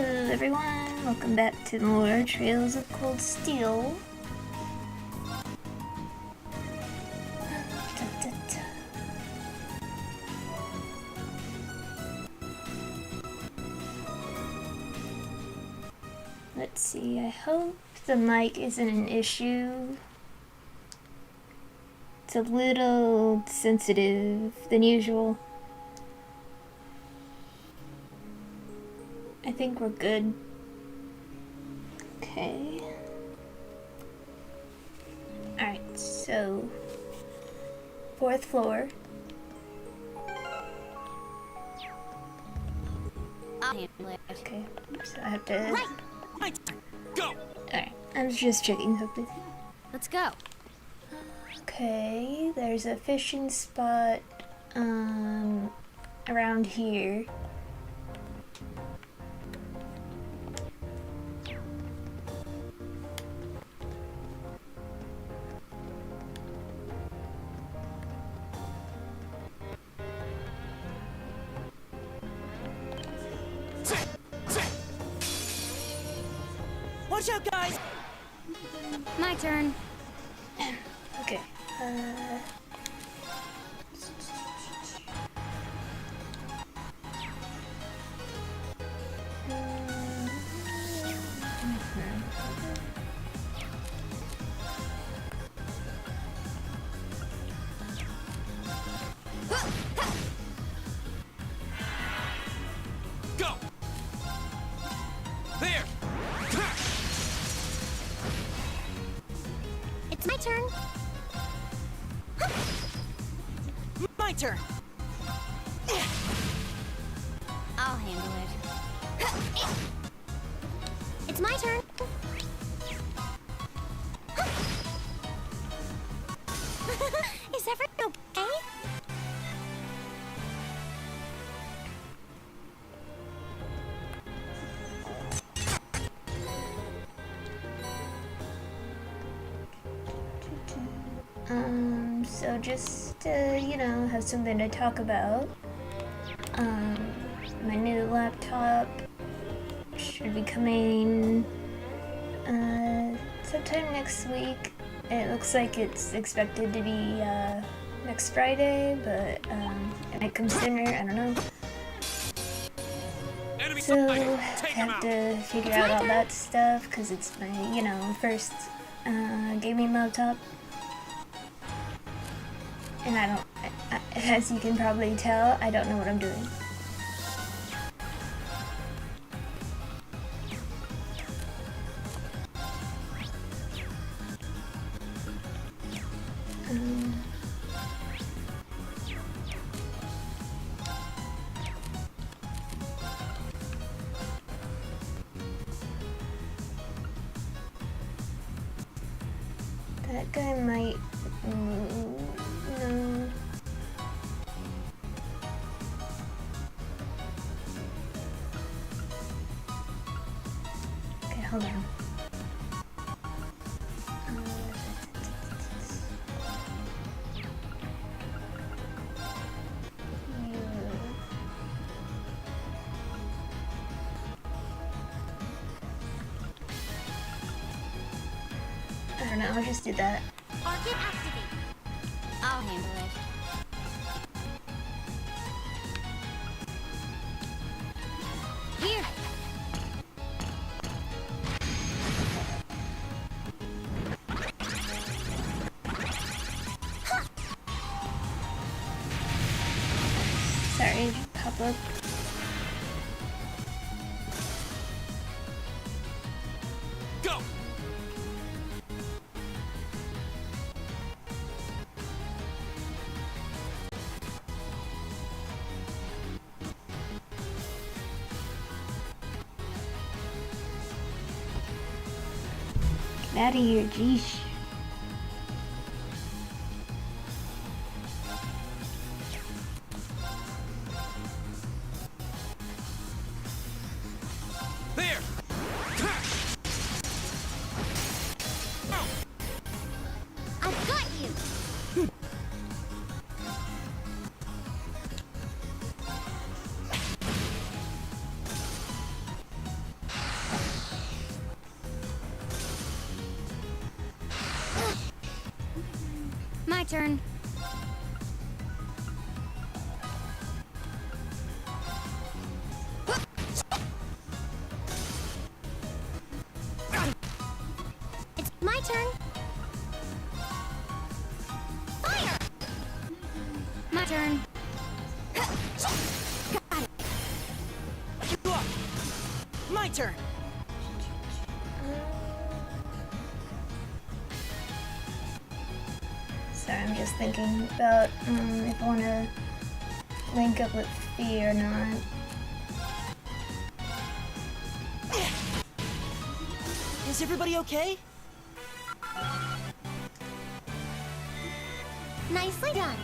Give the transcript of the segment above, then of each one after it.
everyone, welcome back to more Trails of Cold Steel. Let's see, I hope the mic isn't an issue. It's a little sensitive than usual. I think we're good. Okay. Alright, so 4th floor. Okay, so I have to... Right. Go! Alright, I was just checking something. Let's go. Okay, there's a fishing spot around here. Watch out, guys! My turn. Okay. Go! There! It's my turn. My turn! I'll handle it. It's my turn. Is everything okay? So just to, you know, have something to talk about. My new laptop should be coming sometime next week. It looks like it's expected to be next Friday, but it might come sooner, I don't know. Enemy So I sighted. Take him have out. to figure out all that stuff because it's my, you know, first gaming laptop. And I don't, as you can probably tell, I don't know what I'm doing. That guy might... no. Okay, hold on. I don't know, I'll just do that. Arcade activate. I'll handle it. Here. Sorry, pop up. Go! Get out of here, geesh. There! I've got you. turn. It's my turn. Fire! My turn. Got it. You up. My turn. Sorry, I'm just thinking about if I want to link up with Fee or not. Is everybody okay? Nicely done.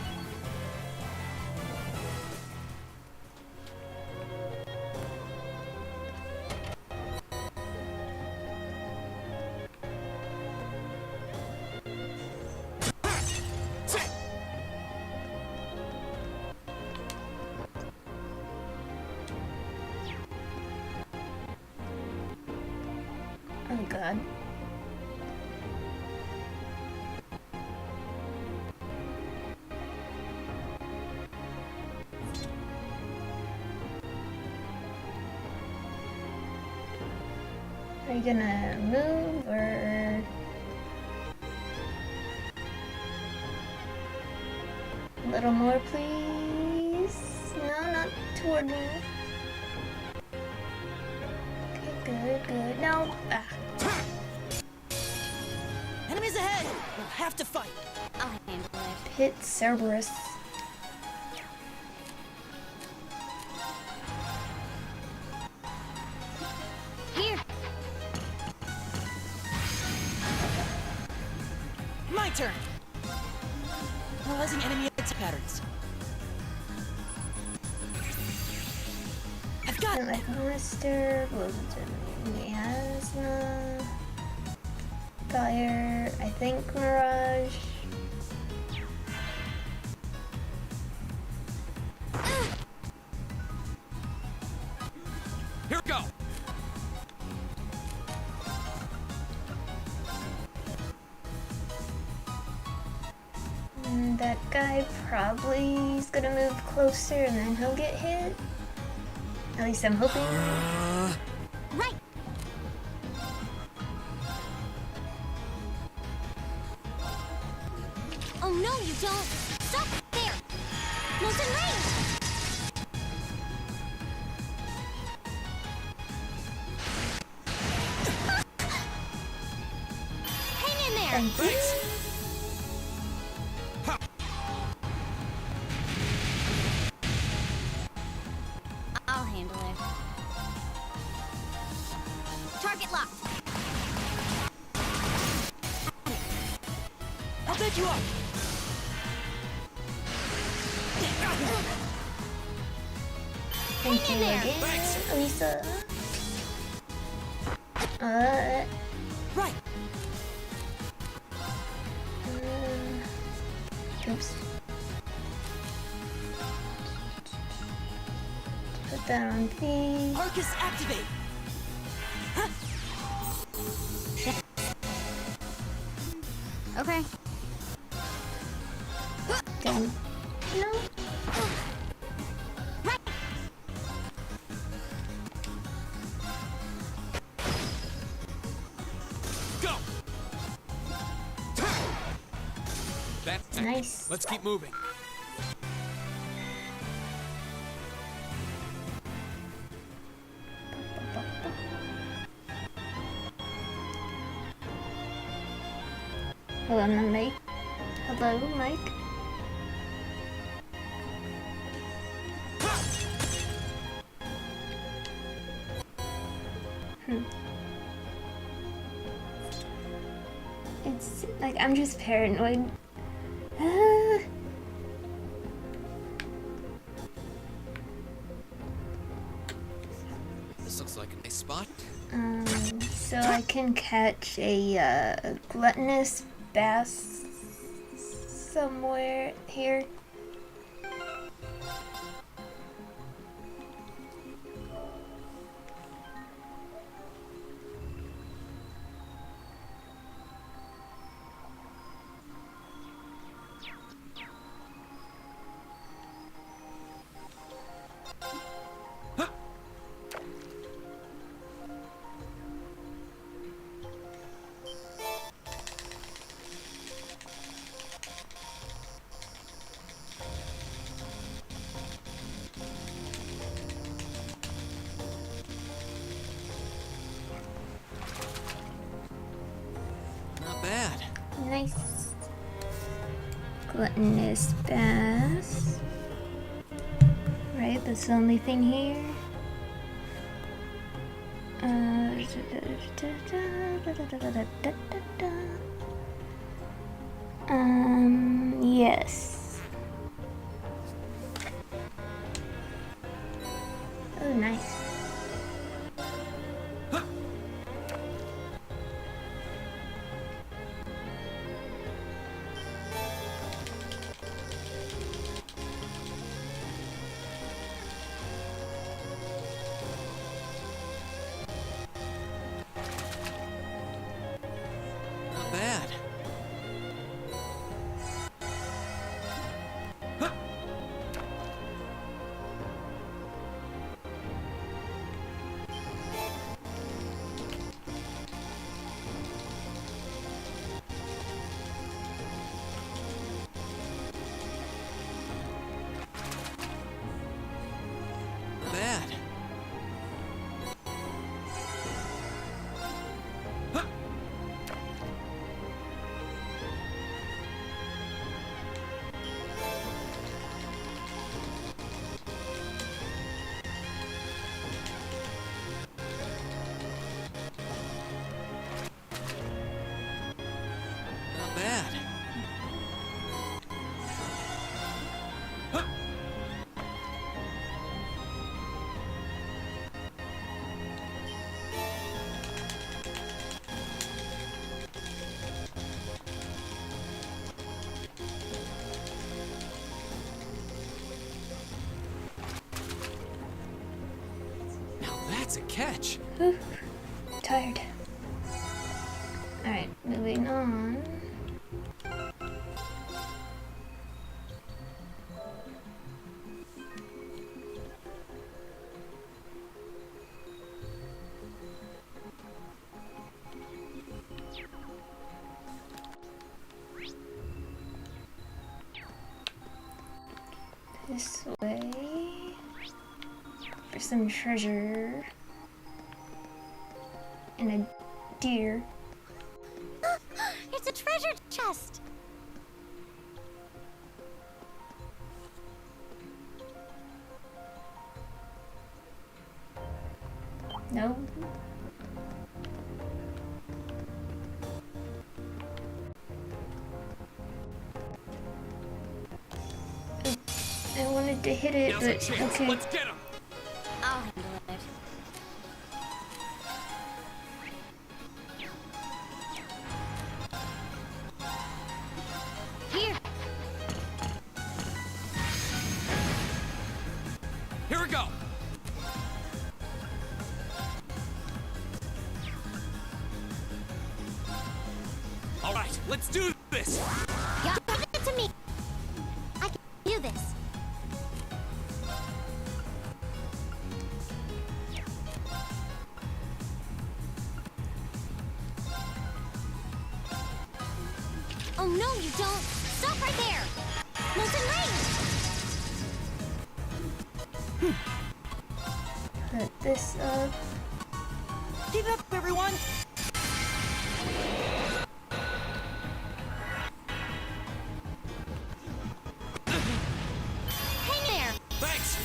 Oh god. Are you gonna move or a little more, please? No, not toward me. Okay, good, good. No. Ah. Enemies ahead! We'll have to fight. I'll handle it. Pit Cerberus. Here. My turn. Analyzing enemy attack patterns. I've got Like Monster, Miasma, Fire, I think Mirage. Here we go. That guy probably is gonna move closer and then he'll get hit. At least I'm hoping. Right. Oh no, you don't. Stop there. Close in range. Hang in there. Thank you. I'll handle it. Target locked. I'll pick you up. Thank Hang you in there. again, Thanks. Lisa. Right. Oops. Put that on V. Arcus activate. Okay. Done. No. Right. Go. That's Nice. Let's keep moving. Hello, Mike. Hello, Mike. It's like I'm just paranoid. This looks like a nice spot. So I can catch a gluttonous bass somewhere here. bad. Nice. Gluttonous bass. Right, that's the only thing here. Yes. Oh, nice. Not bad. Not bad. Not bad. Now that's a catch. Whew. Tired. Alright, moving on. This way for some treasure and a deer. It's a treasure chest. No. I wanted to hit it, Now's our but chance. okay. Let's get him. I'll handle it. Here. Here we go. All right, let's do this. Yeah, give it to me. I can do this. Oh no, you don't! Stop right there! Molten range! Put this up. Keep it up, everyone! Hang there! Thanks.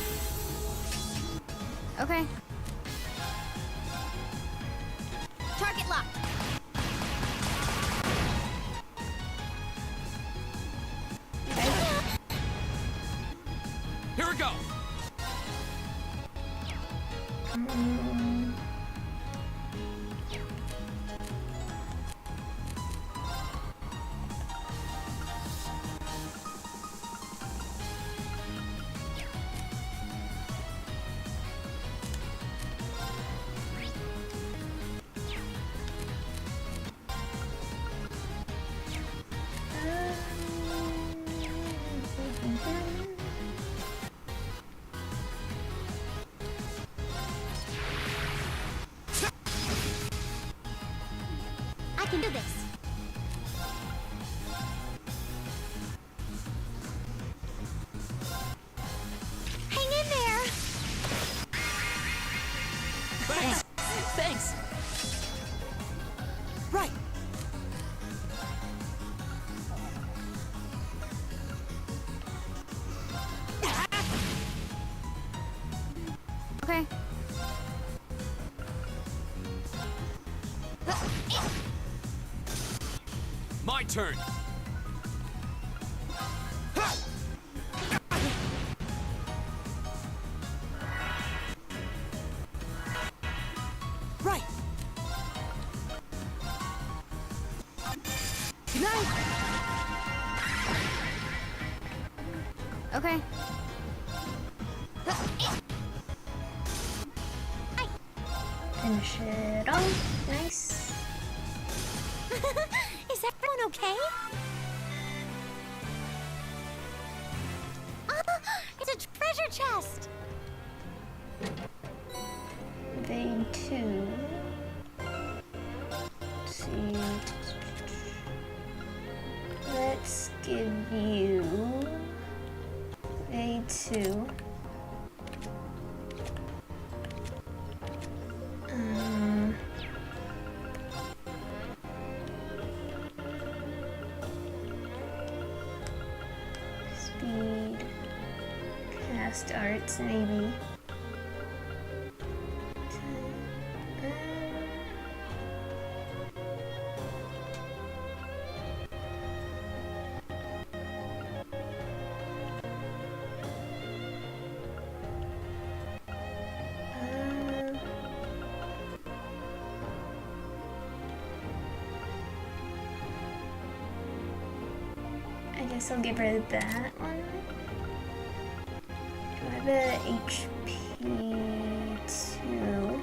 Okay. Target locked. Here we go. Mm. I can do this. Hang in there! Thanks. Thanks! Right! Okay. My turn. Right. Good night. Okay. Finish it off. Nice. Is everyone okay? It's a treasure chest! Vein 2. Let's see. Let's give you vein 2. Speed. Cast arts, maybe. I guess I'll get rid of that one. Do I have a HP 2?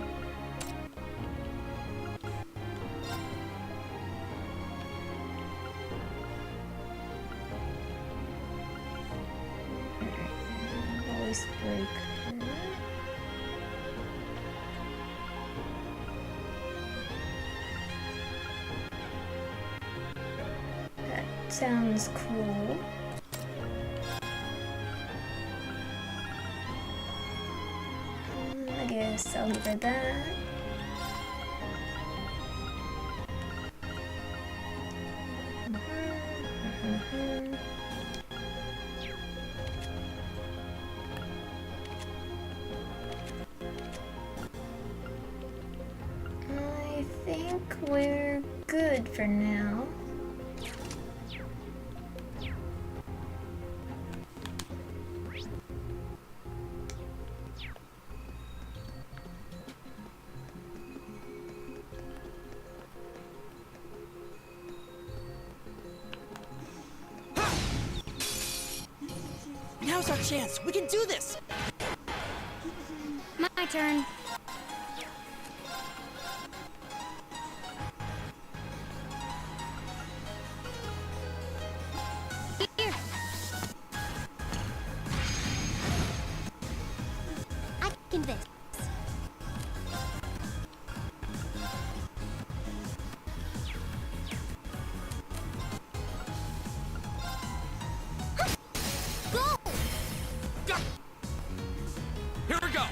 Voice breaker. That sounds cool. I guess I'll give her that. I think we're good for now. Now's our chance. We can do this. My turn. Here. I can this. Go! Go! Here we go.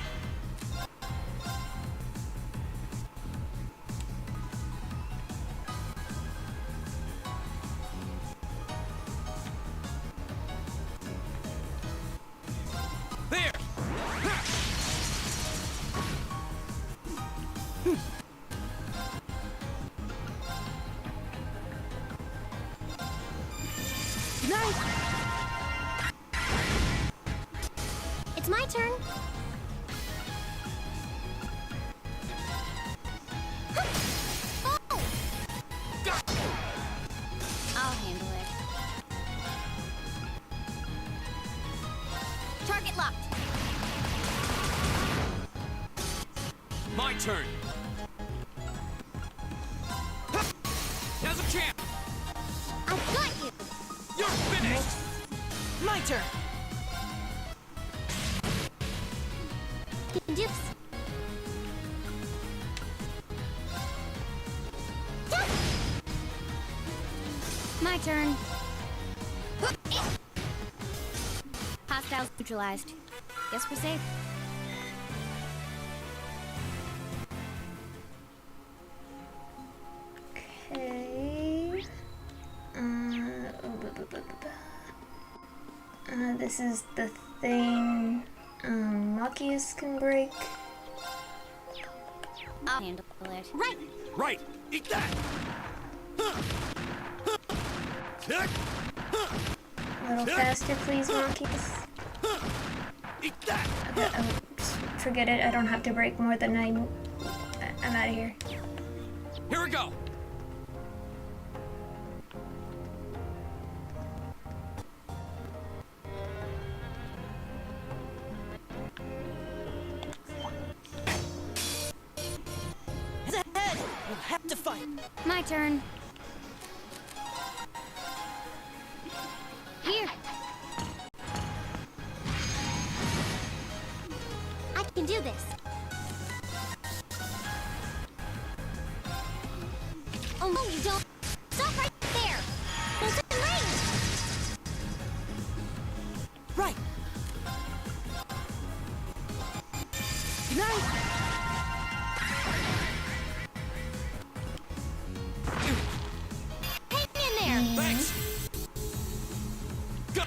There. Good night. It's my turn. Oh! I'll handle it. Target locked. My turn. Now's a chance. I've got you. You're finished. My turn. You can do this. My turn. Hostiles neutralized. Guess we're safe. Okay. This is the thing. Machias can break. I'll handle it. Right! Right! Eat that! Kick! A little faster, please, Machias. Eat that! Okay, just forget it. I don't have to break more than I'm out of here. Here we go! Head ahead! We'll have to fight. My turn. Here. I can do this. Oh no, you don't. Stop right there. Close in range. Right. Good night. Hang in there. Thanks! Go!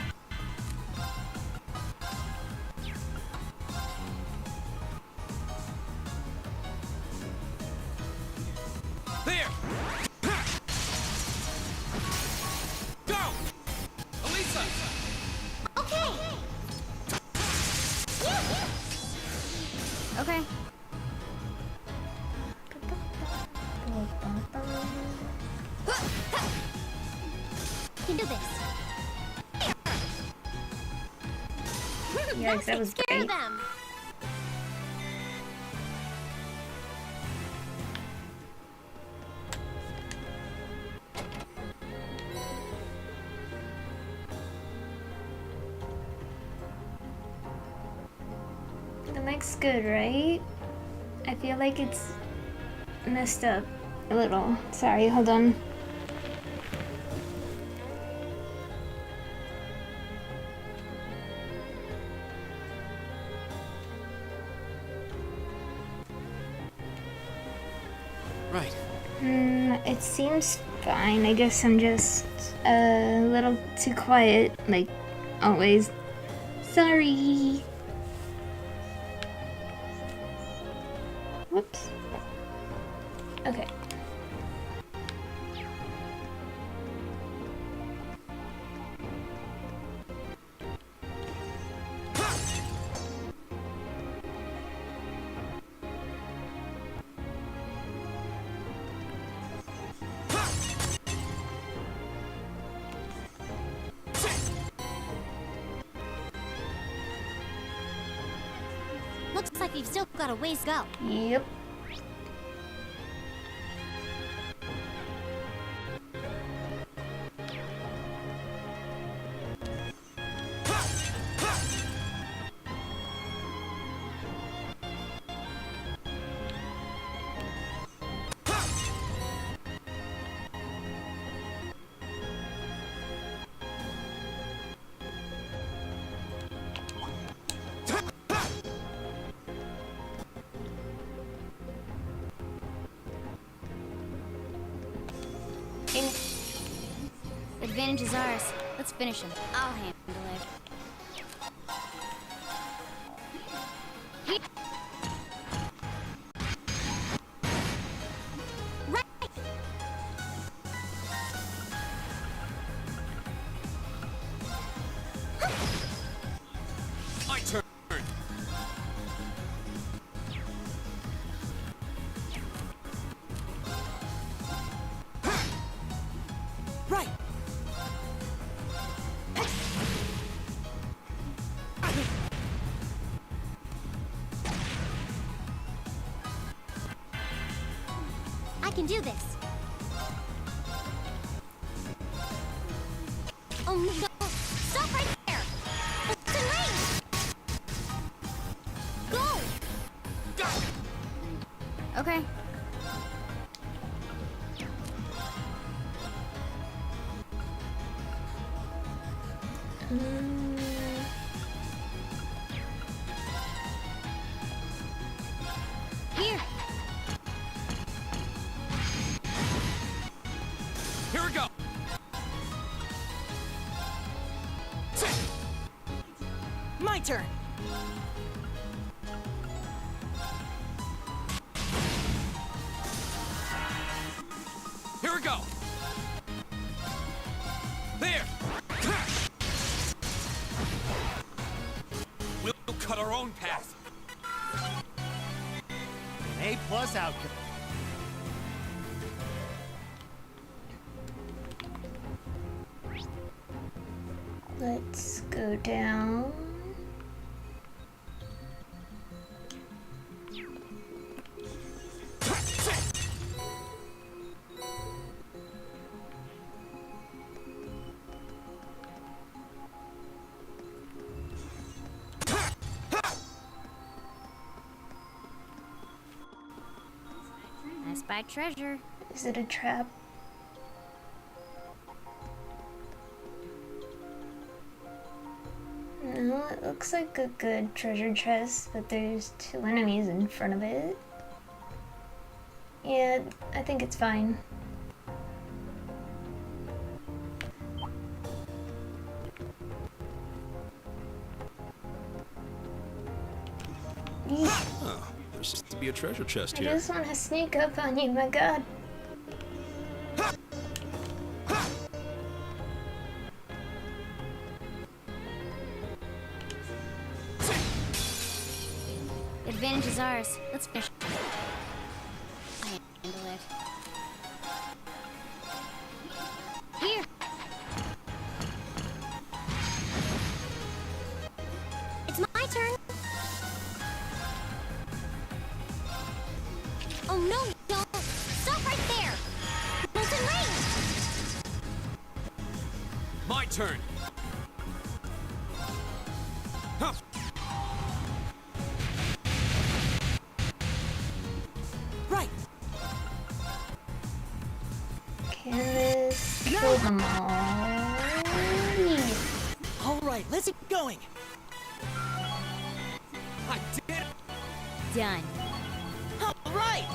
There! Go! Elisa! Okay. Okay. Can do this. Yikes, that was Scare great. them. The mic's good, right? I feel like it's messed up a little. Sorry, hold on. Right. It seems fine. I guess I'm just a little too quiet, like always. Sorry. Whoops. Okay. Looks like we've still got a ways to go. Yep. Advantage is ours. Let's finish him. I'll handle it. Right. My turn! Right. I can do this. Oh no! Stop right there! It's in range! Go! Okay. Here. Here we go! My turn. go. There. We'll cut our own path. A+ outcome. Let's go down. I spy treasure. Is it a trap? No, it looks like a good treasure chest, but there's 2 enemies in front of it. Yeah, I think it's fine. Eek, Oh, there seems to be a treasure chest I here. just want to sneak up on you, my god. The advantage is ours. Let's finish. I handle it. Here. It's my turn. Oh no, don't! Stop right there! Close range! My turn. Huh. Right. Can this kill them all? Yeah. All right, let's keep going. I did it. Done. All right.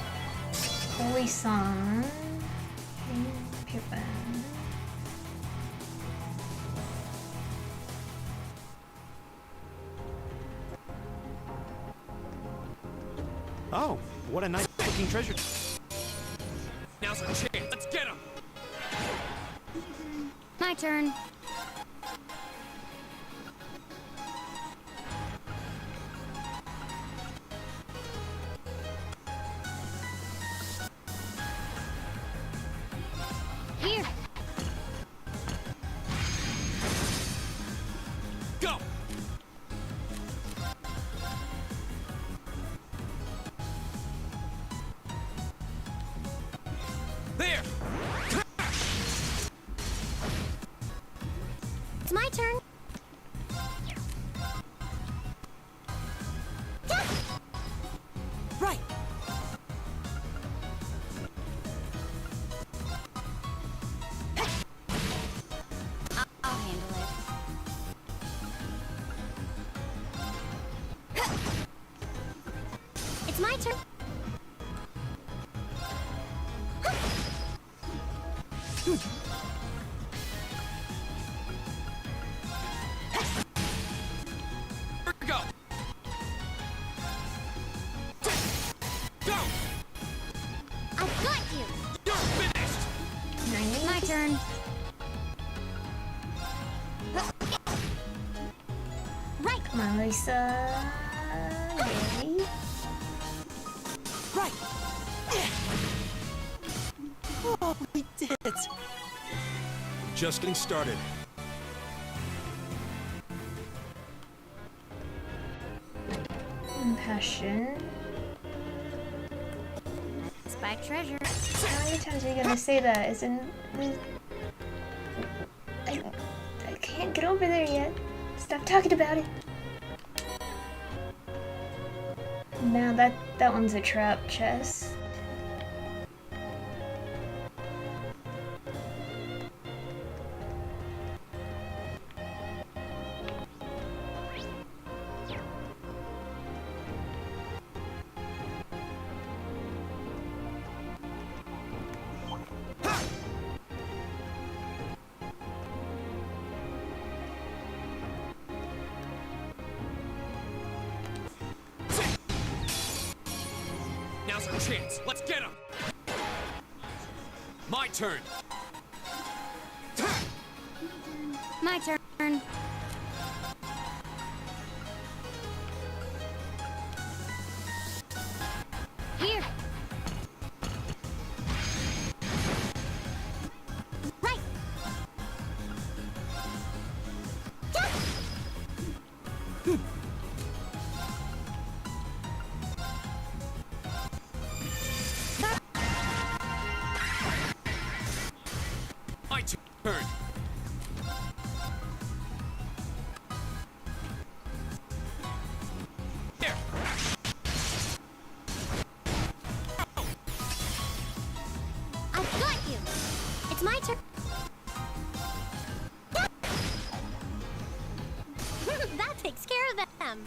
Holy song. Pure fun. Oh, what a nice looking treasure. Now's our chance. Let's get him. My turn. Here. Go. There. It's my turn. Right. I'll handle it. It's my turn. Here we go. Go. I've got you. You're finished. Nice. My turn. Right. Come on, Lisa. Yay. Right. Oh, we did it. Just getting started. Compassion. Spy treasure. How many times are you gonna say that? Isn't I can't get over there yet. Stop talking about it. Now that one's a trap chest. Now's our chance. Let's get him. My turn. My turn. Here. Right. My turn. Here. I've got you. It's my turn. That takes care of them.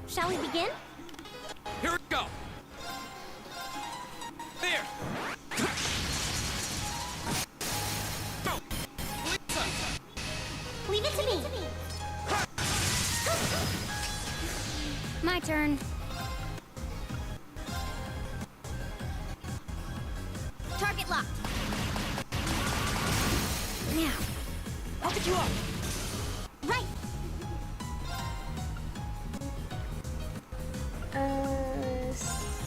Shall we begin? Here we go. There. Go. Lisa. Leave it to me. My turn. Target locked. Now. I'll pick you up. Right.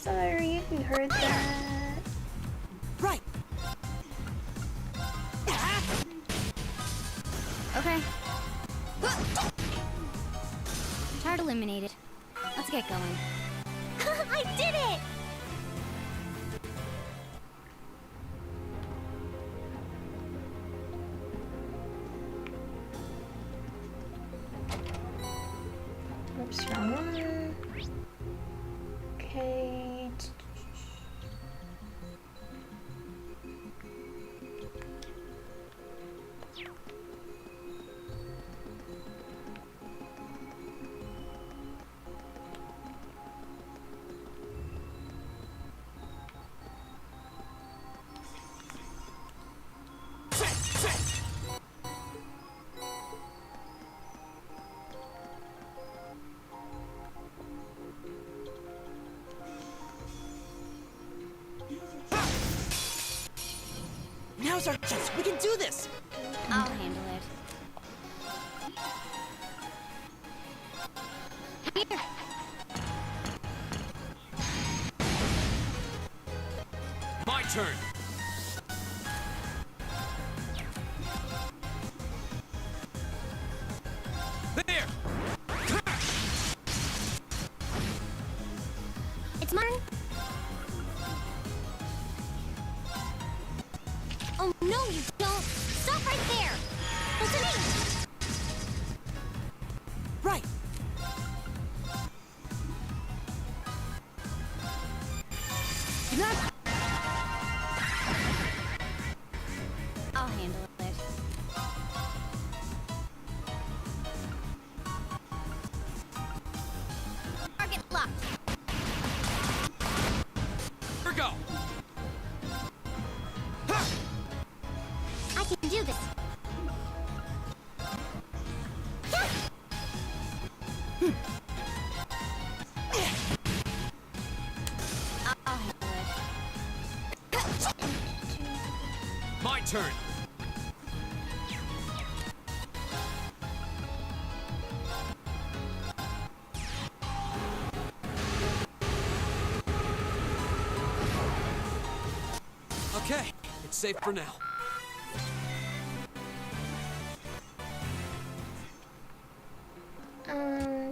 Sorry if you heard that. Right. Okay. Target eliminated. Let's get going. I did it! Oops, wrong one. Okay. Now's our chance. We can do this. I'll handle it. Here. My turn. There. It's mine. Oh, no, you don't. Stop right there. Listen to me. Right. Not. I'll handle it. Target locked. Here we go. I can do this. I'll handle it. My turn. Okay, it's safe for now.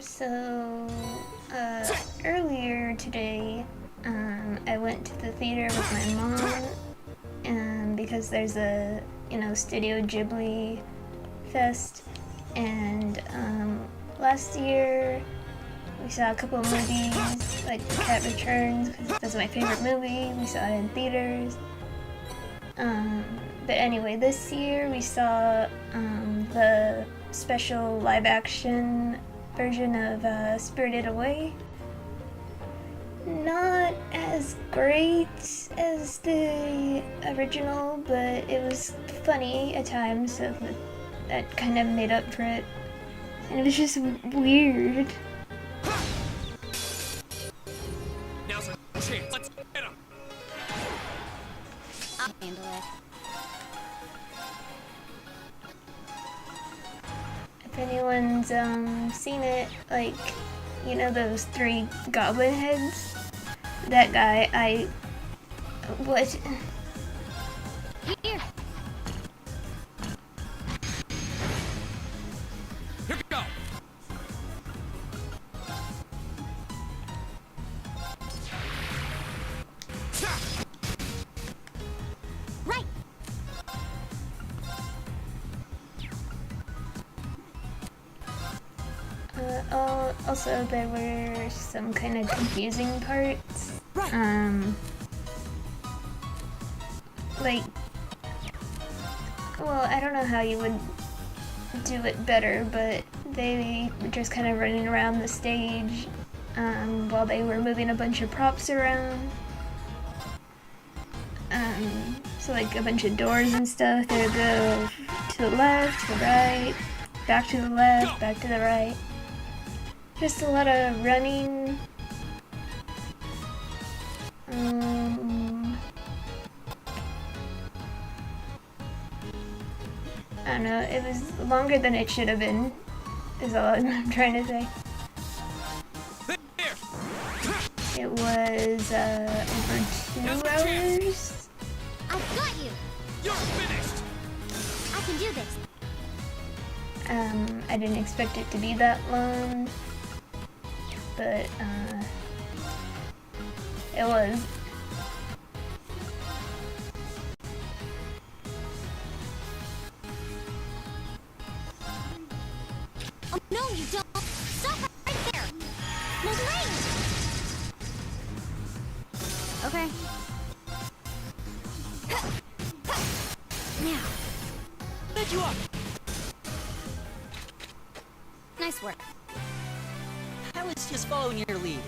So, earlier today, I went to the theater with my mom, because there's a, Studio Ghibli fest, and last year we saw a couple of movies, like Cat Returns, because that's my favorite movie. We saw it in theaters. But anyway, this year we saw the special live-action version of Spirited Away. Not as great as the original, but it was funny at times, so that kind of made up for it. And it was just weird. Now's our chance. Let's get him. I'll handle it. If anyone's seen it, like, those 3 goblin heads? That guy, what? Here. Here we go. Right. Also, there were some kind of confusing parts. Right. Like, well, I don't know how you would do it better, but they were just kind of running around the stage while they were moving a bunch of props around. So like a bunch of doors and stuff, they would go to the left, to the right, back to the left, back to the right. Just a lot of running. I don't know, it was longer than it should have been, is all I'm trying to say. There. It was over 2 hours. I've got you. You're finished. I can do this. I didn't expect it to be that long, but it was. Oh, no, you don't. Stop right there. No way. Okay. Now. Pick you up. Nice work. I was just following your lead.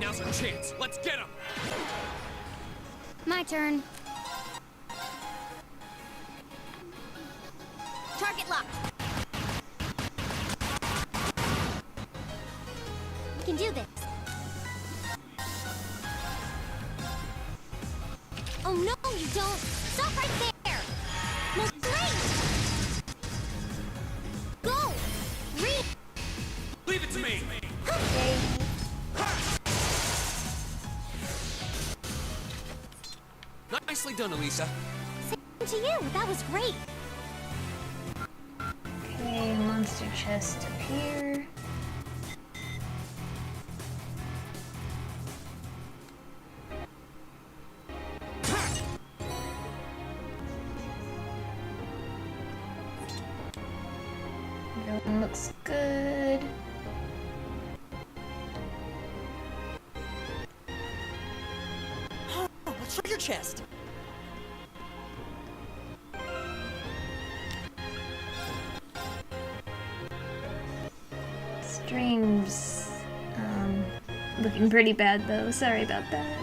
Now's our chance. Let's get him. My turn. Target locked. We can do this. Oh no, you don't! Stop right there! No, wait! Go! Read! Leave it to me. Okay. Nicely done, Elisa. Same to you. That was great. Okay, monster chest up here. Everyone looks good. Oh, a treasure chest. Stream's looking pretty bad though. Sorry about that.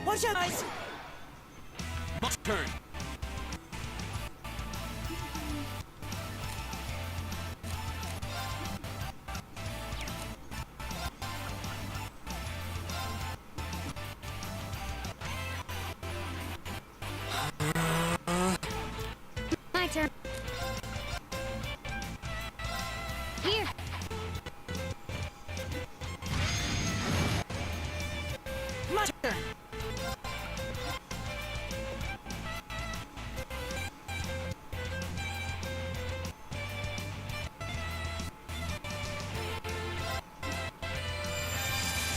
Watch out, guys. Turn. My turn. Here. My turn.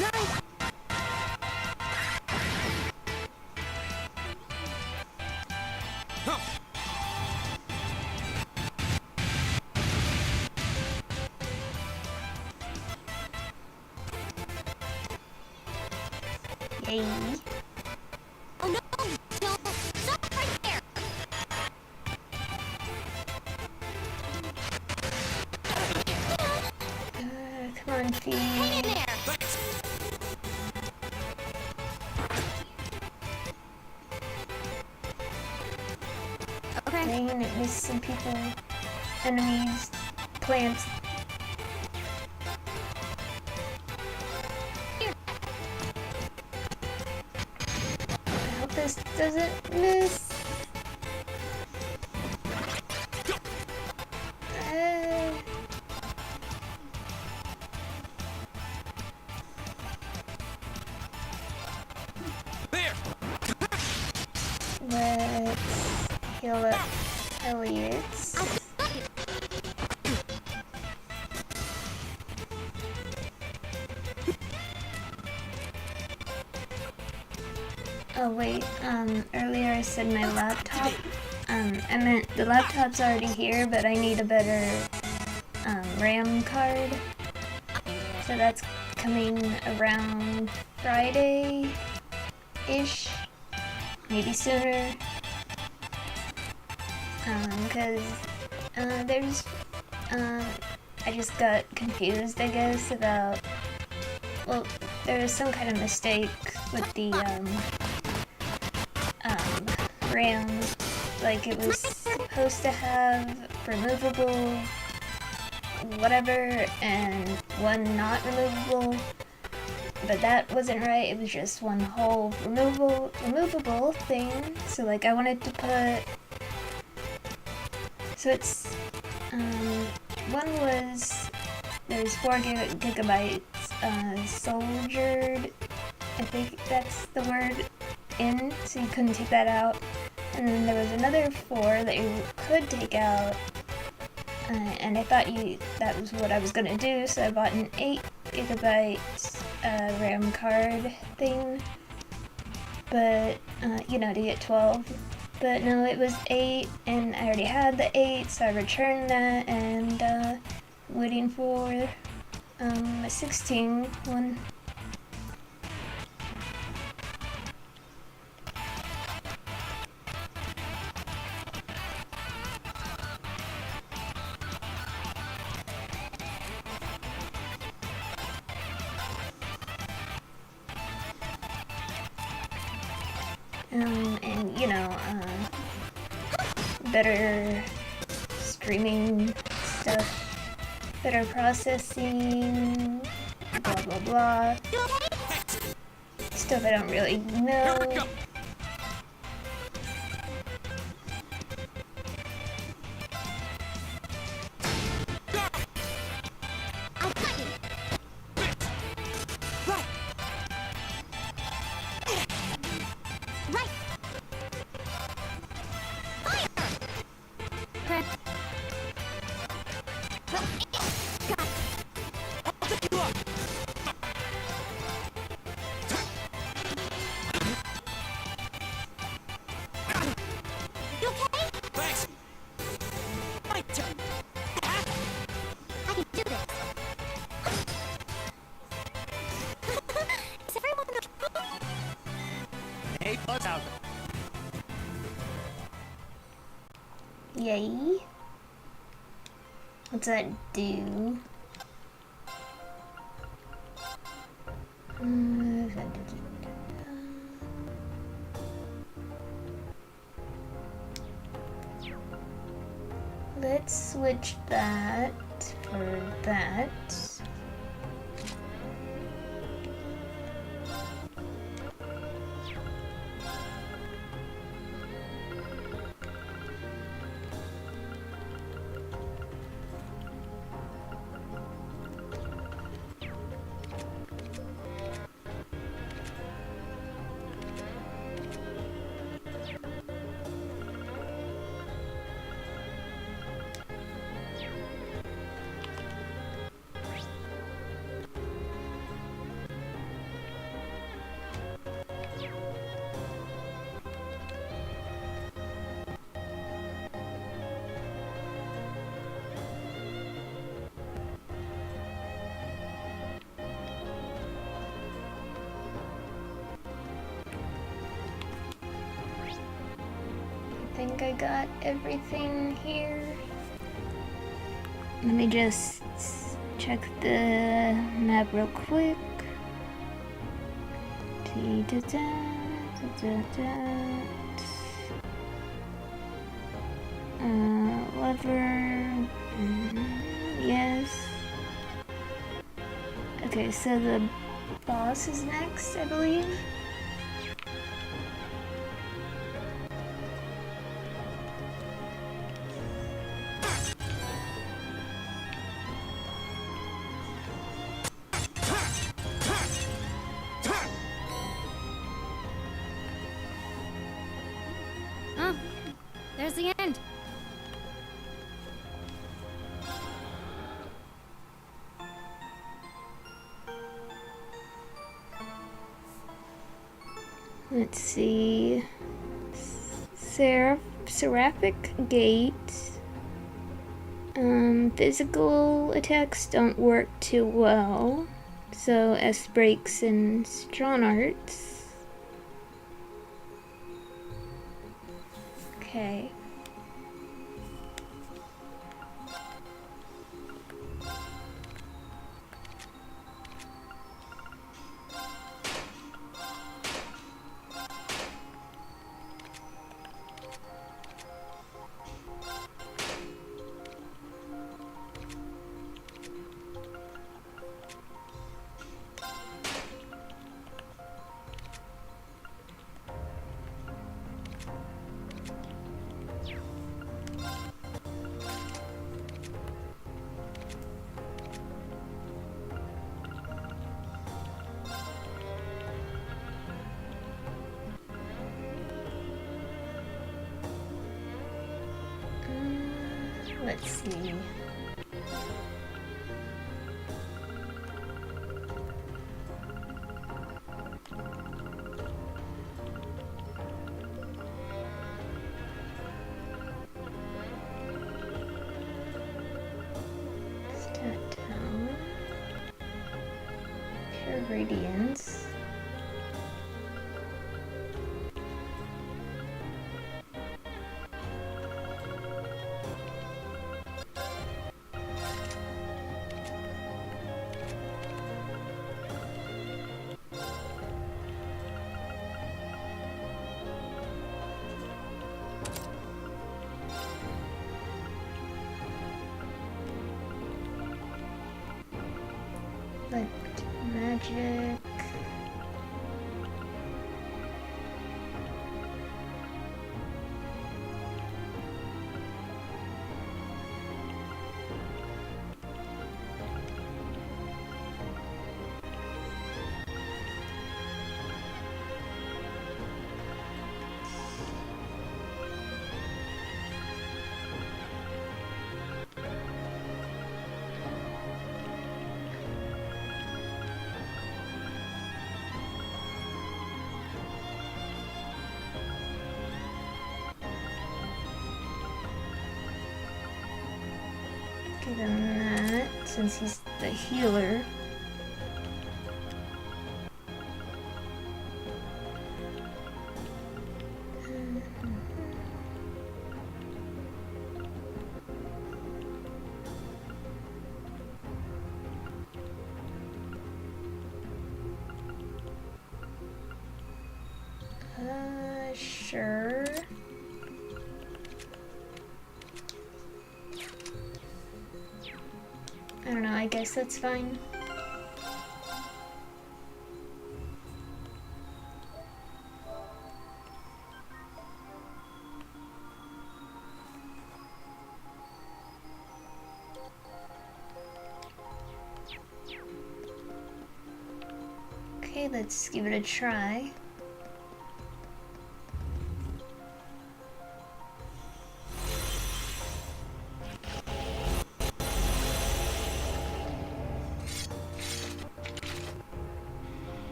Nice. Yay. Oh no! Don't stop right there. Come on, Hang in Fee. there. Okay. Dang it, missed some people. Enemies. Plants. Here. I hope this doesn't miss. There! Let's heal up Elliot's. Oh wait, earlier I said my laptop. I meant the laptop's already here, but I need a better RAM card. So that's coming around Friday-ish, maybe sooner. Cause there's I just got confused, I guess, about, well, there was some kind of mistake with the RAM. Like, it was supposed to have removable whatever and one not removable, but that wasn't right. It was just one whole removable thing. So like I wanted to put, so it's one was, there's 4 gigabytes soldiered, I think that's the word, in, so you couldn't take that out. And then there was another 4 that you could take out, and I thought that was what I was gonna do, so I bought an 8 gigabyte RAM card thing, but you know, to get 12. But no, it was 8, and I already had the 8, so I returned that, and waiting for a 16 one. And you know, better streaming stuff, better processing, blah blah blah. Stuff I don't really know. Thanks! My turn. I can do this. Is everyone okay? Hey, Buzzhauser. Yay. What's that do? let's switch that for that. I think I got everything here. Let me just check the map real quick. Lever. Yes. Okay, so the boss is next, I believe. Oh, there's the end. Let's see. Seraphic Gate. Physical attacks don't work too well. So S breaks and strong arts. Okay. Let's see. Stat Town. Pure Radiance. Like magic. Give him that, since he's the healer. Sure. don't know, I guess that's fine. Okay, let's give it a try.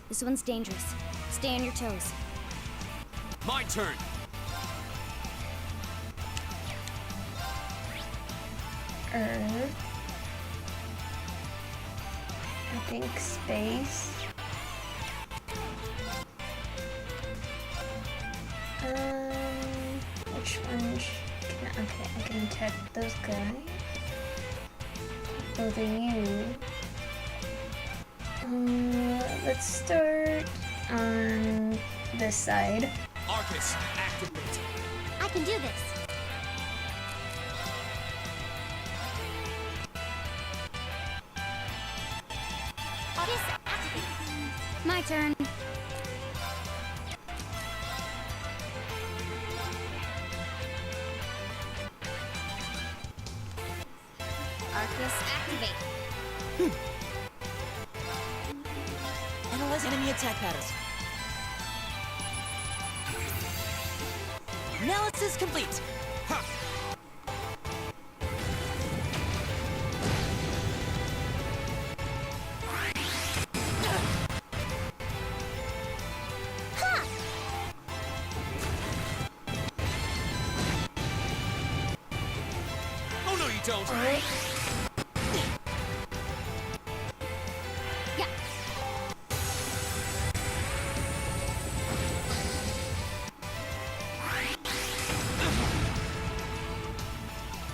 This one's dangerous. Stay on your toes. My turn. Earth. I think space. Which one okay, I can attack those guys. Both of you. Let's start on this side. Arcus, activate. I can do this. Arcus, activate. My turn. Arcus, activate. Analyze enemy attack patterns. Analysis complete. Ha! Oh no, you don't. Yeah.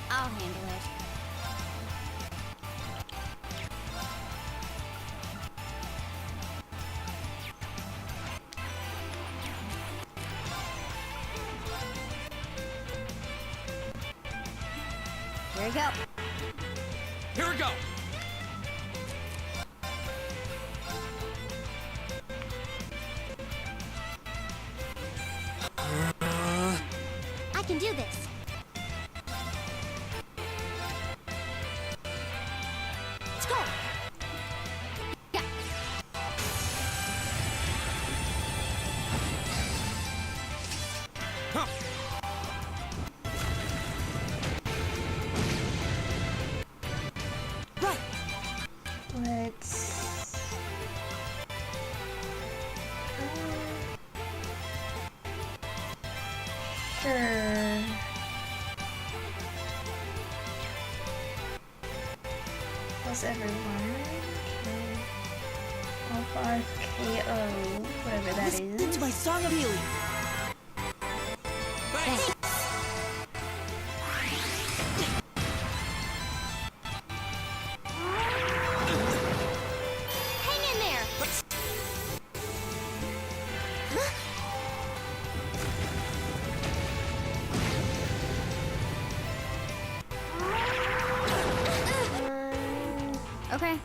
I'll handle it. Here we go. Here we go. I can do this. Let's go. Yeah. Huh. Right. Let's... Sure. How's everyone? Okay. Alpha KO, whatever that Listen is. to my song of healing. Thanks. Hang in there. Okay.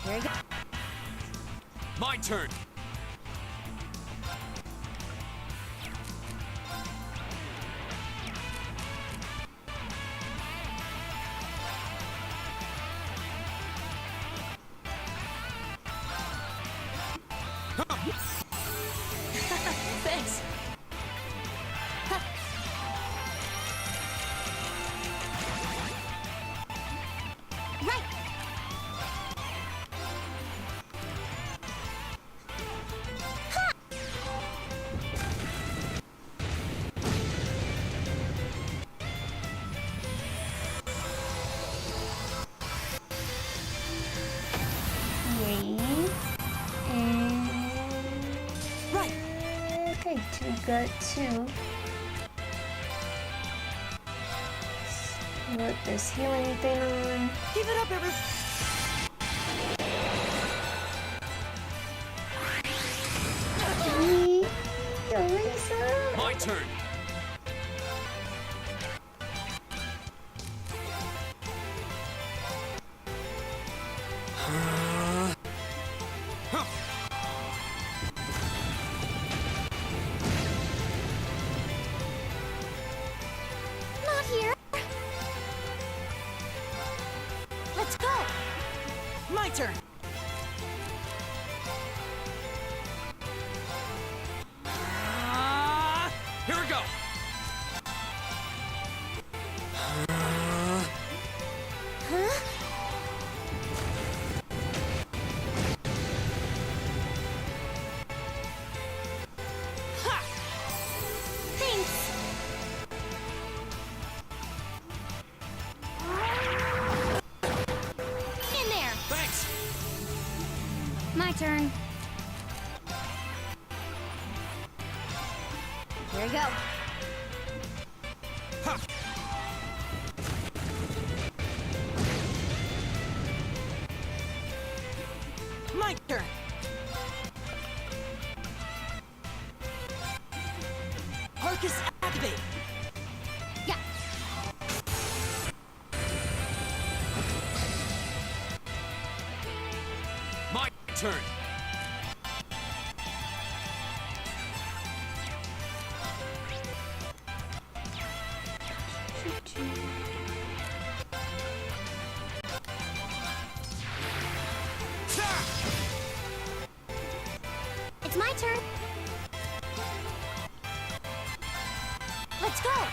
Here we go. My turn. Thanks. Right. Yay. And... Right. Okay, got two. Put this healing thing on. Give it up, everyone. awesome! My turn. Not here. Let's go. My turn. Here we go. Thanks. In there. Thanks. My turn. Here we go. Ha. My turn. Arcus activate. Yeah. My turn. It's my turn. Let's go. Ha!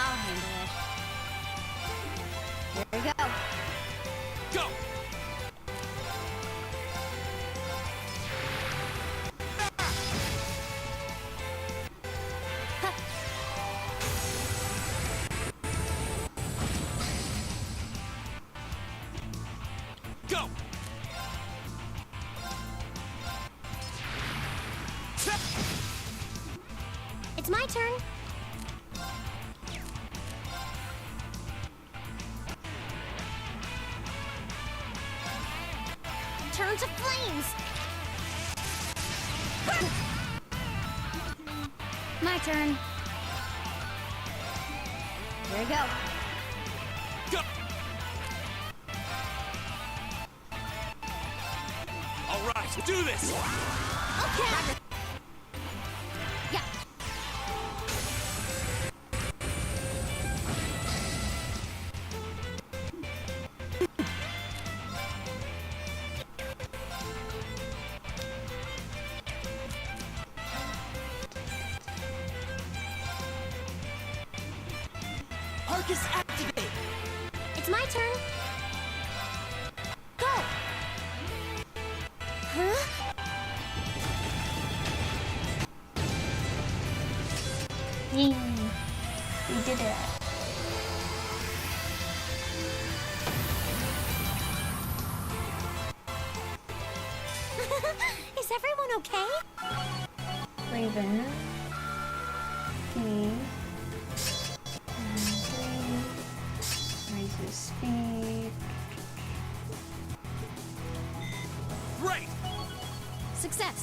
I'll handle it. Here we go. Go. Go. It's my turn. Turn to flames. My turn. Here we go. Go. All right, let's do this. Okay. Yeah. Arcus activate. It's my turn. Go. Huh? Yay! We did it. Is everyone okay? Raven. P. And 3. Raise his speed. Great. Success.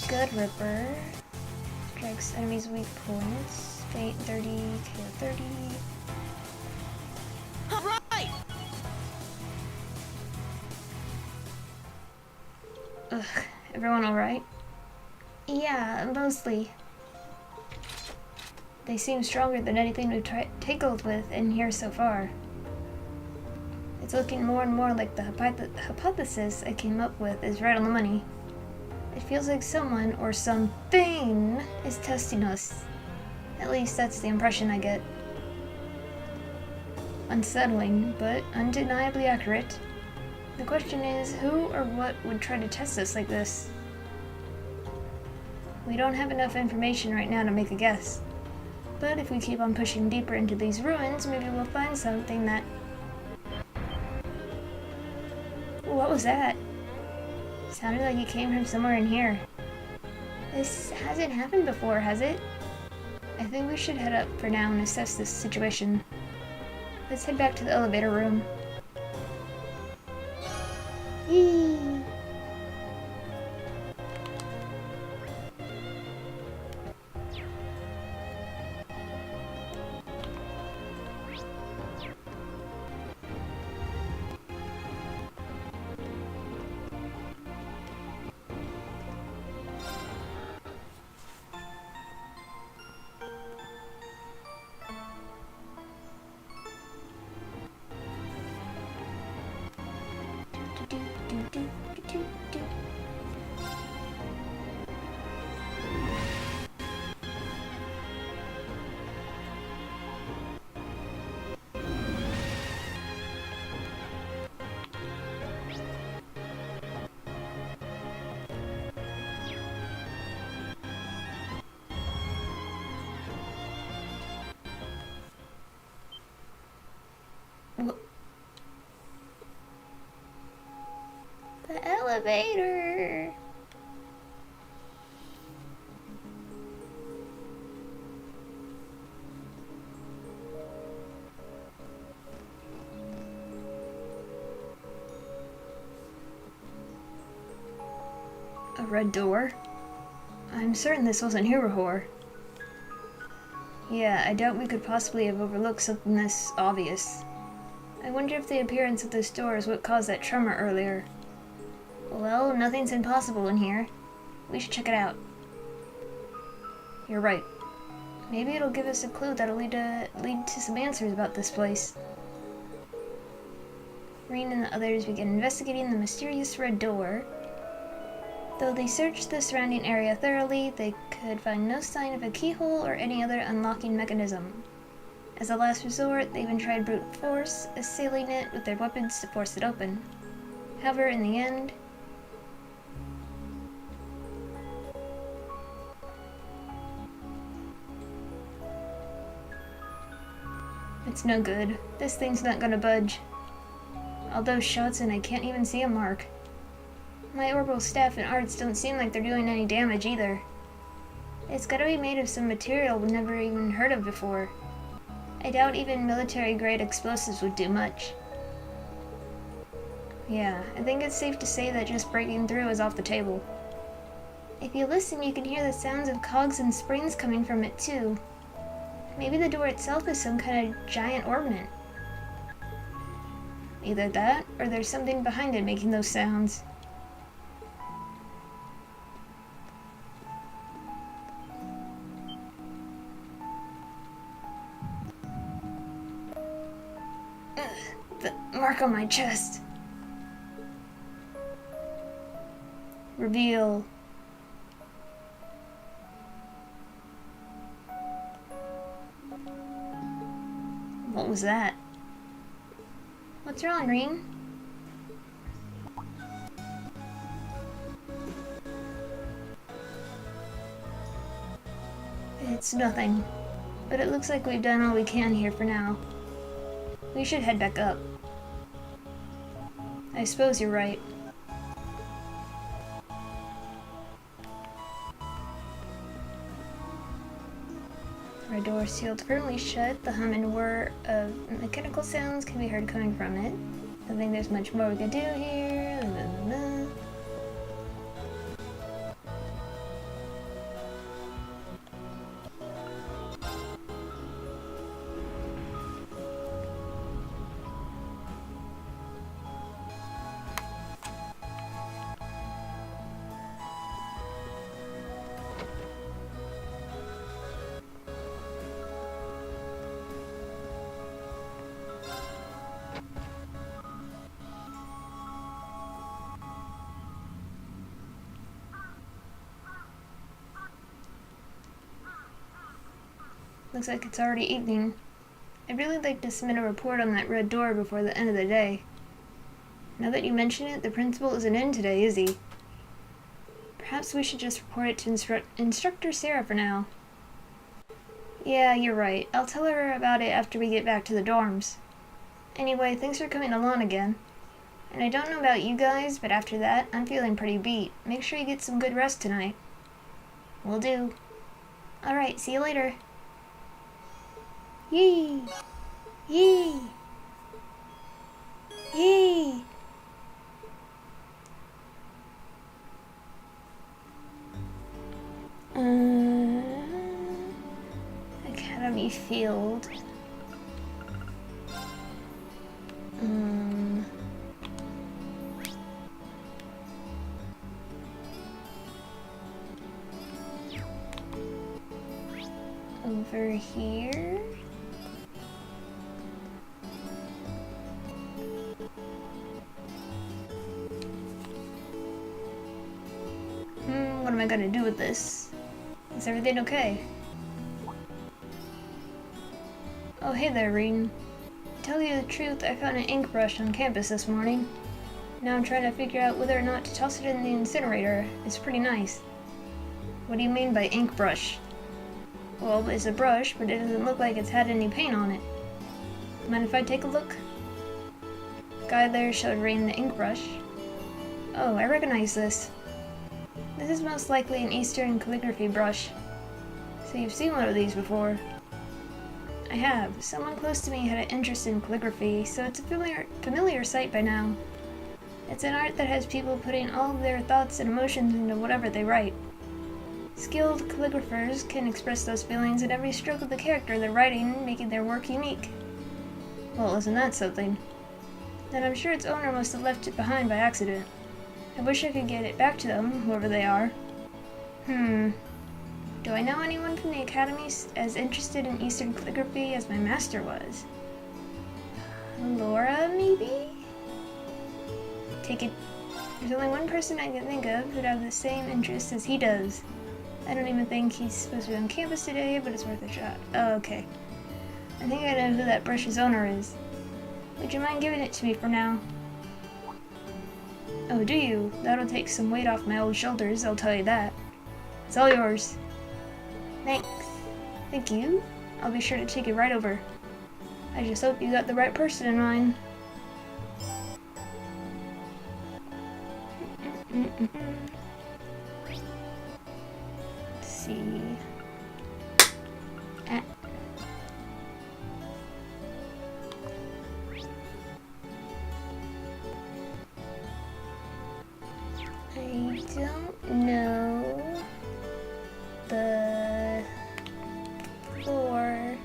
Good Ripper. Strikes enemies' weak points. Fate 30, KO 30. All right. Ugh, everyone alright? Yeah, mostly. They seem stronger than anything we've tackled with in here so far. It's looking more and more like the hypothesis I came up with is right on the money. It feels like someone or something is testing us. At least that's the impression I get. Unsettling, but undeniably accurate. The question is, who or what would try to test us like this? We don't have enough information right now to make a guess. But if we keep on pushing deeper into these ruins, maybe we'll find something that... What was that? Sounded like it came from somewhere in here. This hasn't happened before, has it? I think we should head up for now and assess this situation. Let's head back to the elevator room. Yee! The elevator! A red door? I'm certain this wasn't here before. Yeah, I doubt we could possibly have overlooked something this obvious. I wonder if the appearance of this door is what caused that tremor earlier. Well, nothing's impossible in here. We should check it out. You're right. Maybe it'll give us a clue that'll lead to some answers about this place. Rean and the others began investigating the mysterious red door. Though they searched the surrounding area thoroughly, they could find no sign of a keyhole or any other unlocking mechanism. As a last resort, they even tried brute force, assailing it with their weapons to force it open. However, in the end, it's no good. This thing's not gonna budge. All those shots and I can't even see a mark. My orbital staff and arts don't seem like they're doing any damage either. It's gotta be made of some material we've never even heard of before. I doubt even military-grade explosives would do much. Yeah, I think it's safe to say that just breaking through is off the table. If you listen, you can hear the sounds of cogs and springs coming from it too. Maybe the door itself is some kind of giant ornament. Either that, or there's something behind it making those sounds. The mark on my chest. Reveal. What was that? What's wrong, Rean? It's nothing, but it looks like we've done all we can here for now. We should head back up. I suppose you're right. Our door sealed firmly shut. The hum and whir of mechanical sounds can be heard coming from it. I think there's much more we could do here. Looks like it's already evening. I'd really like to submit a report on that red door before the end of the day. Now that you mention it, the principal isn't in today, is he? Perhaps we should just report it to Instructor Sarah for now. Yeah, you're right. I'll tell her about it after we get back to the dorms. Anyway, thanks for coming along again. And I don't know about you guys, but after that, I'm feeling pretty beat. Make sure you get some good rest tonight. Will do. Alright, see you later. Yee! Yee! Yee! Academy Field. Over here. What am I gonna do with this? Is everything okay? Oh, hey there, Rean. To tell you the truth, I found an ink brush on campus this morning. Now I'm trying to figure out whether or not to toss it in the incinerator. It's pretty nice. What do you mean by ink brush? Well, it's a brush, but it doesn't look like it's had any paint on it. Mind if I take a look? The guy there showed Rain the ink brush. Oh, I recognize this. This is most likely an Eastern calligraphy brush. So you've seen one of these before. I have. Someone close to me had an interest in calligraphy, so it's a familiar sight by now. It's an art that has people putting all of their thoughts and emotions into whatever they write. Skilled calligraphers can express those feelings in every stroke of the character they're writing, making their work unique. Well, isn't that something? Then I'm sure its owner must have left it behind by accident. I wish I could get it back to them, whoever they are. Do I know anyone from the Academy as interested in Eastern calligraphy as my master was? Laura, maybe? Take it. There's only one person I can think of who'd have the same interests as he does. I don't even think he's supposed to be on campus today, but it's worth a shot. Oh, okay. I think I know who that brush's owner is. Would you mind giving it to me for now? Oh, do you? That'll take some weight off my old shoulders, I'll tell you that. It's all yours. Thanks. Thank you. I'll be sure to take it right over. I just hope you got the right person in mind. Let's see. I don't know the floor.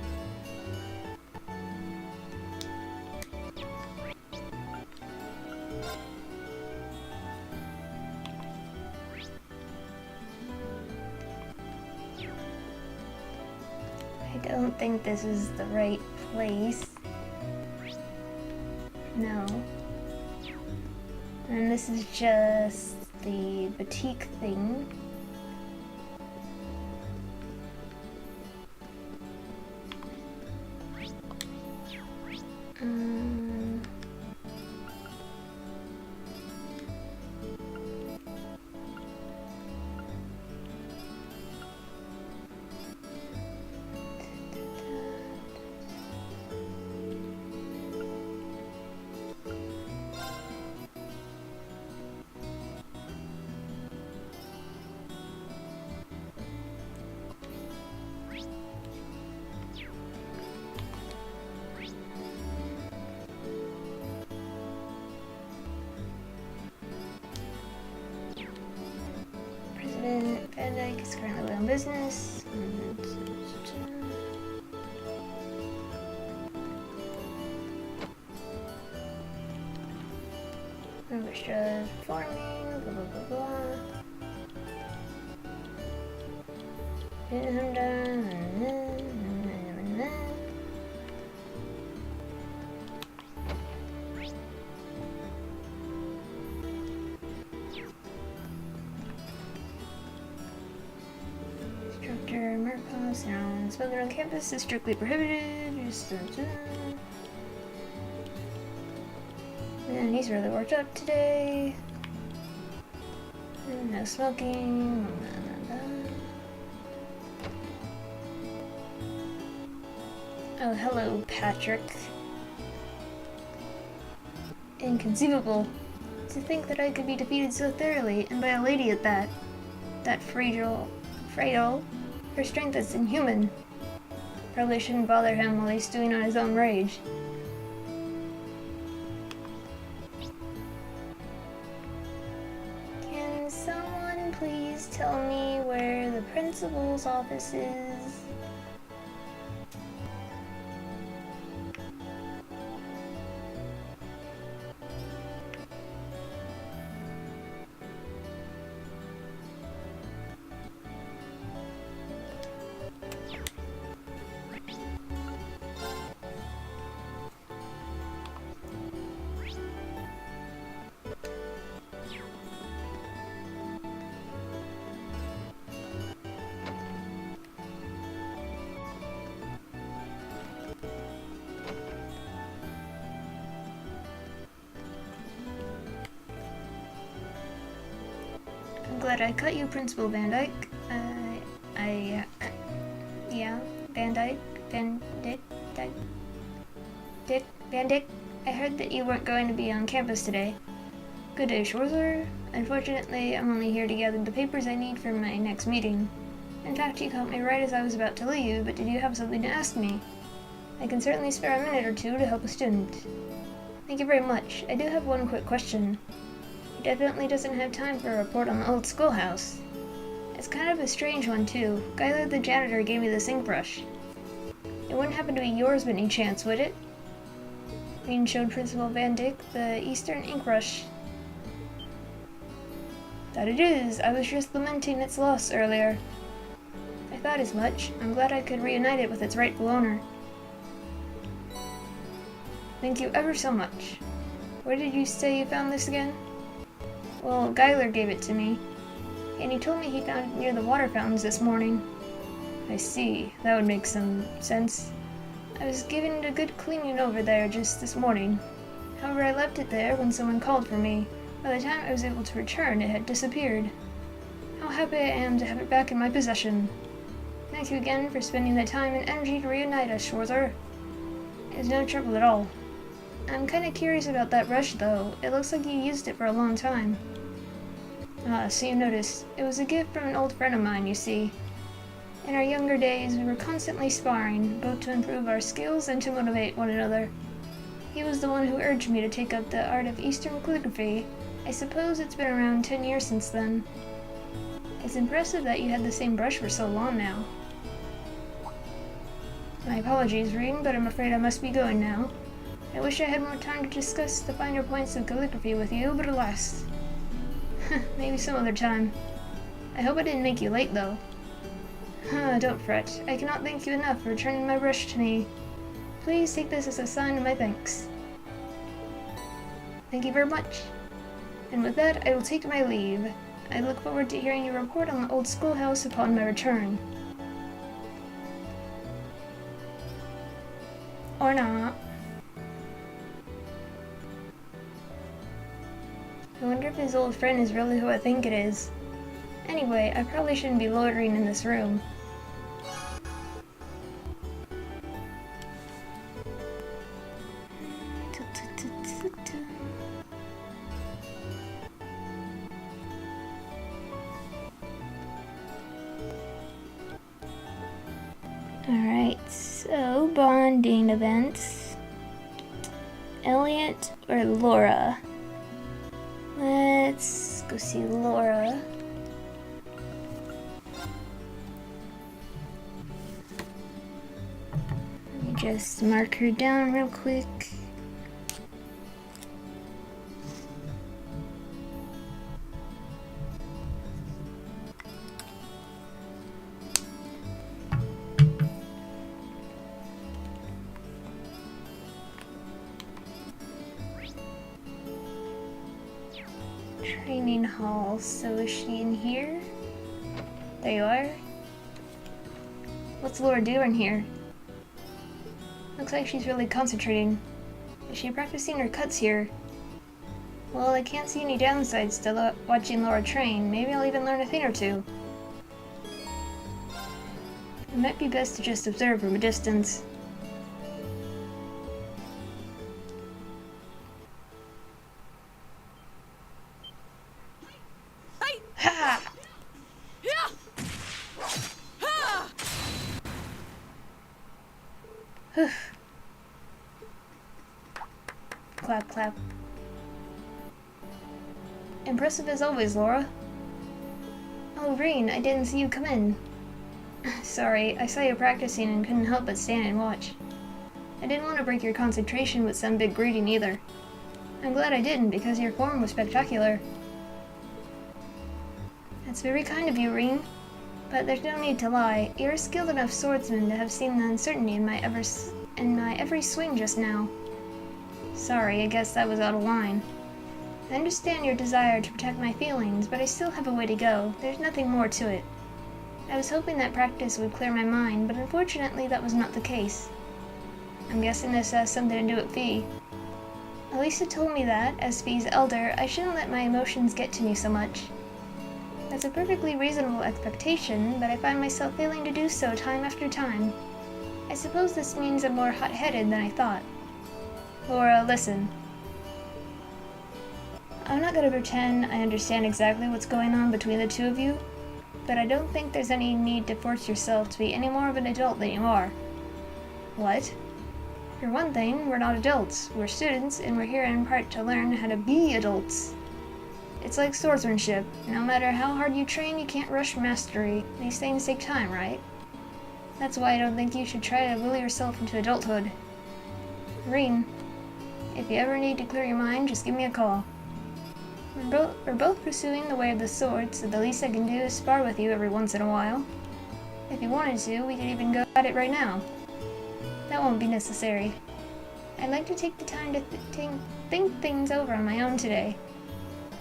I don't think this is the right place. No. And this is just the boutique thing. Van Dyke is currently away on business. Orchestra performing, blah blah blah blah. Instructor Marcos, smoking on campus is strictly prohibited. Man, he's really worked up today. No smoking. Oh, hello, Patrick. Inconceivable. To think that I could be defeated so thoroughly, and by a lady at that. That fragile frail. Her strength is inhuman. Probably shouldn't bother him while he's stewing on his own rage. Can someone please tell me where the principal's office is? I'm glad I cut you, Principal Van Dyke. Yeah, Van Dyke? Van Dyke? Van Dyke? I heard that you weren't going to be on campus today. Good day, Schwarzer. Unfortunately, I'm only here to gather the papers I need for my next meeting. In fact, you caught me right as I was about to leave, but did you have something to ask me? I can certainly spare a minute or two to help a student. Thank you very much. I do have one quick question. He definitely doesn't have time for a report on the old schoolhouse. It's kind of a strange one, too. Skylar the janitor gave me this ink brush. It wouldn't happen to be yours by any chance, would it? Green showed Principal Van Dyke the Eastern ink brush. That it is. I was just lamenting its loss earlier. I thought as much. I'm glad I could reunite it with its rightful owner. Thank you ever so much. Where did you say you found this again? Well, Skylar gave it to me, and he told me he found it near the water fountains this morning. I see. That would make some sense. I was giving it a good cleaning over there just this morning. However, I left it there when someone called for me. By the time I was able to return, it had disappeared. How happy I am to have it back in my possession. Thank you again for spending the time and energy to reunite us, Schwarzer. It's no trouble at all. I'm kinda curious about that brush, though. It looks like you used it for a long time. Ah, so you noticed. It was a gift from an old friend of mine, you see. In our younger days, we were constantly sparring, both to improve our skills and to motivate one another. He was the one who urged me to take up the art of Eastern calligraphy. I suppose it's been around 10 years since then. It's impressive that you had the same brush for so long now. My apologies, Reed, but I'm afraid I must be going now. I wish I had more time to discuss the finer points of calligraphy with you, but alas. Maybe some other time. I hope I didn't make you late, though. Don't fret. I cannot thank you enough for returning my brush to me. Please take this as a sign of my thanks. Thank you very much. And with that, I will take my leave. I look forward to hearing your report on the old schoolhouse upon my return. Or not. I wonder if his old friend is really who I think it is. Anyway, I probably shouldn't be loitering in this room. Alright, so bonding events. Elliot or Laura? Let's go see Laura. Let me just mark her down real quick. Training hall, so is she in here? There you are. What's Laura doing here? Looks like she's really concentrating. Is she practicing her cuts here? Well, I can't see any downsides to watching Laura train. Maybe I'll even learn a thing or two. It might be best to just observe from a distance. Whew. Clap, clap. Impressive as always, Laura. Oh, Reen, I didn't see you come in. Sorry, I saw you practicing and couldn't help but stand and watch. I didn't want to break your concentration with some big greeting either. I'm glad I didn't, because your form was spectacular. That's very kind of you, Reen. But there's no need to lie. You're a skilled enough swordsman to have seen the uncertainty in my every swing just now. Sorry, I guess that was out of line. I understand your desire to protect my feelings, but I still have a way to go. There's nothing more to it. I was hoping that practice would clear my mind, but unfortunately that was not the case. I'm guessing this has something to do with Fee. Elisa told me that, as Fee's elder, I shouldn't let my emotions get to me so much. That's a perfectly reasonable expectation, but I find myself failing to do so time after time. I suppose this means I'm more hot-headed than I thought. Laura, listen. I'm not gonna pretend I understand exactly what's going on between the two of you, but I don't think there's any need to force yourself to be any more of an adult than you are. What? For one thing, we're not adults. We're students, and we're here in part to learn how to be adults. It's like swordsmanship. No matter how hard you train, you can't rush mastery. These things take time, right? That's why I don't think you should try to will yourself into adulthood. Reen, if you ever need to clear your mind, just give me a call. We're both pursuing the way of the sword, so the least I can do is spar with you every once in a while. If you wanted to, we could even go at it right now. That won't be necessary. I'd like to take the time to think things over on my own today.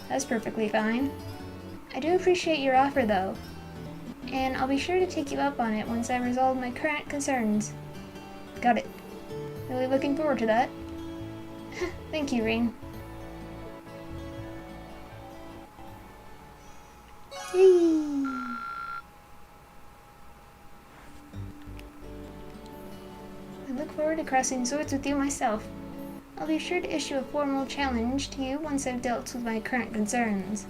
That's perfectly fine. I do appreciate your offer, though, and I'll be sure to take you up on it once I resolve my current concerns. Got it. Really looking forward to that. Thank you, Reen. I look forward to crossing swords with you myself. I'll be sure to issue a formal challenge to you once I've dealt with my current concerns.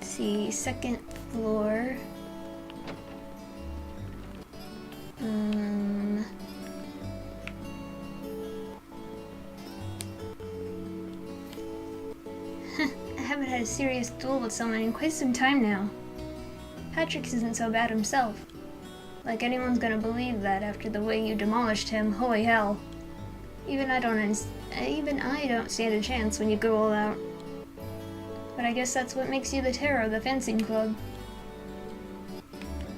Let's see, second floor. I haven't had a serious duel with someone in quite some time now. Patrick isn't so bad himself. Like anyone's gonna believe that after the way you demolished him, holy hell. Even I don't stand a chance when you go all out. But I guess that's what makes you the terror of the fencing club.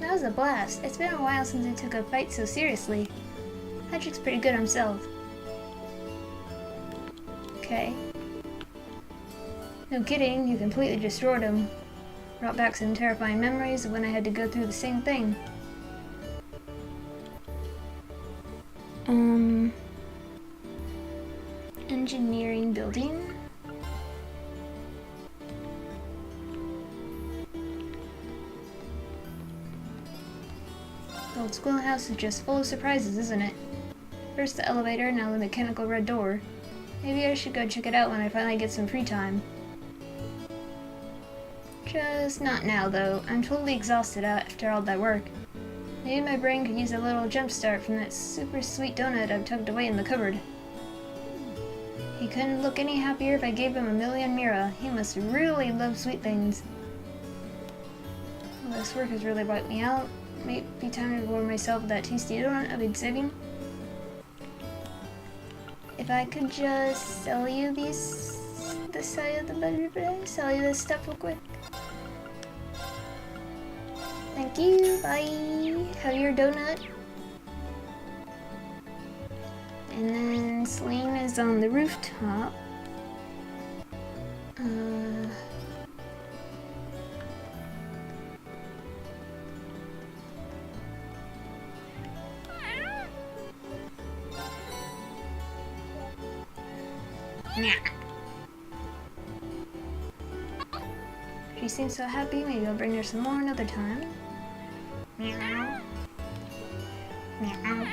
That was a blast. It's been a while since I took a fight so seriously. Patrick's pretty good himself. Okay. No kidding, you completely destroyed him. Brought back some terrifying memories of when I had to go through the same thing. Engineering building? The old schoolhouse is just full of surprises, isn't it? First the elevator, now the mechanical red door. Maybe I should go check it out when I finally get some free time. Just not now, though. I'm totally exhausted after all that work. Maybe my brain could use a little jump start from that super sweet donut I've tucked away in the cupboard. He couldn't look any happier if I gave him a million mira. He must really love sweet things. Well, this work has really wiped me out. Maybe time to reward myself with that tasty donut I've been saving. If I could just sell you this side of the butterfly, sell you this stuff real quick. Thank you, bye. Have your donut. And then Celine is on the rooftop. She seems so happy, maybe I'll bring her some more another time. Meow. Meow.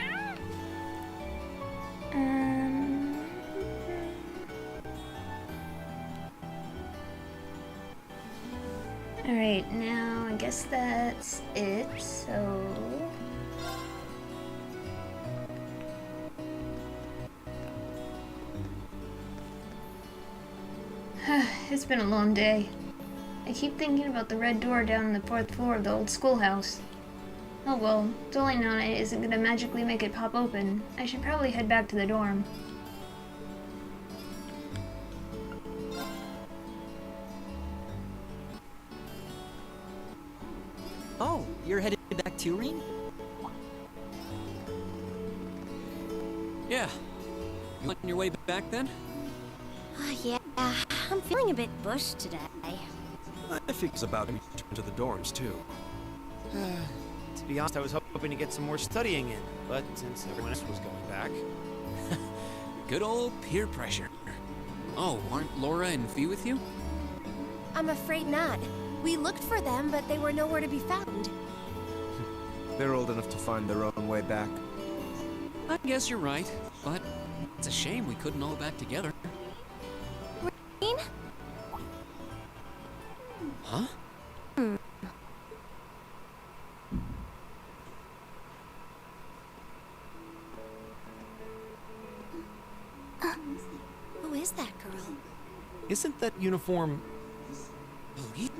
Alright, now I guess that's it, so... It's been a long day. I keep thinking about the red door down on the 4th floor of the old schoolhouse. Oh well, dwelling on it isn't gonna magically make it pop open. I should probably head back to the dorm. Oh, you're headed back to Reen? Yeah. You on your way back then? Yeah, I'm feeling a bit bushed today. I think it's about to return to the dorms, too. To be honest, I was hoping to get some more studying in, but since everyone else was going back... Good old peer pressure. Oh, aren't Laura and Fee with you? I'm afraid not. We looked for them, but they were nowhere to be found. They're old enough to find their own way back. I guess you're right, but it's a shame we couldn't all back together. Reen? Huh? Who is that girl? Isn't that uniform... Elite?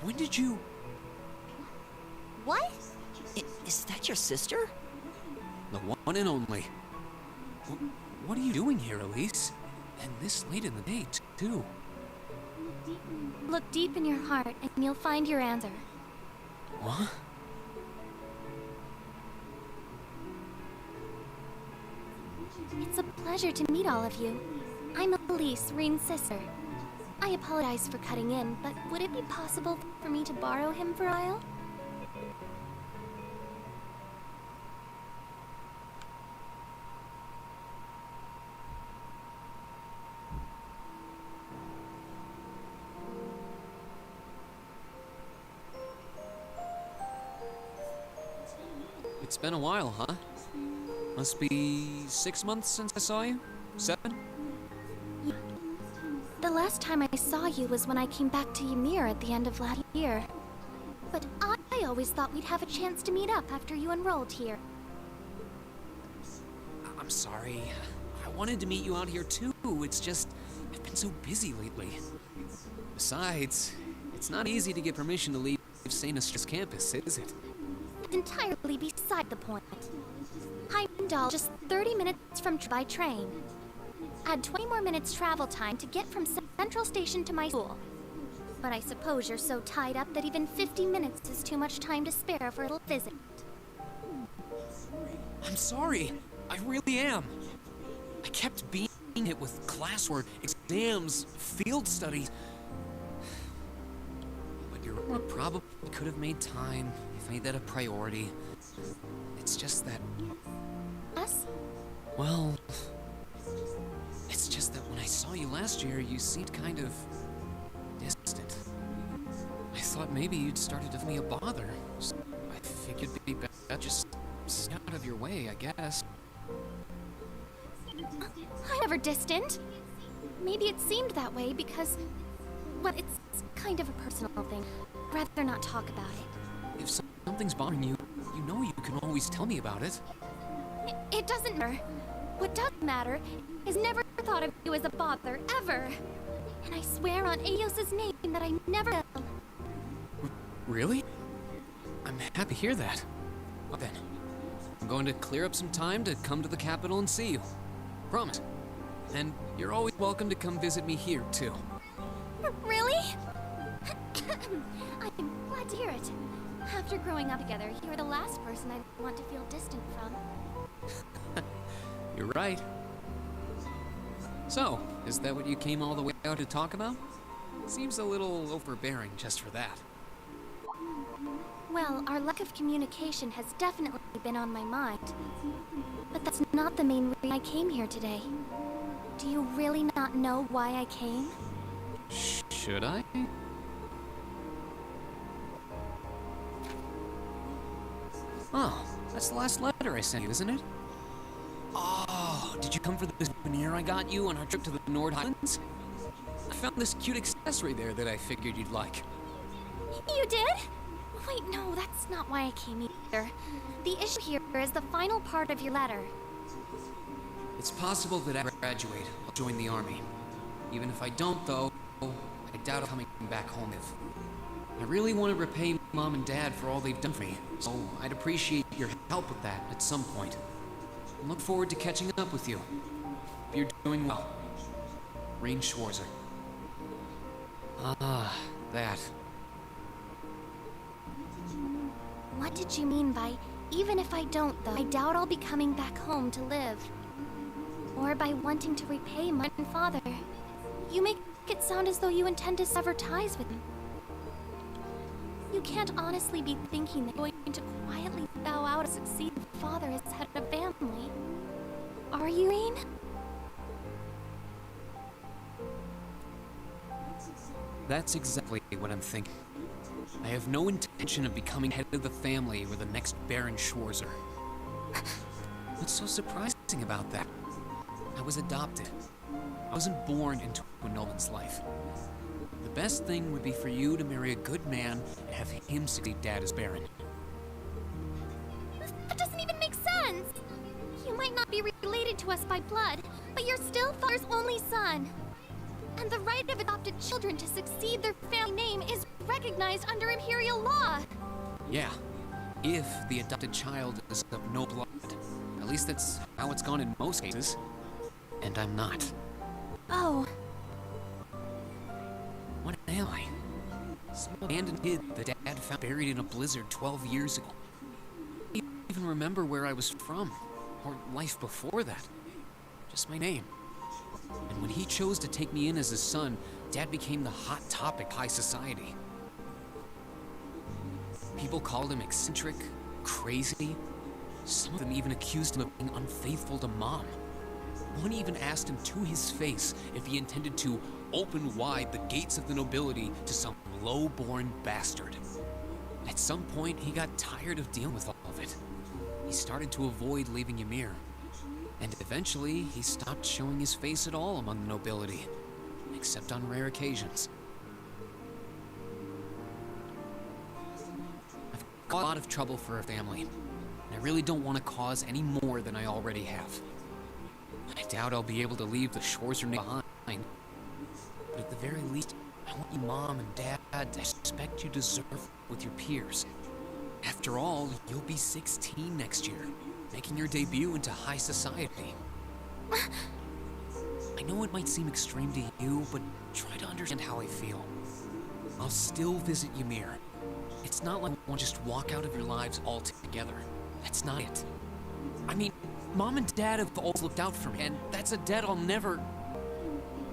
When did you... What? Is that your sister? The one and only. What are you doing here, Elise? And this late in the day, too. Look deep in your heart and you'll find your answer. What? It's a pleasure to meet all of you. I'm Elise, Reen's sister. I apologize for cutting in, but would it be possible for me to borrow him for a while? It's been a while, huh? Must be 6 months since I saw you? 7? The last time I saw you was when I came back to Ymir at the end of last year. But I always thought we'd have a chance to meet up after you enrolled here. I'm sorry. I wanted to meet you out here too. It's just, I've been so busy lately. Besides, it's not easy to get permission to leave St. Astr's campus, is it? It's entirely beside the point. Heimdall, just 30 minutes from by train. Add 20 more minutes travel time to get from Central Station to my school. But I suppose you're so tied up that even 50 minutes is too much time to spare for a little visit. I'm sorry. I really am. I kept being it with classwork, exams, field studies. But you probably could have made time if made that a priority. It's just that... Us? Well... It's just that when I saw you last year, you seemed kind of... distant. I thought maybe you'd started to be a bother. So I figured it'd be better just stay out of your way, I guess. I'm never distant. Maybe it seemed that way because... well, it's kind of a personal thing. I'd rather not talk about it. If something's bothering you, you know you can always tell me about it. It doesn't matter. What does matter is never thought of you as a bother, ever. And I swear on Aos's name that I never will. Really? I'm happy to hear that. Well then, I'm going to clear up some time to come to the capital and see you. Promise. And you're always welcome to come visit me here, too. Really? I'm glad to hear it. After growing up together, you are the last person I'd want to feel distant from. You're right. So, is that what you came all the way out to talk about? Seems a little overbearing just for that. Well, our lack of communication has definitely been on my mind. But that's not the main reason I came here today. Do you really not know why I came? Should I? Oh, that's the last letter I sent you, isn't it? Oh, did you come for the souvenir I got you on our trip to the Nord Highlands? I found this cute accessory there that I figured you'd like. You did? Wait, no, that's not why I came either. The issue here is the final part of your letter. It's possible that after I graduate, I'll join the army. Even if I don't, though, I doubt I'm coming back home if... I really want to repay Mom and Dad for all they've done for me, so I'd appreciate your help with that at some point. I look forward to catching up with you. If you're doing well. Rain Schwarzer. Ah, that. What did you mean by, even if I don't, though, I doubt I'll be coming back home to live? Or by wanting to repay my father? You make it sound as though you intend to sever ties with him. You can't honestly be thinking that you're going to quietly bow out and succeed your father as head of a family. Are you, Rain? That's exactly what I'm thinking. I have no intention of becoming head of the family or the next Baron Schwarzer. What's so surprising about that? I was adopted. I wasn't born into a nobleman's life. The best thing would be for you to marry a good man and have him succeed Dad as Baron. That doesn't even make sense! You might not be related to us by blood, but you're still father's only son. And the right of adopted children to succeed their family name is recognized under imperial law. Yeah, if the adopted child is of no blood. At least that's how it's gone in most cases. And I'm not. Oh. What am I? Some abandoned kid that Dad found buried in a blizzard 12 years ago. I don't even remember where I was from, or life before that. Just my name. And when he chose to take me in as his son, Dad became the hot topic of high society. People called him eccentric, crazy. Some of them even accused him of being unfaithful to Mom. One even asked him to his face if he intended to open wide the gates of the nobility to some low-born bastard. At some point, he got tired of dealing with all of it. He started to avoid leaving Ymir. And eventually, he stopped showing his face at all among the nobility, except on rare occasions. I've got a lot of trouble for our family, and I really don't want to cause any more than I already have. I doubt I'll be able to leave the Schwarzer name behind, but at the very least, I want you, Mom and Dad, to respect you deserve with your peers. After all, you'll be 16 next year, making your debut into high society. I know it might seem extreme to you, but try to understand how I feel. I'll still visit Ymir. It's not like I want to just walk out of your lives altogether. That's not it. I mean, Mom and Dad have always looked out for me, and that's a debt I'll never...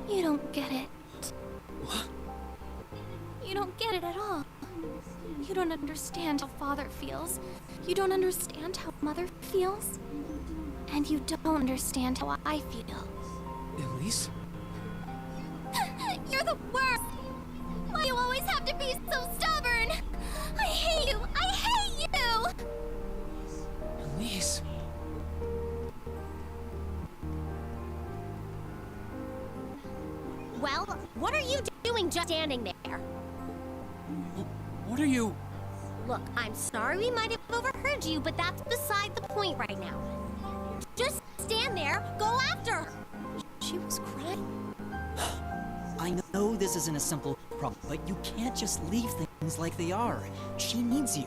You don't get it. What? You don't get it at all. You don't understand how Father feels. You don't understand how Mother feels. And you don't understand how I feel. Elise? You're the worst! Why do you always have to be so stubborn? I hate you! I hate you! Elise? Well, what are you doing just standing there? What are you... Look, I'm sorry we might have overheard you, but that's beside the point right now. Just stand there, go after her! She was crying. I know this isn't a simple problem, but you can't just leave things like they are. She needs you.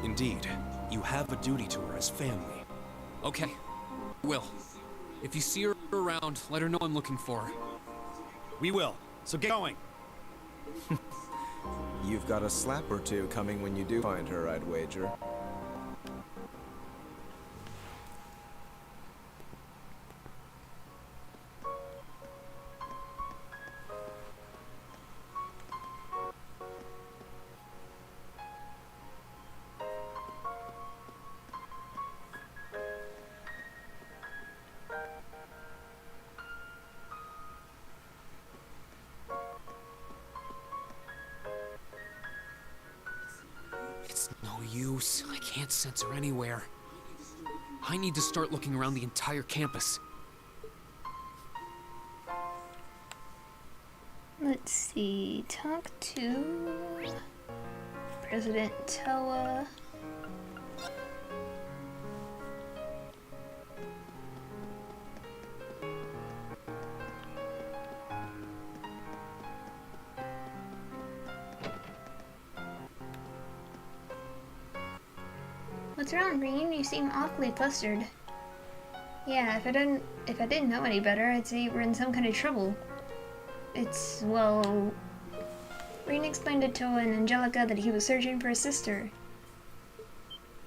Indeed, you have a duty to her as family. Okay, will. If you see her around, let her know I'm looking for her. We will, so get going. You've got a slap or two coming when you do find her, I'd wager. It's no use. I can't sense her anywhere. I need to start looking around the entire campus. Let's see. Talk to President Toa. What's wrong, Green? You seem awfully flustered. Yeah, if I didn't know any better, I'd say we're in some kind of trouble. It's, well... Green explained to Toa and Angelica that he was searching for his sister.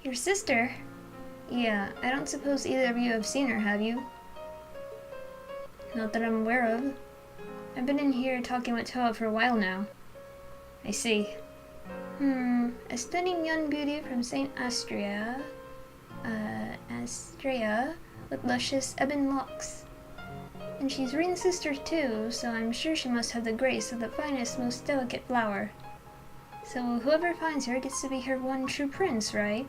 Your sister? Yeah, I don't suppose either of you have seen her, have you? Not that I'm aware of. I've been in here talking with Toa for a while now. I see. A stunning young beauty from St. Astrea, with luscious ebon locks. And she's Rin's sister too, so I'm sure she must have the grace of the finest, most delicate flower. So whoever finds her gets to be her one true prince, right?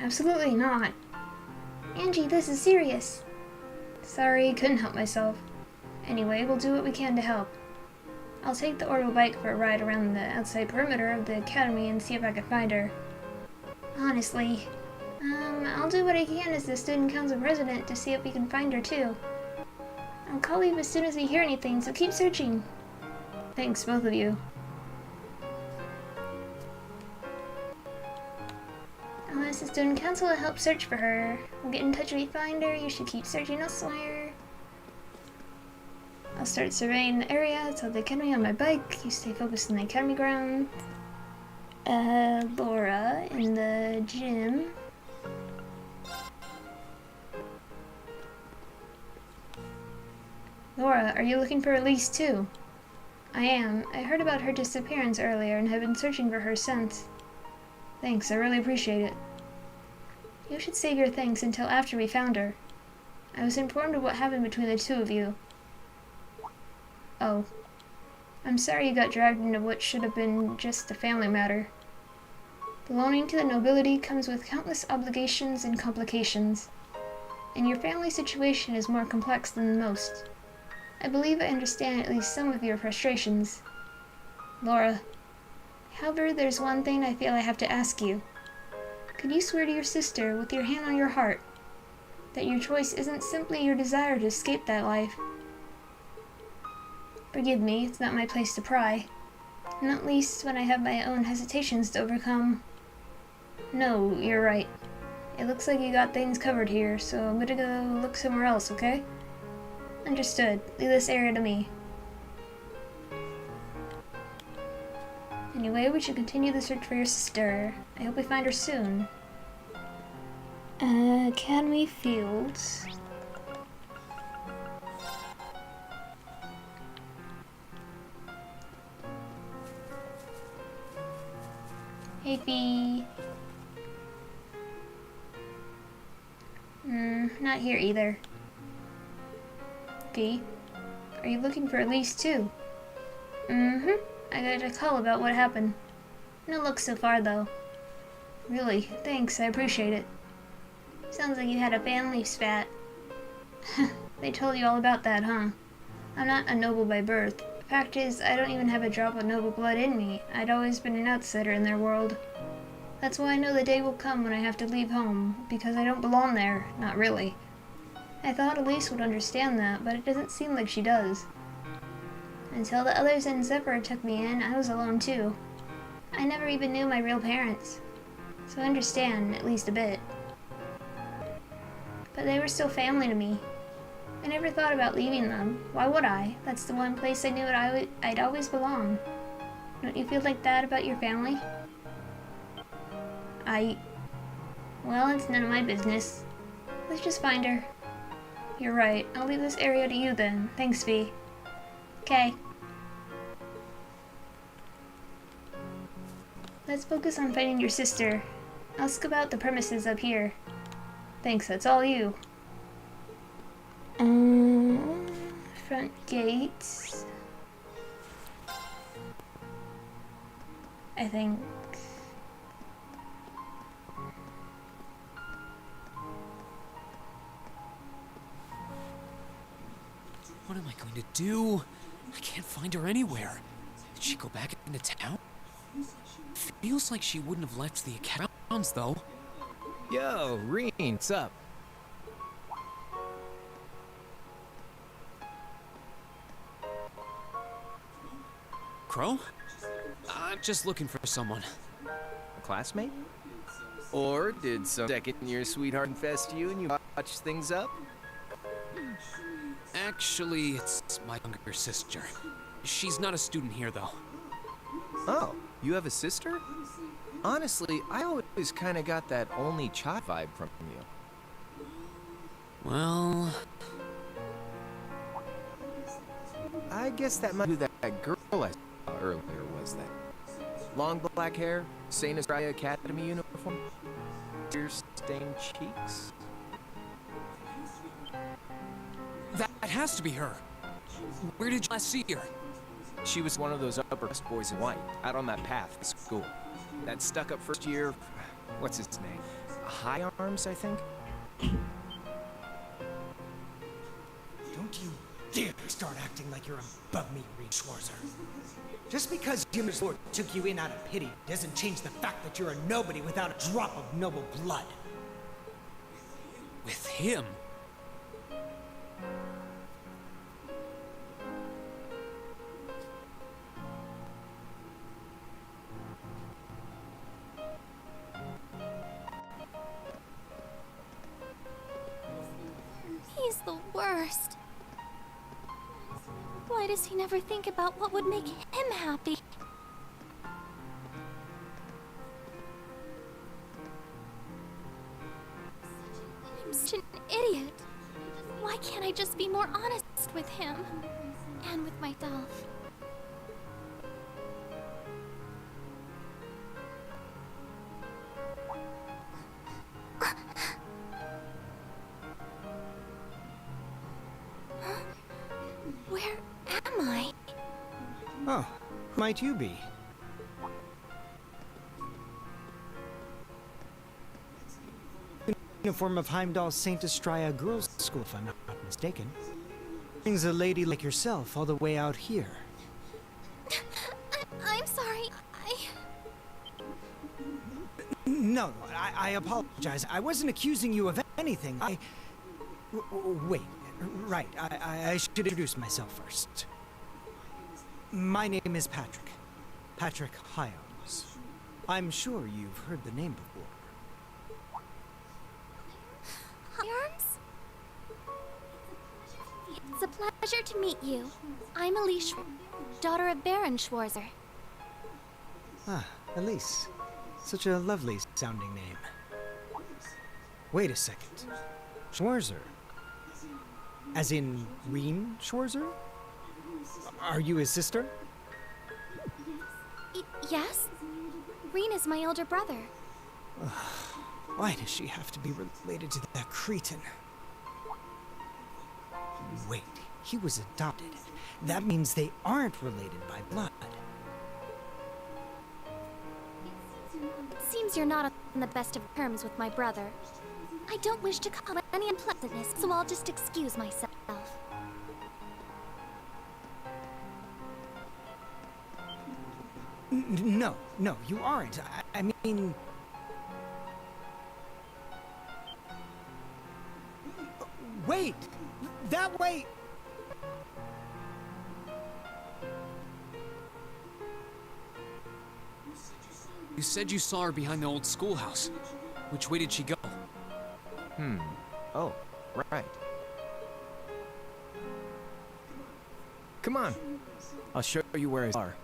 Absolutely not. Angie, this is serious. Sorry, couldn't help myself. Anyway, we'll do what we can to help. I'll take the orbital bike for a ride around the outside perimeter of the academy and see if I can find her. Honestly, I'll do what I can as the student council president to see if we can find her too. I'll call you as soon as we hear anything, so keep searching. Thanks, both of you. I'll ask the student council to help search for her. We'll get in touch if we find her. You should keep searching elsewhere. I'll start surveying the area outside the academy on my bike. You stay focused on the academy ground. Laura in the gym. Laura, are you looking for Elise too? I am. I heard about her disappearance earlier and have been searching for her since. Thanks, I really appreciate it. You should save your thanks until after we found her. I was informed of what happened between the two of you. Oh. I'm sorry you got dragged into what should have been just a family matter. Belonging to the nobility comes with countless obligations and complications, and your family situation is more complex than most. I believe I understand at least some of your frustrations. Laura, however, there's one thing I feel I have to ask you. Could you swear to your sister, with your hand on your heart, that your choice isn't simply your desire to escape that life? Forgive me, it's not my place to pry, not least when I have my own hesitations to overcome. No, you're right. It looks like you got things covered here, so I'm gonna go look somewhere else, okay? Understood. Leave this area to me. Anyway, we should continue the search for your sister. I hope we find her soon. Academy Fields. Hey, Fee. Not here either. Fee, are you looking for Elise too? I got a call about what happened. No luck so far though. Really, thanks, I appreciate it. Sounds like you had a family spat. They told you all about that, huh? I'm not a noble by birth. Fact is, I don't even have a drop of noble blood in me. I'd always been an outsider in their world. That's why I know the day will come when I have to leave home, because I don't belong there. Not really. I thought Elise would understand that, but it doesn't seem like she does. Until the others in Zephyr took me in, I was alone too. I never even knew my real parents, so I understand, at least a bit. But they were still family to me. I never thought about leaving them. Why would I? That's the one place I knew I'd always belong. Don't you feel like that about your family? Well, it's none of my business. Let's just find her. You're right. I'll leave this area to you then. Thanks, V. Okay. Let's focus on finding your sister. I'll scope out the premises up here. Thanks, that's all you. Front gates. I think. What am I going to do? I can't find her anywhere. Did she go back into town? Feels like she wouldn't have left the accounts, though. Yo, Reen, what's up? Crow? I'm just looking for someone. A classmate? Or did some second-year sweetheart infest you and you botched things up? Actually, it's my younger sister. She's not a student here, though. Oh, you have a sister? Honestly, I always kind of got that only child vibe from you. Well... I guess that might be that girl I saw earlier, was that? Long black hair, St. Estrella Academy uniform, tear-stained cheeks. That has to be her. Where did you last see her? She was one of those upper class boys in white, out on that path to school. That stuck-up first year, what's his name? High Arms, I think? Don't you dare start acting like you're above me, Reed Schwarzer. Just because Jim's Lord took you in out of pity doesn't change the fact that you're a nobody without a drop of noble blood. With him? He's the worst. Why does he never think about what would make him happy? I'm such an idiot. Why can't I just be more honest with him? And with myself? Where am I? Oh, who might you be? Uniform of Heimdall's St. Estrella Girls' School, if I'm not mistaken. Brings a lady like yourself all the way out here. I'm sorry. No, I apologize. I wasn't accusing you of anything. Wait. Right, I should introduce myself first. My name is Patrick. Patrick Hyams. I'm sure you've heard the name before. Hyams? It's a pleasure to meet you. I'm Elise, daughter of Baron Schwarzer. Ah, Elise. Such a lovely sounding name. Wait a second. Schwarzer? As in Reen Schwarzer? Are you his sister? Yes? Reen is my older brother. Why does she have to be related to that cretin? Wait, he was adopted. That means they aren't related by blood. It seems you're not on the best of terms with my brother. I don't wish to cause any unpleasantness, so I'll just excuse myself. No, you aren't. I mean... Wait! That way! You said you saw her behind the old schoolhouse. Which way did she go? Oh, right. Come on. I'll show you where I are.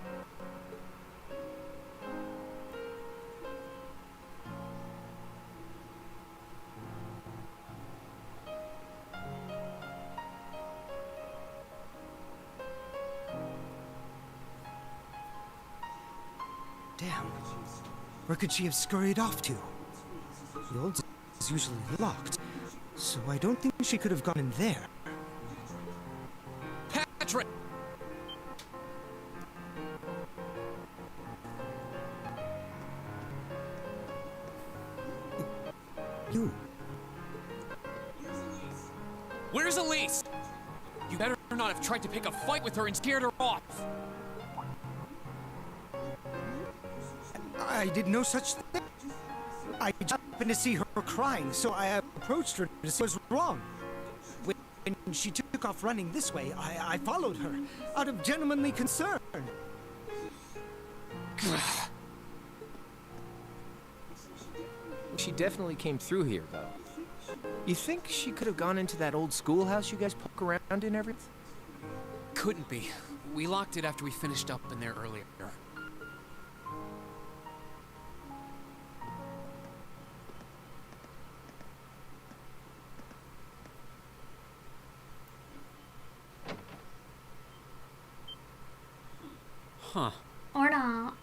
Damn. Where could she have scurried off to? The old is usually locked, so I don't think she could have gone in there. Patrick! You. Where's Elise? You better not have tried to pick a fight with her and scared her off. I did no such thing. I just happened to see her crying, so I approached her to see what was wrong. When she took off running this way, I followed her, out of gentlemanly concern. She definitely came through here, though. You think she could have gone into that old schoolhouse you guys poke around in everything? Couldn't be. We locked it after we finished up in there earlier. Huh. Or not.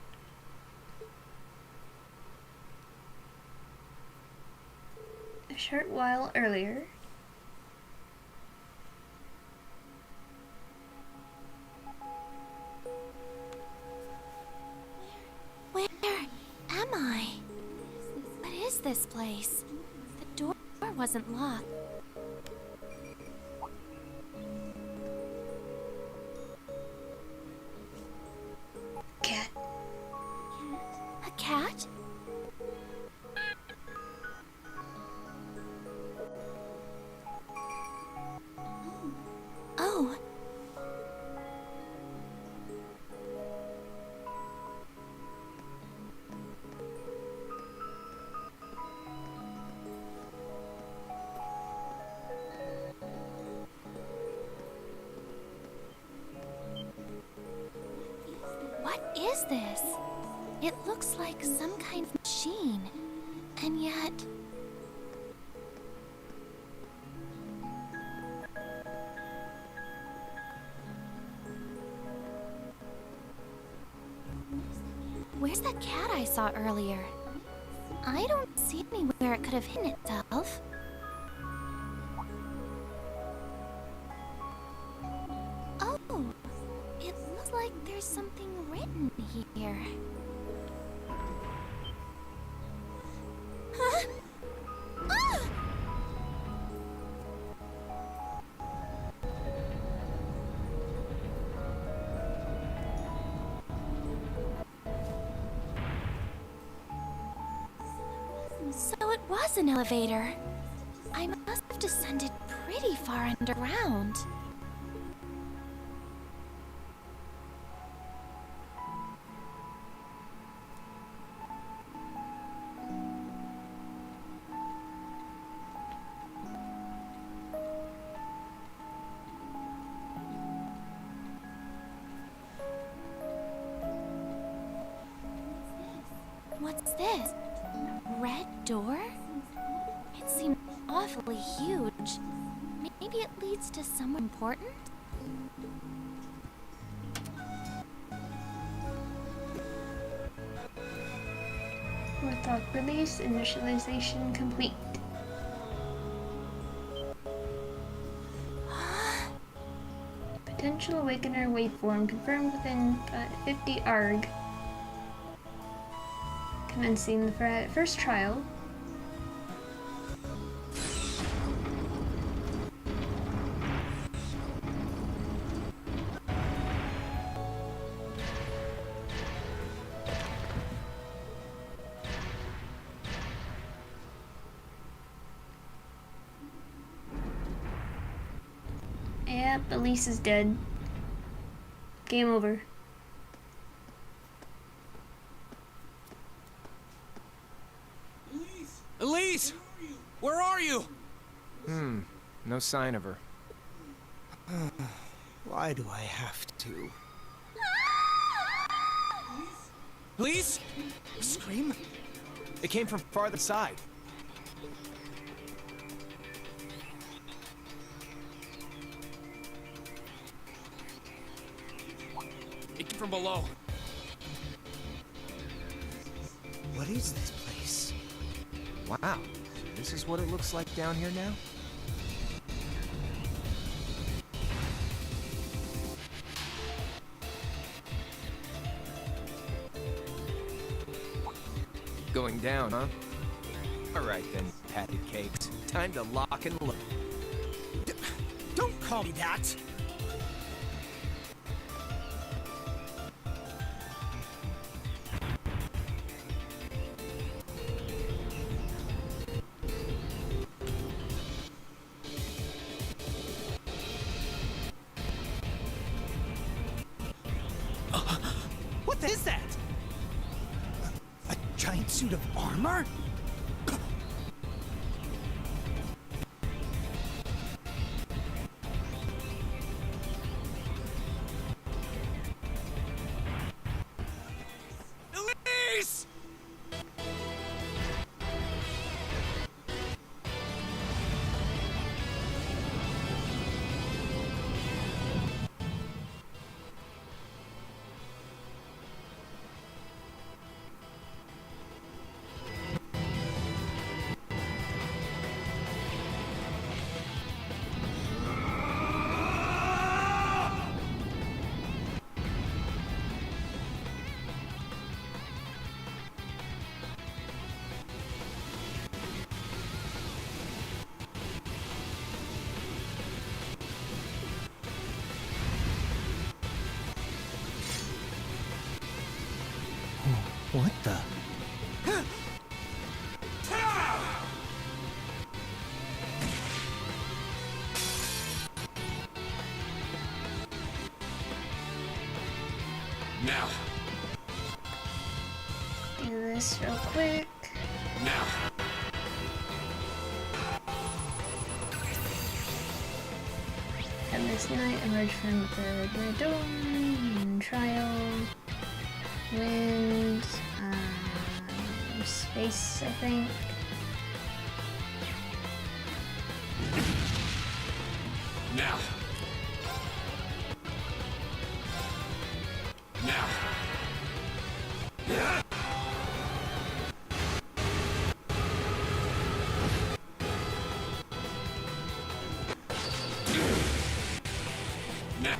A short while earlier. Where am I? What is this place? The door wasn't locked. Cat. A cat? Oh. What is this? It looks like some kind of machine, and yet... Where's that cat I saw earlier? I don't see anywhere it could have hidden itself. Oh, it looks like there's something written here. Huh? Ah! So it was an elevator. I must have descended pretty far underground. What's this? Red door? It seems awfully huge. Maybe it leads to somewhere important? Warthog release, initialization complete. Potential Awakener waveform confirmed within 50 ARG. Commencing the first trial. Yep, Elise is dead. Game over. Elise! Where are you? No sign of her. Why do I have to? Elise? Scream? It came from farther side. It came from below. What is this place? Wow. This is what it looks like down here now? Going down, huh? Alright then, patty cakes. Time to lock and load. Don't call me that! What is that? A giant suit of armor? Elise! What the? Now. Do this real quick. Now. And this night emerged from the dawn, trial, wind, space, I think. Now. Now. Now. Now.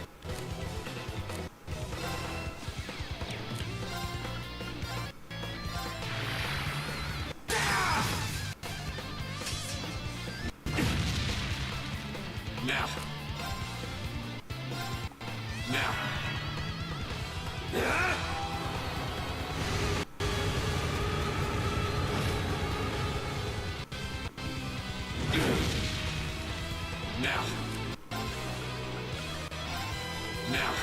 Now. Now. Now.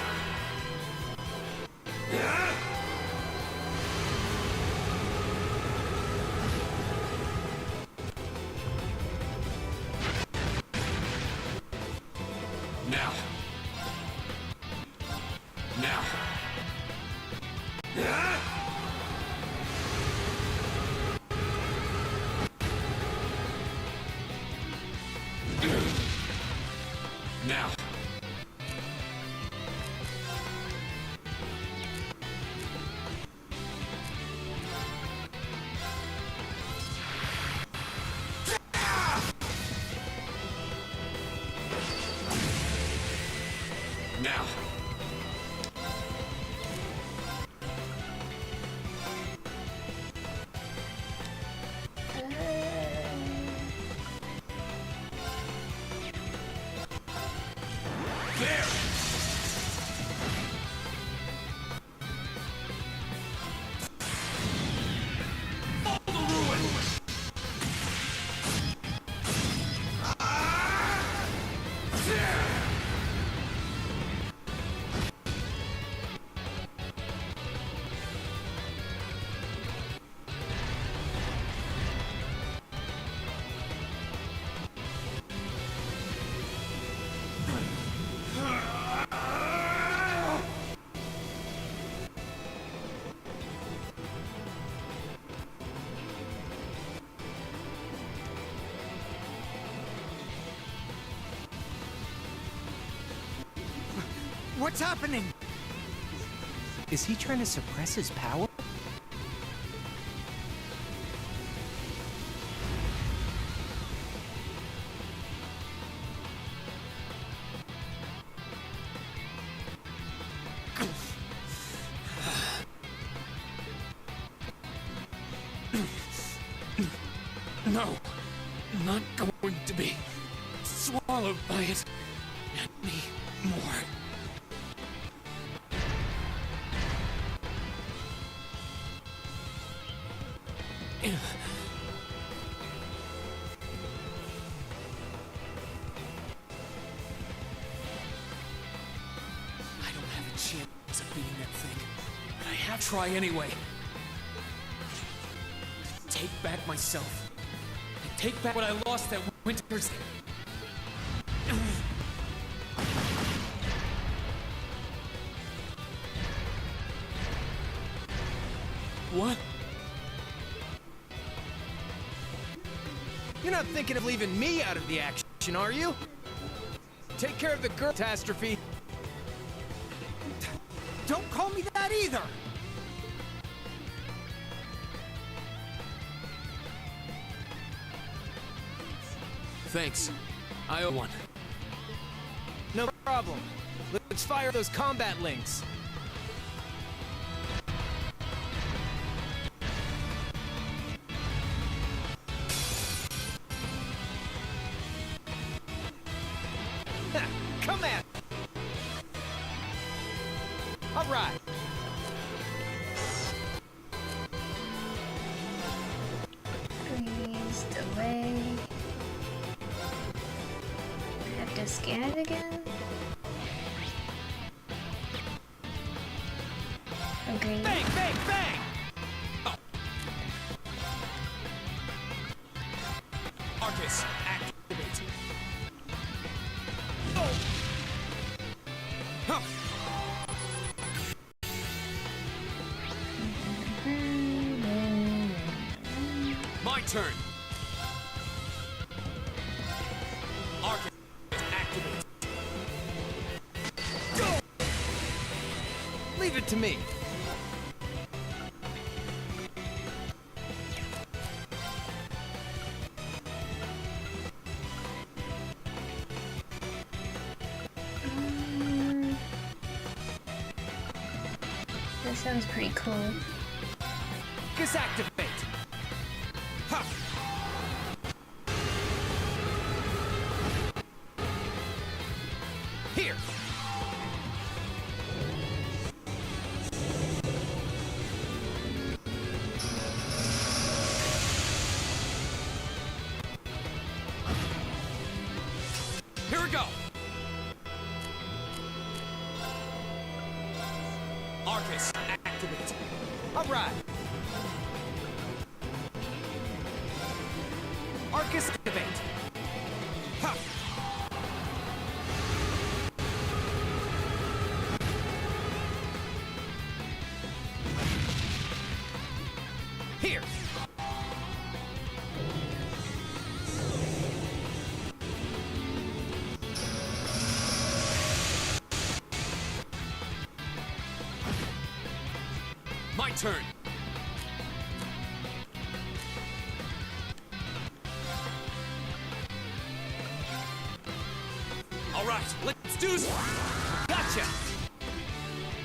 Now. Now. Now. Now. There! All the ruin! What's happening? Is he trying to suppress his power? No, I'm not going to be swallowed by it anymore. I don't have a chance of beating that thing, but I have to try anyway. Take back myself. I take back what I lost that winter's. What? You're not thinking of leaving me out of the action, are you? Take care of the girl catastrophe. Don't call me that either! Thanks. I owe one. No problem. Let's fire those combat links. Come at! All right. Breezed away. I have to scan it again? Okay. Bang, bang, bang! Arcus, activate. Huh. My turn. Arcus, activate. Go! Leave it to me. That sounds pretty cool. Arcus activate. Ha! Here. Here we go. Arcus, activate. All right. Arcus activate. Ha! Here. My turn. All right, let's do this. Gotcha.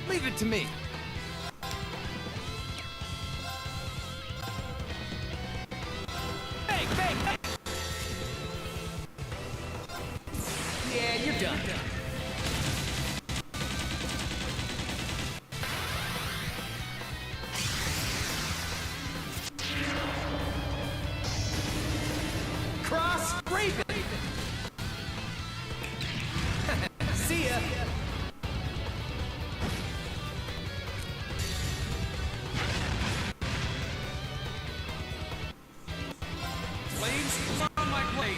Leave it to me. Bang, bang, bang. Yeah, you're done. Cross Raven. See ya. Flames on my blade.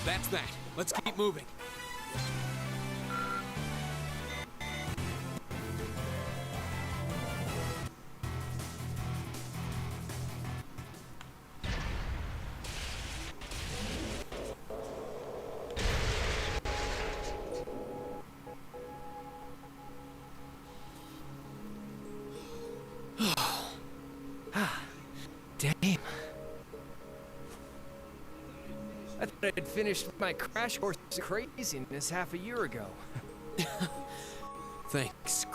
That's that. Let's keep moving. Damn. I thought I'd finished my crash course of craziness half a year ago. Thanks.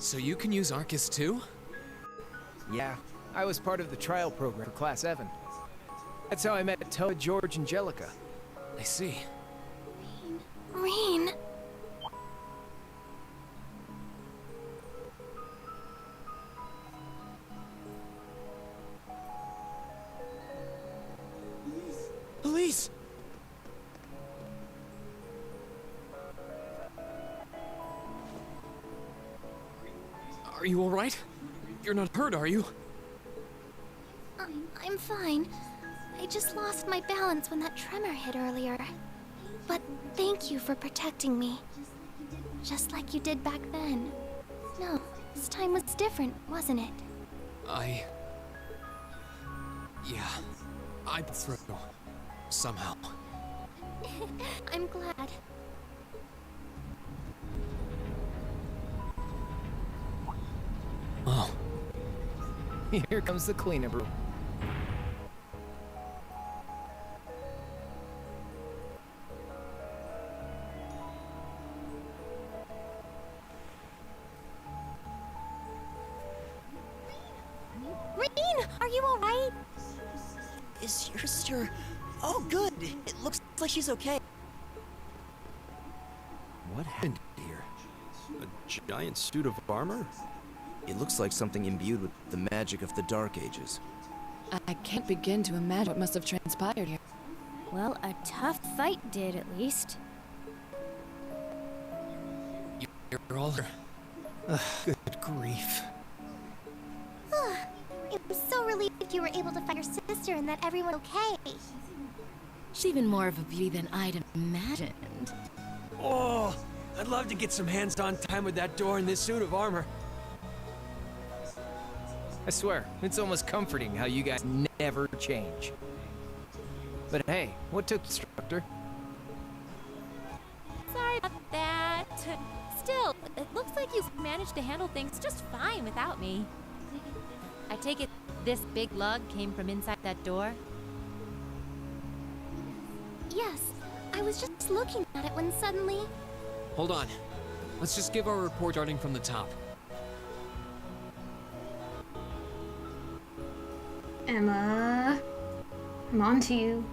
So you can use Arcus too? Yeah, I was part of the trial program for Class 7. That's how I met Toa, George, and Jellica. I see. Reen. Are you alright? You're not hurt, are you? I'm fine. I just lost my balance when that tremor hit earlier. But thank you for protecting me. Just like you did back then. No, this time was different, wasn't it? Yeah. I'm through. Somehow. I'm glad. Oh. Here comes the cleanup room. Rain, are you alright? Is your sister... Oh, good. It looks like she's okay. What happened here? A giant suit of armor? It looks like something imbued with the magic of the Dark Ages. I can't begin to imagine what must have transpired here. Well, a tough fight did, at least. You're all... Good grief. I'm so relieved you were able to find your sister and that everyone's okay. She's even more of a beauty than I'd imagined. Oh, I'd love to get some hands-on time with that door in this suit of armor. I swear, it's almost comforting how you guys never change. But hey, what took the instructor? Sorry about that. Still, it looks like you managed to handle things just fine without me. I take it this big lug came from inside that door? Yes, I was just looking at it when suddenly... Hold on. Let's just give our report starting from the top. Emma, I'm on to you.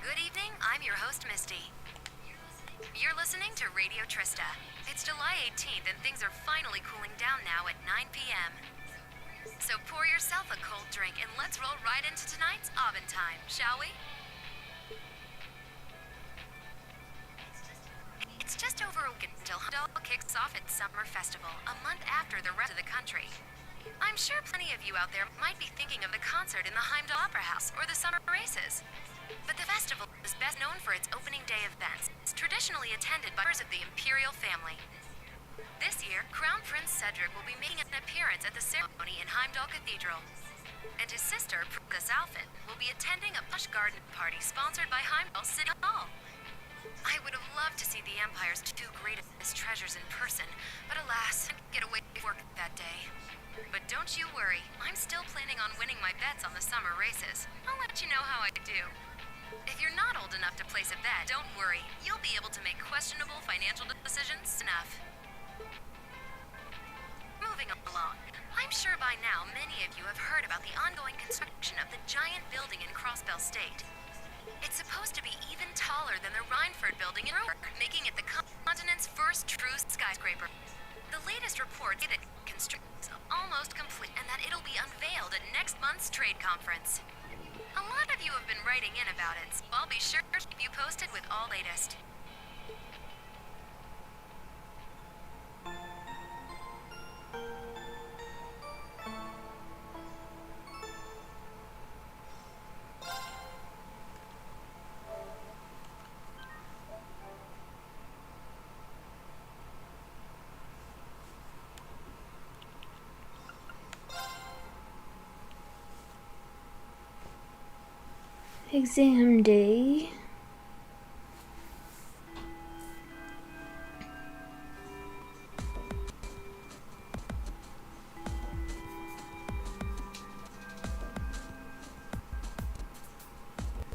Good evening, I'm your host, Misty. You're listening to Radio Trista. It's July 18th and things are finally cooling down now at 9 p.m. So pour yourself a cold drink and let's roll right into tonight's Oven Time, shall we? It's just over a week until Heimdall kicks off its summer festival, a month after the rest of the country. I'm sure plenty of you out there might be thinking of the concert in the Heimdall Opera House or the summer races. But the festival is best known for its opening day events. It's traditionally attended by members of the Imperial family. This year, Crown Prince Cedric will be making an appearance at the ceremony in Heimdall Cathedral. And his sister, Princess Alfin, will be attending a plush garden party sponsored by Heimdall City Hall. I would have loved to see the Empire's two greatest treasures in person, but alas, I couldn't get away from work that day. But don't you worry, I'm still planning on winning my bets on the summer races. I'll let you know how I do. If you're not old enough to place a bet, don't worry. You'll be able to make questionable financial decisions enough. Moving along. I'm sure by now many of you have heard about the ongoing construction of the giant building in Crossbell State. It's supposed to be even taller than the Rhineford building in Rover, making it the continent's first true skyscraper. The latest reports say that construction is almost complete and that it'll be unveiled at next month's trade conference. A lot of you have been writing in about it, so I'll be sure to keep you posted with all latest. Exam day.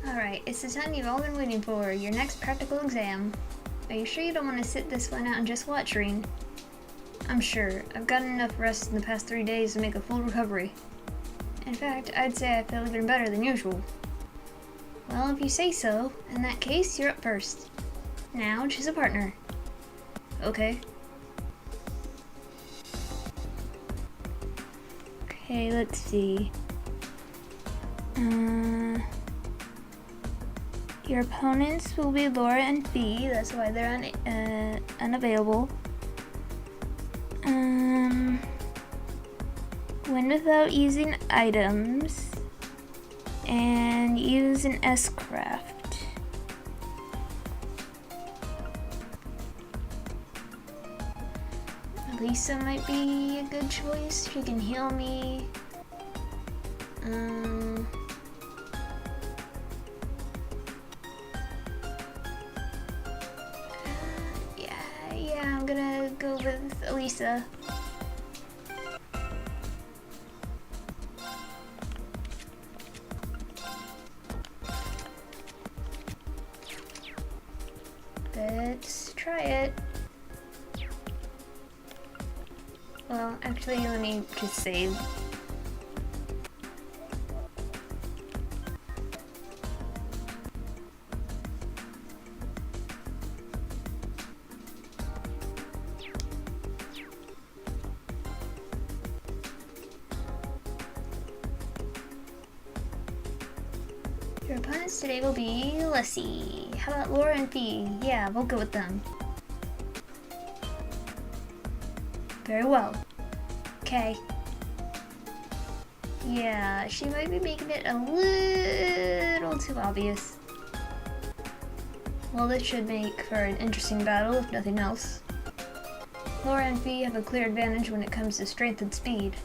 Alright, it's the time you've all been waiting for, your next practical exam. Are you sure you don't want to sit this one out and just watch, Reen? I'm sure. I've gotten enough rest in the past 3 days to make a full recovery. In fact, I'd say I feel even better than usual. Well, if you say so, in that case, you're up first. Now, choose a partner. Okay. Okay, let's see. Your opponents will be Laura and Fee, that's why they're unavailable. Win without using items, and use an S-craft. Lisa might be a good choice. She can heal me. Yeah, I'm gonna go with Elisa. Let's try it. Well, actually, let me just save. Your opponents today will be, let's see, how about Laura and Fee? Yeah, we'll go with them. Very well. Okay. Yeah, she might be making it a little too obvious. Well, this should make for an interesting battle, if nothing else. Laura and Fee have a clear advantage when it comes to strength and speed.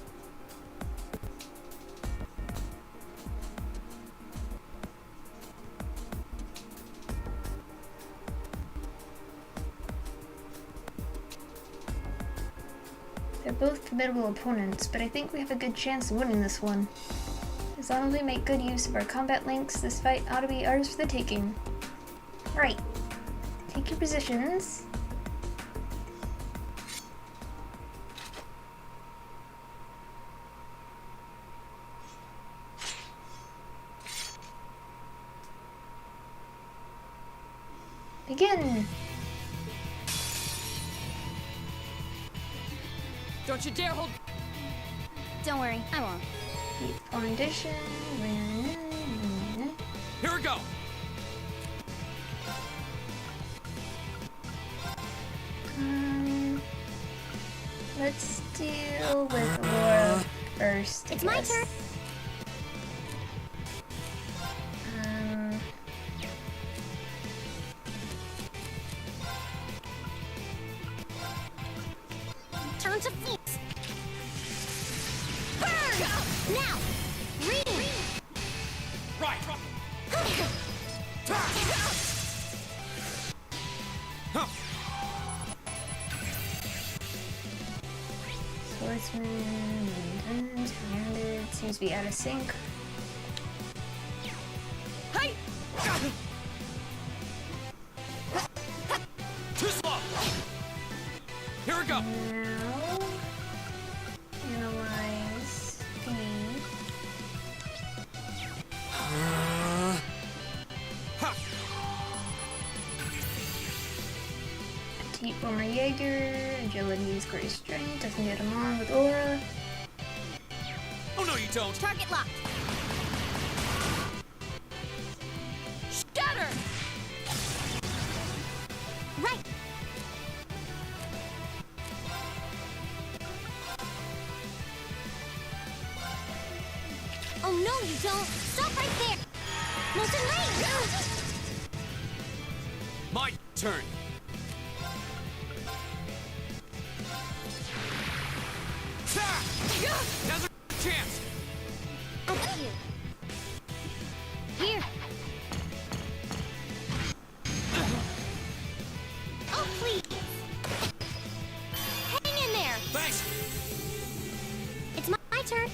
They're both formidable opponents, but I think we have a good chance of winning this one. As long as we make good use of our combat links, this fight ought to be ours for the taking. Right. Take your positions. Begin! Don't you dare hold. Don't worry, I won't. Foundation. Here we go. Let's deal with Laura first. It's my turn. Turn to feet. Burn! Now! Read! Right. Swordsman, two-handed, seems to be out of sync. Hey! Too slow. Here we go. Now, analyze the Petite Former Jaeger, agility is great strength, doesn't get him on with Aura. Oh no, you don't. Target locked. Shatter! Right! Oh no, you don't! Stop right there! Molten Rain! My turn. Now's a chance. Over here. Here. Oh, please. Hang in there. Thanks. It's my turn.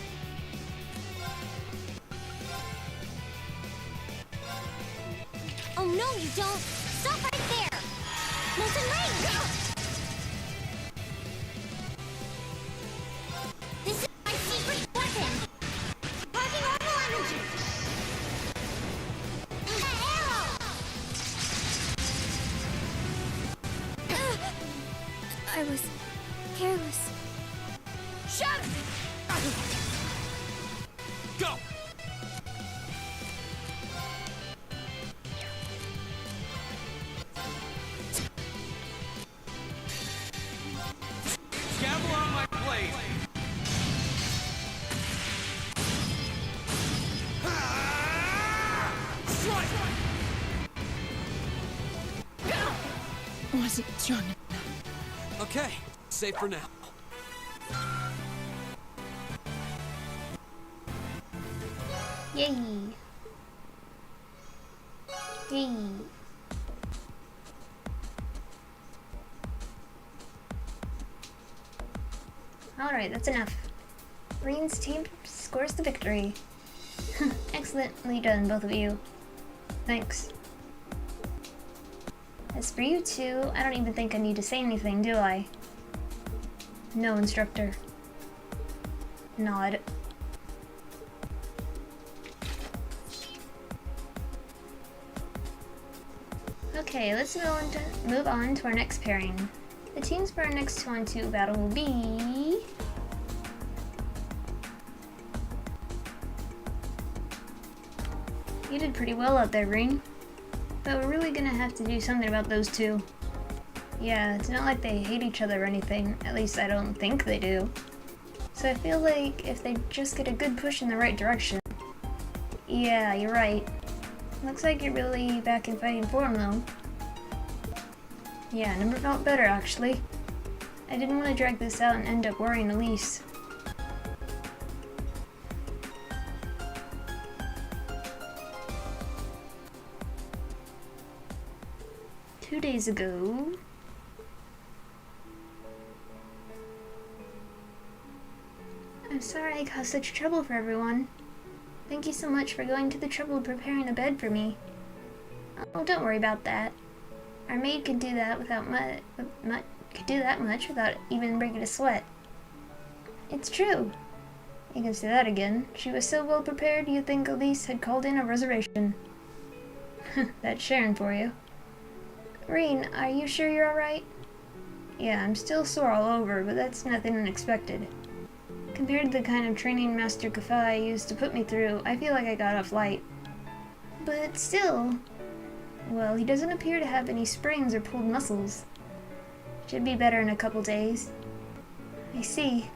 Oh no, you don't! Stop right there! Molten Rain! This is my secret weapon! Shut it! Go! Gavel on my blade! Strike! Wasn't strong enough. Okay, safe for now. Yay! Yay! Alright, that's enough. Green's team scores the victory. Excellently done, both of you. Thanks. As for you two, I don't even think I need to say anything, do I? No, instructor. Nod. Okay, let's move on to our next pairing. The teams for our next 2-on-2 battle will be... You did pretty well out there, Green. But we're really gonna have to do something about those two. Yeah, it's not like they hate each other or anything. At least I don't think they do. So I feel like if they just get a good push in the right direction. Yeah, you're right. Looks like you're really back in fighting form, though. Yeah, never felt better, actually. I didn't want to drag this out and end up worrying Elise. Two days ago... I'm sorry I caused such trouble for everyone. Thank you so much for going to the trouble of preparing a bed for me. Oh, don't worry about that. Our maid can do that without could do that much without even breaking a sweat. It's true. You can say that again. She was so well prepared you'd think Elise had called in a reservation. That's Sharon for you. Reen, are you sure you're alright? Yeah, I'm still sore all over, but that's nothing unexpected. Compared to the kind of training Master Kafai used to put me through, I feel like I got off light. But still... Well, he doesn't appear to have any sprains or pulled muscles. Should be better in a couple days. I see.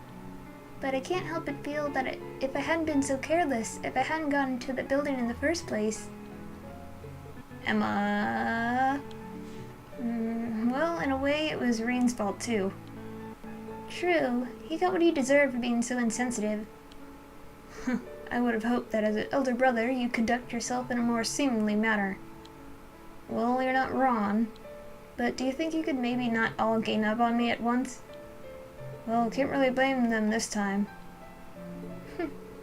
But I can't help but feel that if I hadn't been so careless, if I hadn't gone into the building in the first place... Emma... well, in a way, it was Reen's fault too. True, he got what he deserved for being so insensitive. I would have hoped that as an elder brother, you'd conduct yourself in a more seemly manner. Well, you're not wrong. But do you think you could maybe not all gain up on me at once? Well, can't really blame them this time.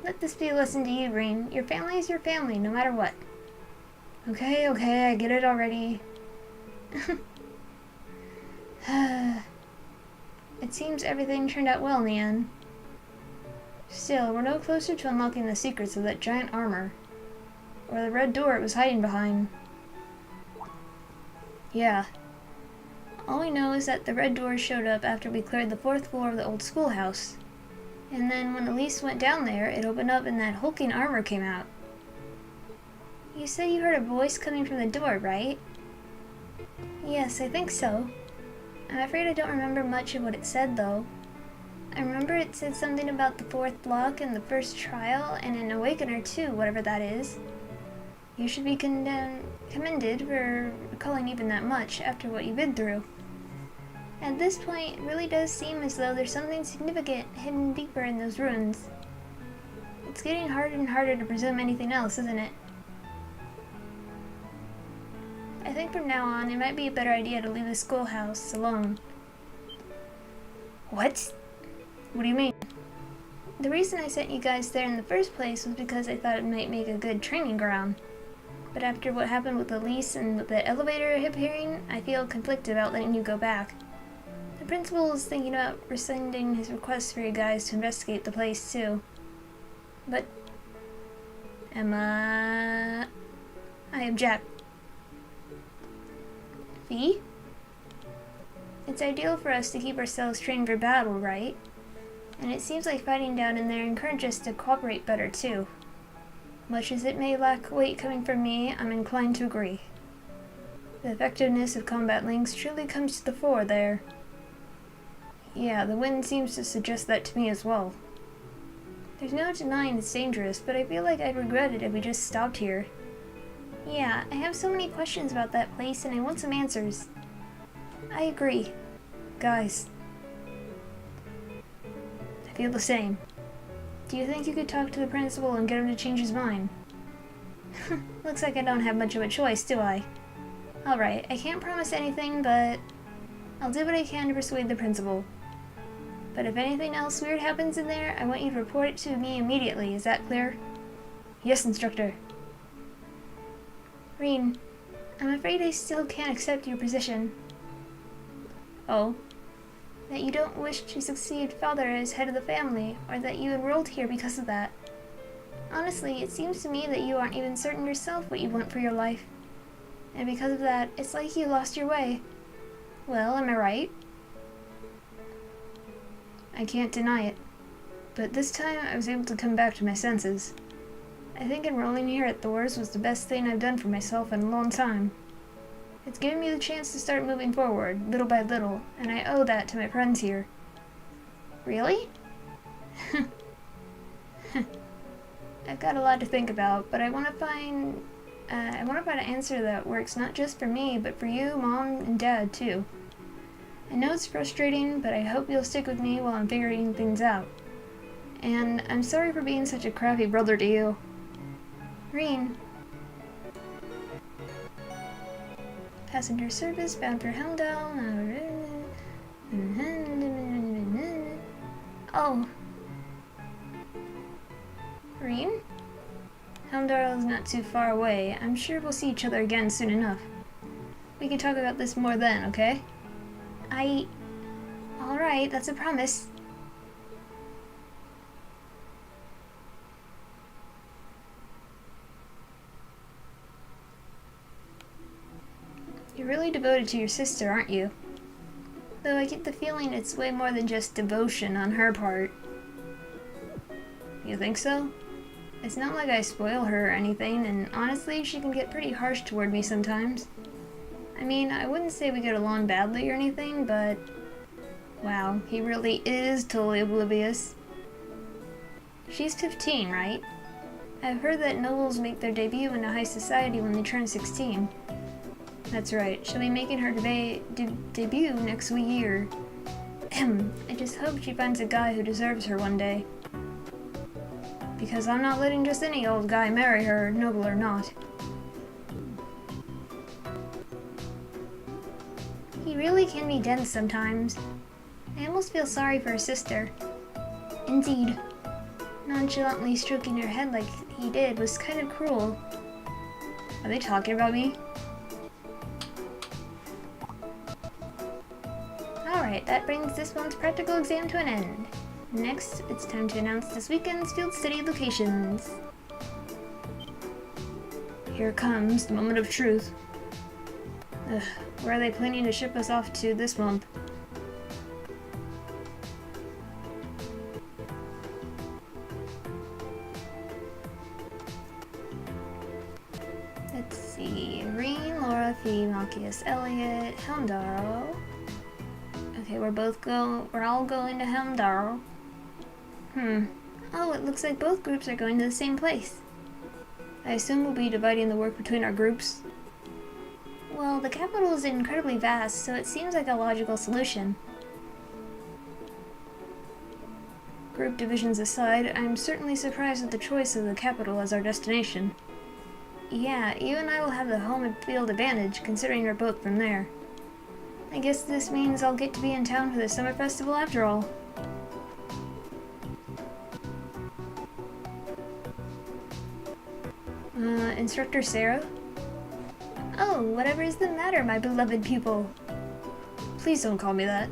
Let this be a lesson to you, Reen. Your family is your family, no matter what. Okay, I get it already. It seems everything turned out well in the end. Still, we're no closer to unlocking the secrets of that giant armor. Or the red door it was hiding behind. Yeah. All we know is that the red door showed up after we cleared the 4th floor of the old schoolhouse. And then when Elise went down there, it opened up and that hulking armor came out. You said you heard a voice coming from the door, right? Yes, I think so. I'm afraid I don't remember much of what it said, though. I remember it said something about the 4th block and the first trial, and an awakener too, whatever that is. You should be commended for recalling even that much after what you've been through. At this point, it really does seem as though there's something significant hidden deeper in those ruins. It's getting harder and harder to presume anything else, isn't it? I think from now on, it might be a better idea to leave the schoolhouse alone. What? What do you mean? The reason I sent you guys there in the first place was because I thought it might make a good training ground. But after what happened with Elise and with the elevator appearing, I feel conflicted about letting you go back. The principal is thinking about rescinding his request for you guys to investigate the place too. But... Emma... I object. Fee? It's ideal for us to keep ourselves trained for battle, right? And it seems like fighting down in there encourages us to cooperate better too. Much as it may lack weight coming from me, I'm inclined to agree. The effectiveness of combat links truly comes to the fore there. Yeah, the wind seems to suggest that to me as well. There's no denying it's dangerous, but I feel like I'd regret it if we just stopped here. Yeah, I have so many questions about that place and I want some answers. I agree. Guys. I feel the same. Do you think you could talk to the principal and get him to change his mind? Looks like I don't have much of a choice, do I? Alright, I can't promise anything, but I'll do what I can to persuade the principal. But if anything else weird happens in there, I want you to report it to me immediately. Is that clear? Yes, Instructor. Reen, I'm afraid I still can't accept your position. Oh? That you don't wish to succeed Father as head of the family, or that you enrolled here because of that. Honestly, it seems to me that you aren't even certain yourself what you want for your life. And because of that, it's like you lost your way. Well, am I right? I can't deny it. But this time, I was able to come back to my senses. I think enrolling here at Thor's was the best thing I've done for myself in a long time. It's given me the chance to start moving forward, little by little, and I owe that to my friends here. Really? I've got a lot to think about, but I want to find an answer that works not just for me, but for you, Mom, and Dad, too. I know it's frustrating, but I hope you'll stick with me while I'm figuring things out. And I'm sorry for being such a crappy brother to you. Reen. Passenger service bound for Helmdall. Oh. Reen? Helmdall is not too far away. I'm sure we'll see each other again soon enough. We can talk about this more then, okay? Alright, that's a promise. You're really devoted to your sister, aren't you? Though I get the feeling it's way more than just devotion on her part. You think so? It's not like I spoil her or anything, and honestly, she can get pretty harsh toward me sometimes. I mean, I wouldn't say we get along badly or anything, but... Wow, he really is totally oblivious. She's 15, right? I've heard that nobles make their debut into high society when they turn 16. That's right, she'll be making her debut next year. I just hope she finds a guy who deserves her one day. Because I'm not letting just any old guy marry her, noble or not. He really can be dense sometimes. I almost feel sorry for her sister. Indeed. Nonchalantly stroking her head like he did was kind of cruel. Are they talking about me? Alright, that brings this month's practical exam to an end. Next, it's time to announce this weekend's field study locations. Here comes the moment of truth. Ugh, where are they planning to ship us off to this month? Let's see. Reen, Laura, Fee, Malchius, Elliot, Helmdaro. Okay, we're all going to Helmdaro. Oh, it looks like both groups are going to the same place. I assume we'll be dividing the work between our groups. Well, the capital is incredibly vast, so it seems like a logical solution. Group divisions aside, I'm certainly surprised at the choice of the capital as our destination. Yeah, you and I will have the home and field advantage, considering we're both from there. I guess this means I'll get to be in town for the summer festival after all. Instructor Sarah? Oh, whatever is the matter, my beloved pupil? Please don't call me that.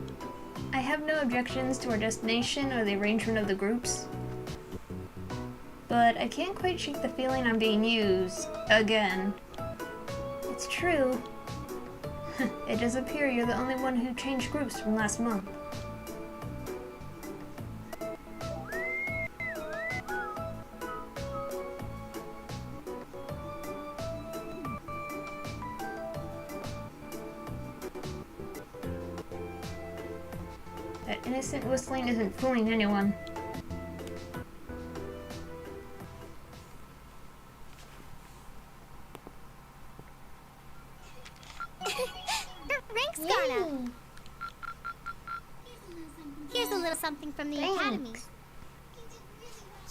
I have no objections to our destination or the arrangement of the groups. But I can't quite shake the feeling I'm being used. Again. It's true. It does appear you're the only one who changed groups from last month. Innocent whistling isn't fooling anyone. Thanks, Garna. Here's a little something from the academy.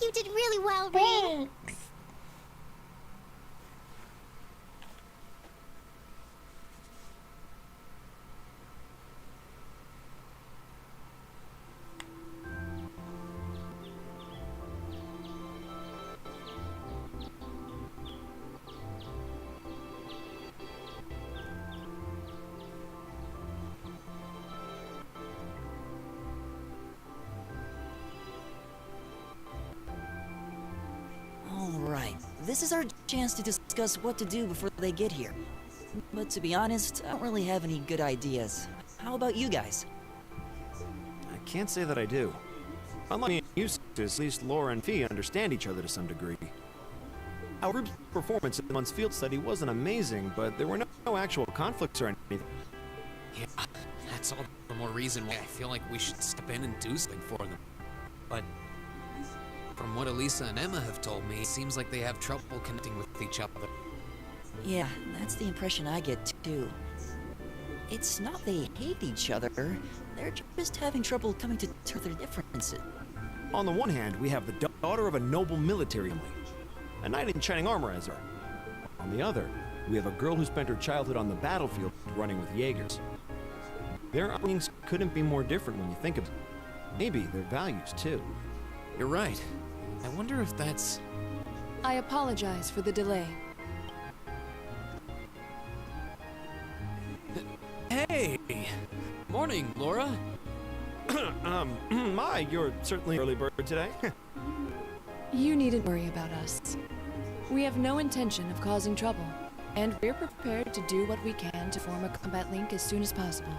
You did really well, Ray. Thanks. Alright, this is our chance to discuss what to do before they get here. But to be honest, I don't really have any good ideas. How about you guys? I can't say that I do. Unlike me and Eustace, at least Laura and Fee understand each other to some degree. Our group's performance in the month's field study wasn't amazing, but there were no actual conflicts or anything. Yeah, that's all the more reason why I feel like we should step in and do something for them. But from what Elisa and Emma have told me, it seems like they have trouble connecting with each other. Yeah, that's the impression I get too. It's not they hate each other, they're just having trouble coming to terms with their differences. On the one hand, we have the daughter of a noble military family, a knight in shining armor as her. On the other, we have a girl who spent her childhood on the battlefield running with Jaegers. Their upbringings couldn't be more different when you think of it. Maybe their values too. You're right. I wonder if that's... I apologize for the delay. Hey! Morning, Laura. My, you're certainly an early bird today. You needn't worry about us. We have no intention of causing trouble, and we're prepared to do what we can to form a combat link as soon as possible.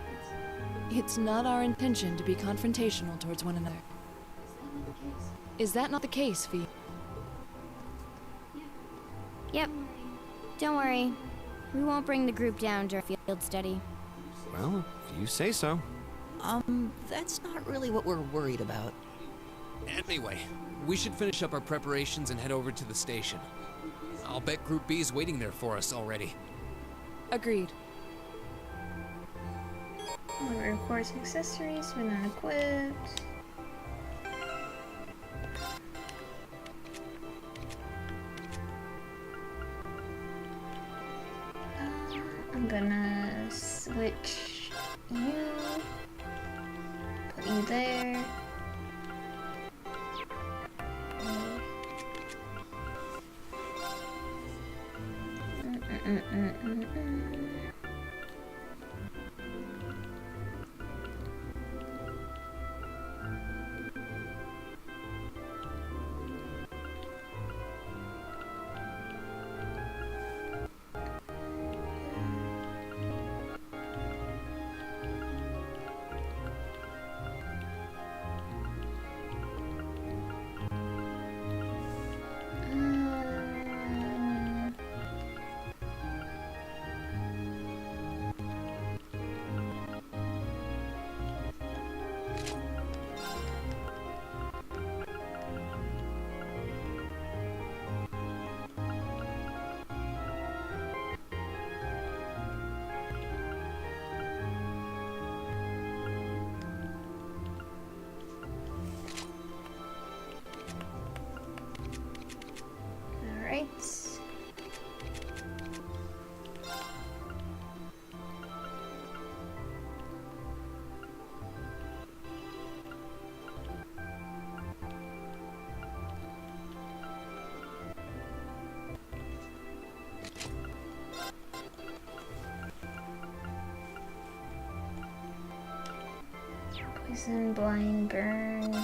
It's not our intention to be confrontational towards one another. Is that not the case, Fee? Yep. Don't worry. We won't bring the group down during field study. Well, if you say so. That's not really what we're worried about. Anyway, we should finish up our preparations and head over to the station. I'll bet Group B is waiting there for us already. Agreed. Order of course accessories when not equipped. I'm gonna switch you, put you there. Alright. Poison, blind, burn.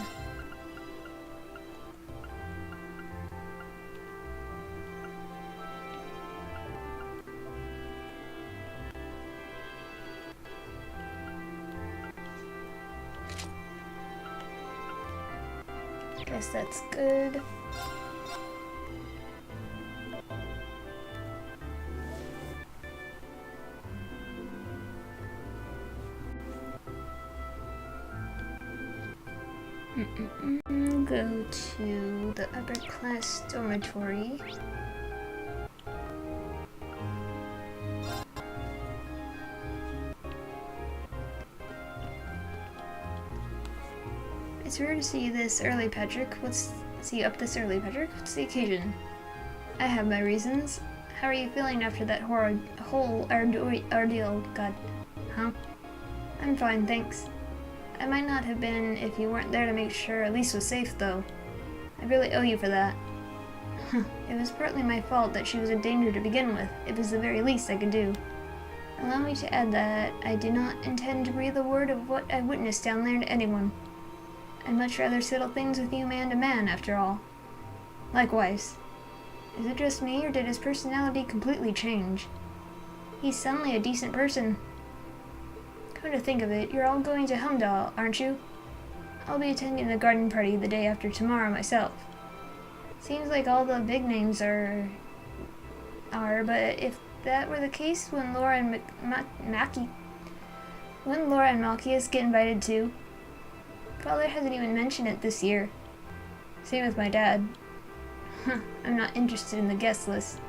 Guess that's good. go to the upper class dormitory. It's rare to see you this early, Patrick. See you up this early, Patrick. What's the occasion? I have my reasons. How are you feeling after that whole ordeal? God. Huh? I'm fine, thanks. I might not have been if you weren't there to make sure Elise was safe, though. I really owe you for that. It was partly my fault that she was a danger to begin with. It was the very least I could do. Allow me to add that I did not intend to breathe a word of what I witnessed down there to anyone. I'd much rather settle things with you man to man, after all. Likewise. Is it just me, or did his personality completely change? He's suddenly a decent person. Come to think of it, you're all going to Humdall, aren't you? I'll be attending the garden party the day after tomorrow myself. Seems like all the big names are, but if that were the case, when Laura and Malchius get invited too? Father hasn't even mentioned it this year. Same with my dad. I'm not interested in the guest list.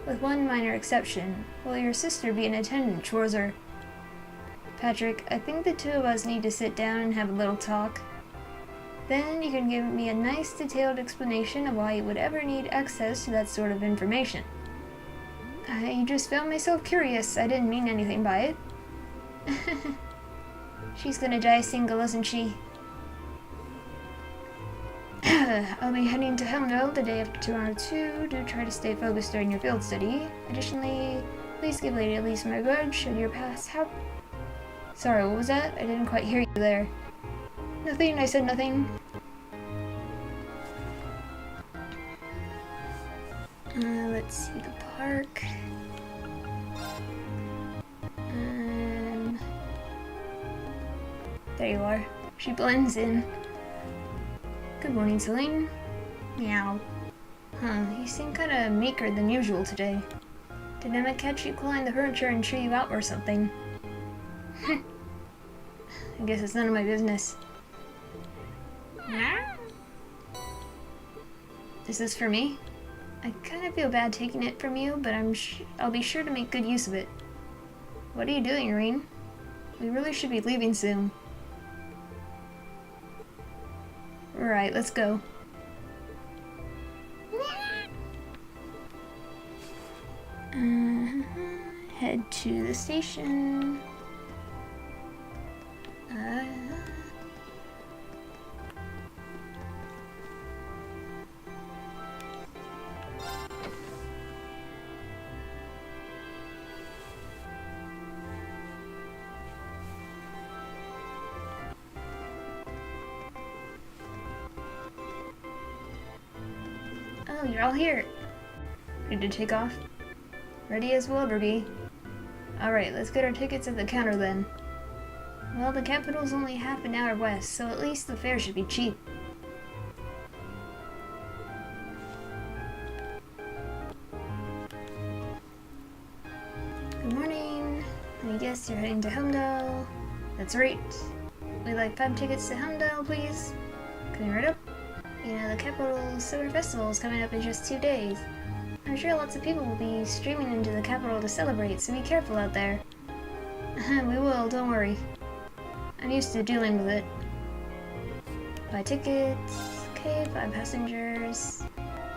With one minor exception. Will your sister be in attendance, Schwarzer? Patrick, I think the two of us need to sit down and have a little talk. Then you can give me a nice detailed explanation of why you would ever need access to that sort of information. I just found myself curious. I didn't mean anything by it. She's gonna die single, isn't she? I'll be heading to Helmdale the day after tomorrow too. Do try to stay focused during your field study. Additionally, please give Lady Elise my regards should your past help. Sorry, what was that? I didn't quite hear you there. Nothing, I said nothing. Let's see the park. There you are. She blends in. Good morning, Celine. Meow. Huh, you seem kinda meeker than usual today. Did Emma catch you clawing the furniture and chew you out or something? I guess it's none of my business. Is this for me? I kinda feel bad taking it from you, but I'll be sure to make good use of it. What are you doing, Irene? We really should be leaving soon. Right, let's go. Head to the station. Oh, you're all here. Ready to take off? Ready as we'll ever be. Alright, let's get our tickets at the counter then. Well, the capital's only half an hour west, so at least the fare should be cheap. Good morning. I guess you're heading to Helmdale. That's right. We'd like 5 tickets to Helmdale, please. Coming right up. You know, the capital's summer festival is coming up in just 2 days. I'm sure lots of people will be streaming into the capital to celebrate, so be careful out there. We will, don't worry. I'm used to dealing with it. Buy tickets. Okay, 5 passengers.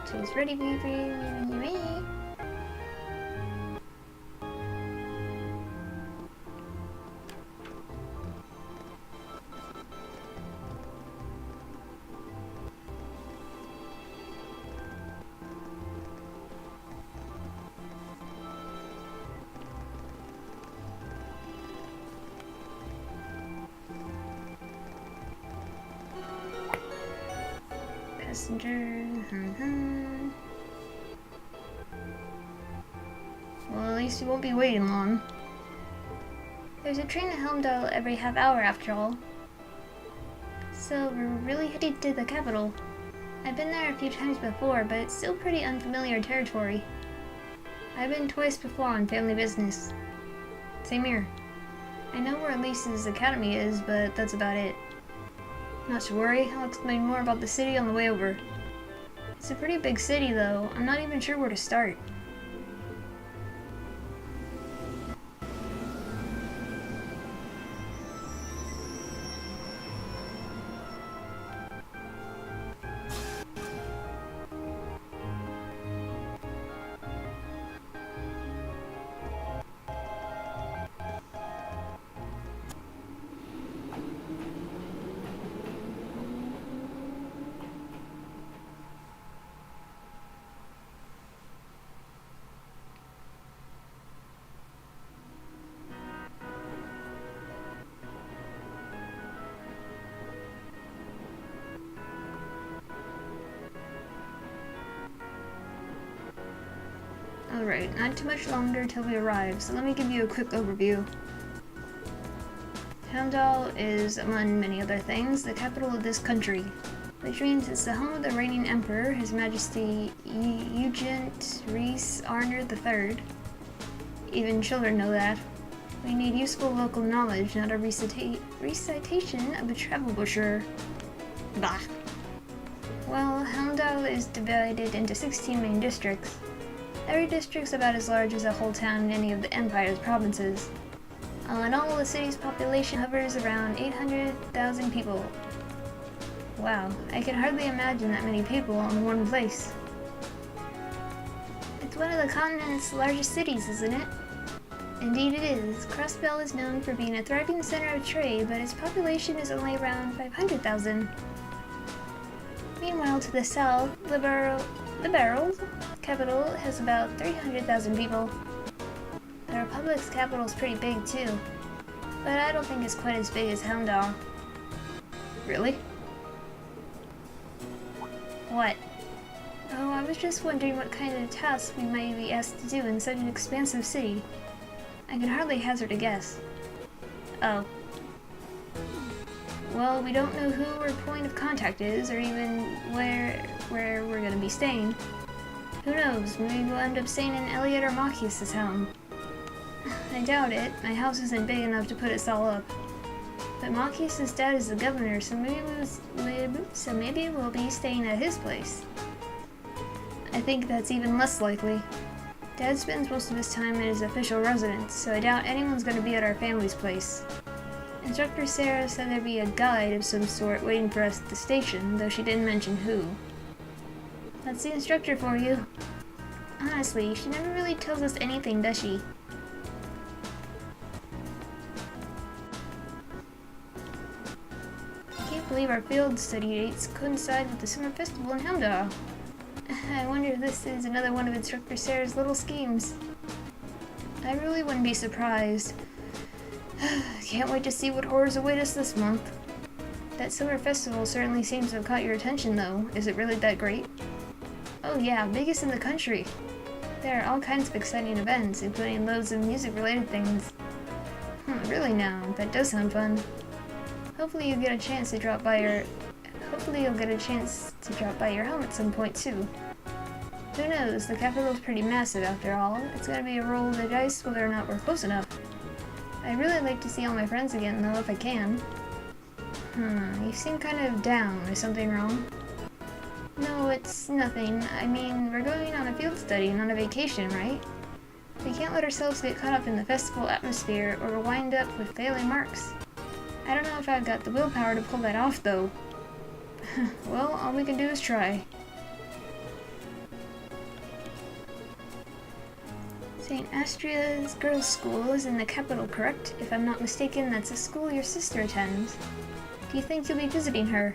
2's ready for you. Passenger. Well, at least you won't be waiting long. There's a train to Helmdale every half hour after all. So we're really headed to the capital. I've been there a few times before, but it's still pretty unfamiliar territory. I've been twice before on family business. Same here. I know where Elise's academy is, but that's about it. Not to worry, I'll explain more about the city on the way over. It's a pretty big city though, I'm not even sure where to start. Alright, not too much longer till we arrive, so let me give you a quick overview. Heimdall is, among many other things, the capital of this country, which means it's the home of the reigning emperor, His Majesty Eugent Rhys Arner III. Even children know that. We need useful local knowledge, not a recitation of a travel brochure. Bah. Well, Heimdall is divided into 16 main districts. Every district's about as large as a whole town in any of the Empire's provinces. All in all, the city's population hovers around 800,000 people. Wow, I can hardly imagine that many people in one place. It's one of the continent's largest cities, isn't it? Indeed it is. Crossbell is known for being a thriving center of trade, but its population is only around 500,000. Meanwhile, to the south, Liberal's capital has about 300,000 people. The Republic's capital is pretty big too, but I don't think it's quite as big as Heimdall. Really? What? Oh, I was just wondering what kind of tasks we might be asked to do in such an expansive city. I can hardly hazard a guess. Oh. Well, we don't know who our point of contact is, or even where we're gonna be staying. Who knows, maybe we'll end up staying in Elliot or Machias' home. I doubt it, my house isn't big enough to put us all up. But Machias' dad is the governor, so maybe we'll be staying at his place. I think that's even less likely. Dad spends most of his time at his official residence, so I doubt anyone's gonna be at our family's place. Instructor Sarah said there'd be a guide of some sort waiting for us at the station, though she didn't mention who. That's the instructor for you. Honestly, she never really tells us anything, does she? I can't believe our field study dates coincide with the summer festival in Heimdall. I wonder if this is another one of Instructor Sarah's little schemes. I really wouldn't be surprised. Can't wait to see what horrors await us this month. That summer festival certainly seems to have caught your attention though. Is it really that great? Oh yeah, biggest in the country. There are all kinds of exciting events, including loads of music-related things. Really now, that does sound fun. Hopefully you'll get a chance to drop by your home at some point too. Who knows, the capital's pretty massive after all. It's gonna be a roll of the dice whether or not we're close enough. I'd really like to see all my friends again though, if I can. You seem kind of down. Is something wrong? No, it's nothing. I mean, we're going on a field study, not a vacation, right? We can't let ourselves get caught up in the festival atmosphere or we'll wind up with failing marks. I don't know if I've got the willpower to pull that off though. Well, all we can do is try. St. Astria's girls' school is in the capital, correct? If I'm not mistaken, that's a school your sister attends. Do you think you'll be visiting her?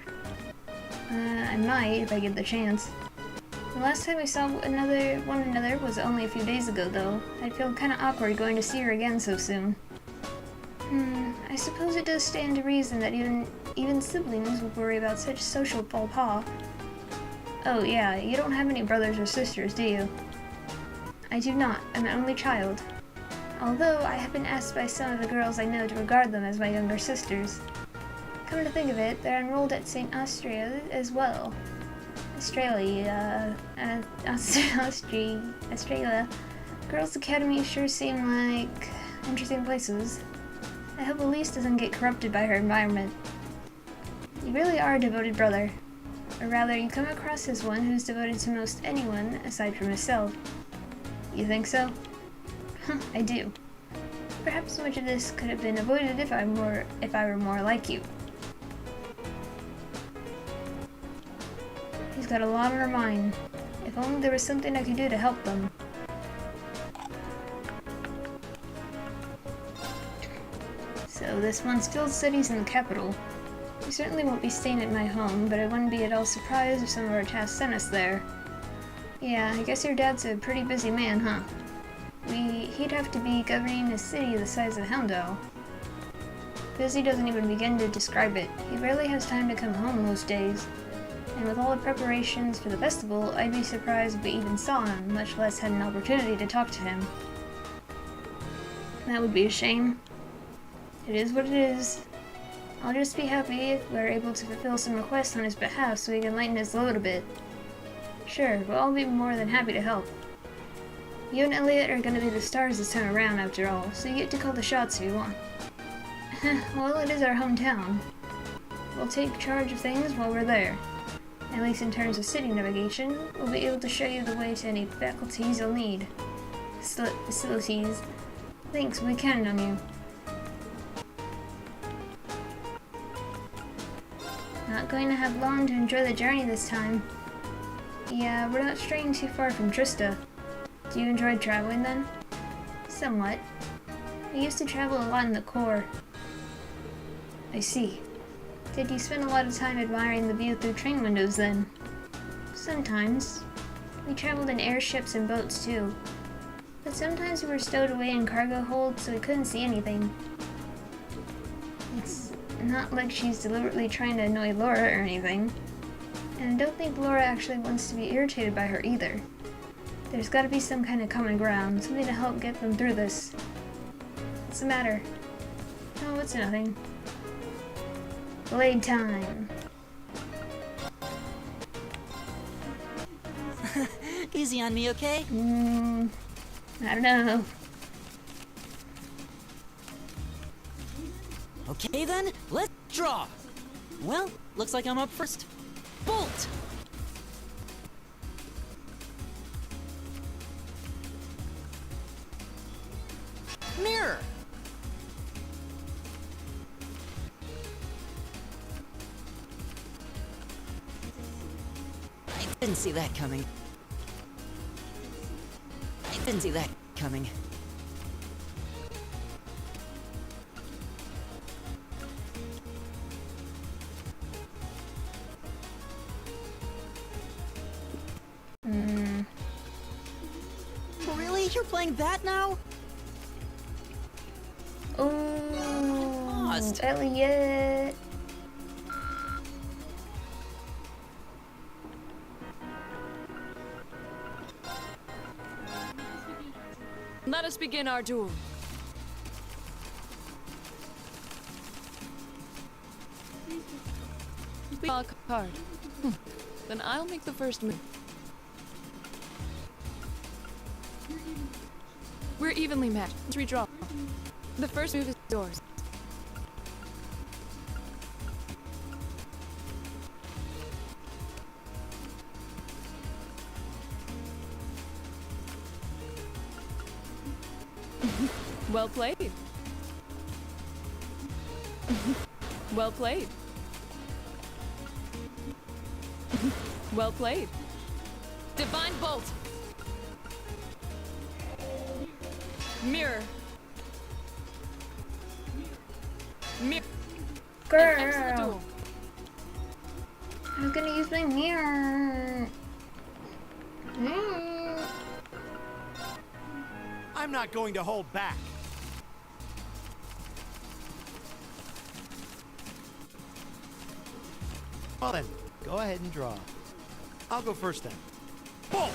I might, if I get the chance. The last time we saw one another was only a few days ago, though. I'd feel kinda awkward going to see her again so soon. I suppose it does stand to reason that even siblings would worry about such social faux pas. Oh yeah, you don't have any brothers or sisters, do you? I do not. I'm an only child. Although I have been asked by some of the girls I know to regard them as my younger sisters. Come to think of it, they're enrolled at St. Austria as well. Australia. Girls' academies sure seem like interesting places. I hope Elise doesn't get corrupted by her environment. You really are a devoted brother. Or rather, you come across as one who's devoted to most anyone aside from himself. You think so? Huh, I do. Perhaps much of this could have been avoided if I were more like you. He's got a lot on her mind. If only there was something I could do to help them. So this month's field studies in the capital. We certainly won't be staying at my home, but I wouldn't be at all surprised if some of our tasks sent us there. Yeah, I guess your dad's a pretty busy man, huh? He'd have to be governing a city the size of Houndale. Busy doesn't even begin to describe it. He rarely has time to come home most days. And with all the preparations for the festival, I'd be surprised if we even saw him, much less had an opportunity to talk to him. That would be a shame. It is what it is. I'll just be happy if we're able to fulfill some requests on his behalf so he can lighten his load a bit. Sure, we'll all be more than happy to help. You and Elliot are going to be the stars this time around after all, so you get to call the shots if you want. Well, it is our hometown. We'll take charge of things while we're there. At least in terms of city navigation, we'll be able to show you the way to any faculties you'll need. Facilities. Thanks, we count on you. Not going to have long to enjoy the journey this time. Yeah, we're not straying too far from Trista. Do you enjoy traveling then? Somewhat. I used to travel a lot in the Corps. I see. Did you spend a lot of time admiring the view through train windows then? Sometimes. We traveled in airships and boats too. But sometimes we were stowed away in cargo holds so we couldn't see anything. It's not like she's deliberately trying to annoy Laura or anything. And I don't think Laura actually wants to be irritated by her either. There's gotta be some kind of common ground, something to help get them through this. What's the matter? Oh, it's nothing. Blade time. Easy on me, okay? I don't know. Okay then, let's draw. Well, looks like I'm up first. Bolt! Mirror! I didn't see that coming. I didn't see that coming. Really? You're playing that now? Oh, Elliot. Let us begin our duel. Draw a card. Then I'll make the first move. We're evenly matched. Let's redraw. The first move is yours. Well played. Well played. Well played. Divine Bolt. Mirror. Mirror. Girl. I was gonna use my mirror. I'm not going to hold back. Well then, go ahead and draw. I'll go first then. Bolt!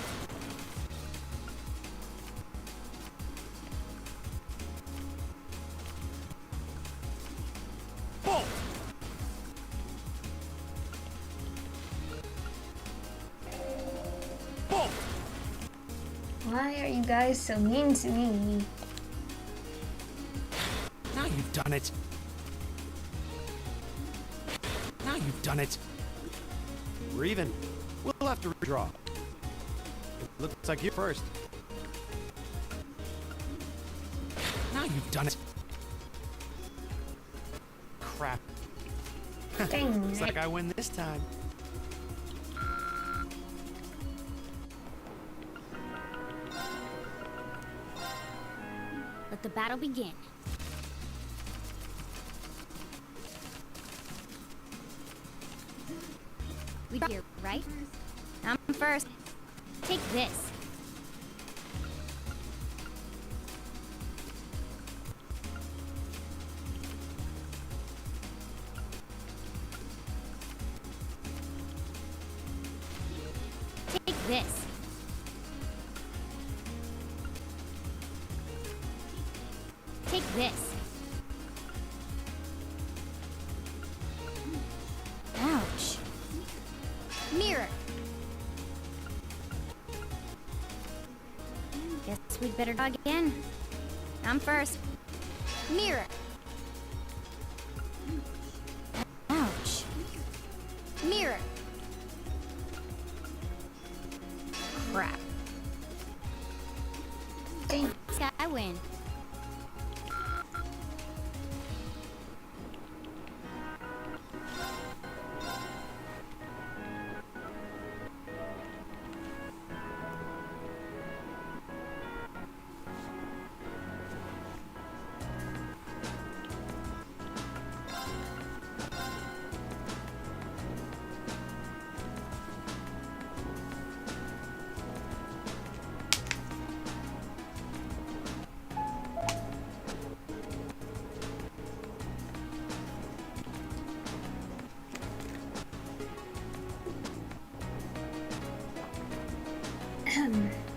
Bolt! Bolt! Why are you guys so mean to me? Now you've done it. Now you've done it. We're even. We'll have to redraw. It looks like you're first. Now you've done it. Crap. Dang Looks it. like I win this time. Let the battle begin. We here, right? I'm first. Take this. Take this. Take this. Ouch. Mirror. Guess we'd better go again. I'm first. Mirror. Ouch. Mirror. Crap. Dang. I win.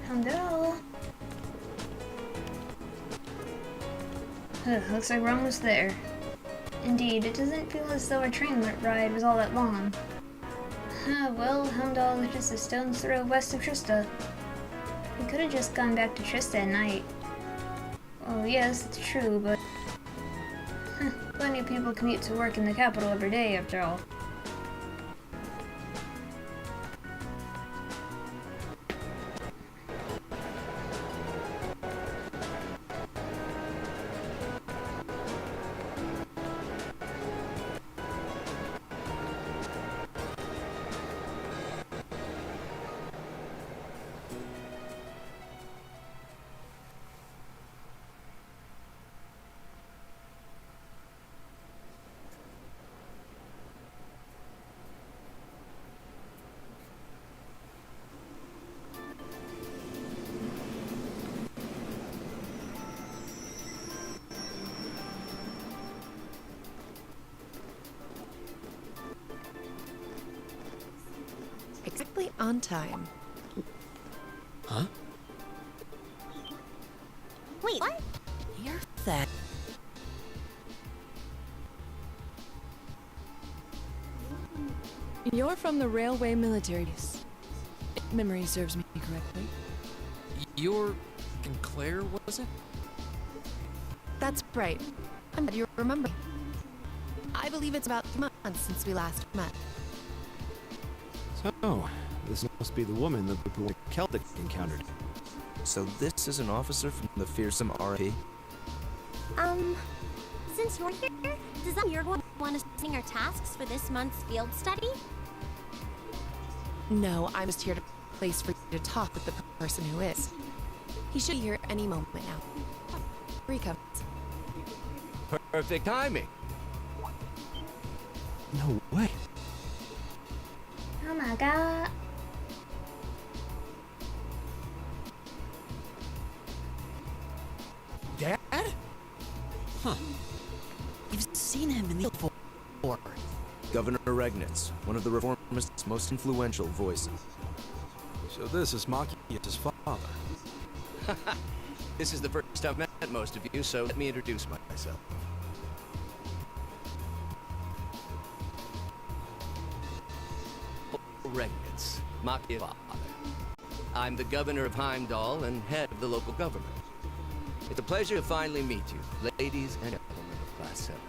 Hello. Looks like we're almost there. Indeed, it doesn't feel as though our train ride was all that long. Well, Heimdall is just a stone's throw west of Trista. We could have just gone back to Trista at night. Oh yes, it's true, but plenty of people commute to work in the capital every day, after all. Exactly on time. Huh? Wait, what? You're that. You're from the railway militaries. If memory serves me correctly. You're... and Claire, was it? That's right. I'm glad you remember. I believe it's about 3 months since we last met. So, this must be the woman that the Celtic encountered. So this is an officer from the fearsome RP? Since you're here, does that mean you're going to want to sing our tasks for this month's field study? No, I'm just here to place for you to talk with the person who is. He should be here any moment now. Here he comes. Perfect timing. No way. Oh my god. Dad? Huh. You've seen him in the before. Governor Regnitz, one of the reformist's most influential voices. So this is Machia's father. This is the first I've met most of you, so let me introduce myself. Regnitz, Machia's father. I'm the governor of Heimdall and head of the local government. It's a pleasure to finally meet you, ladies and gentlemen of Class 7.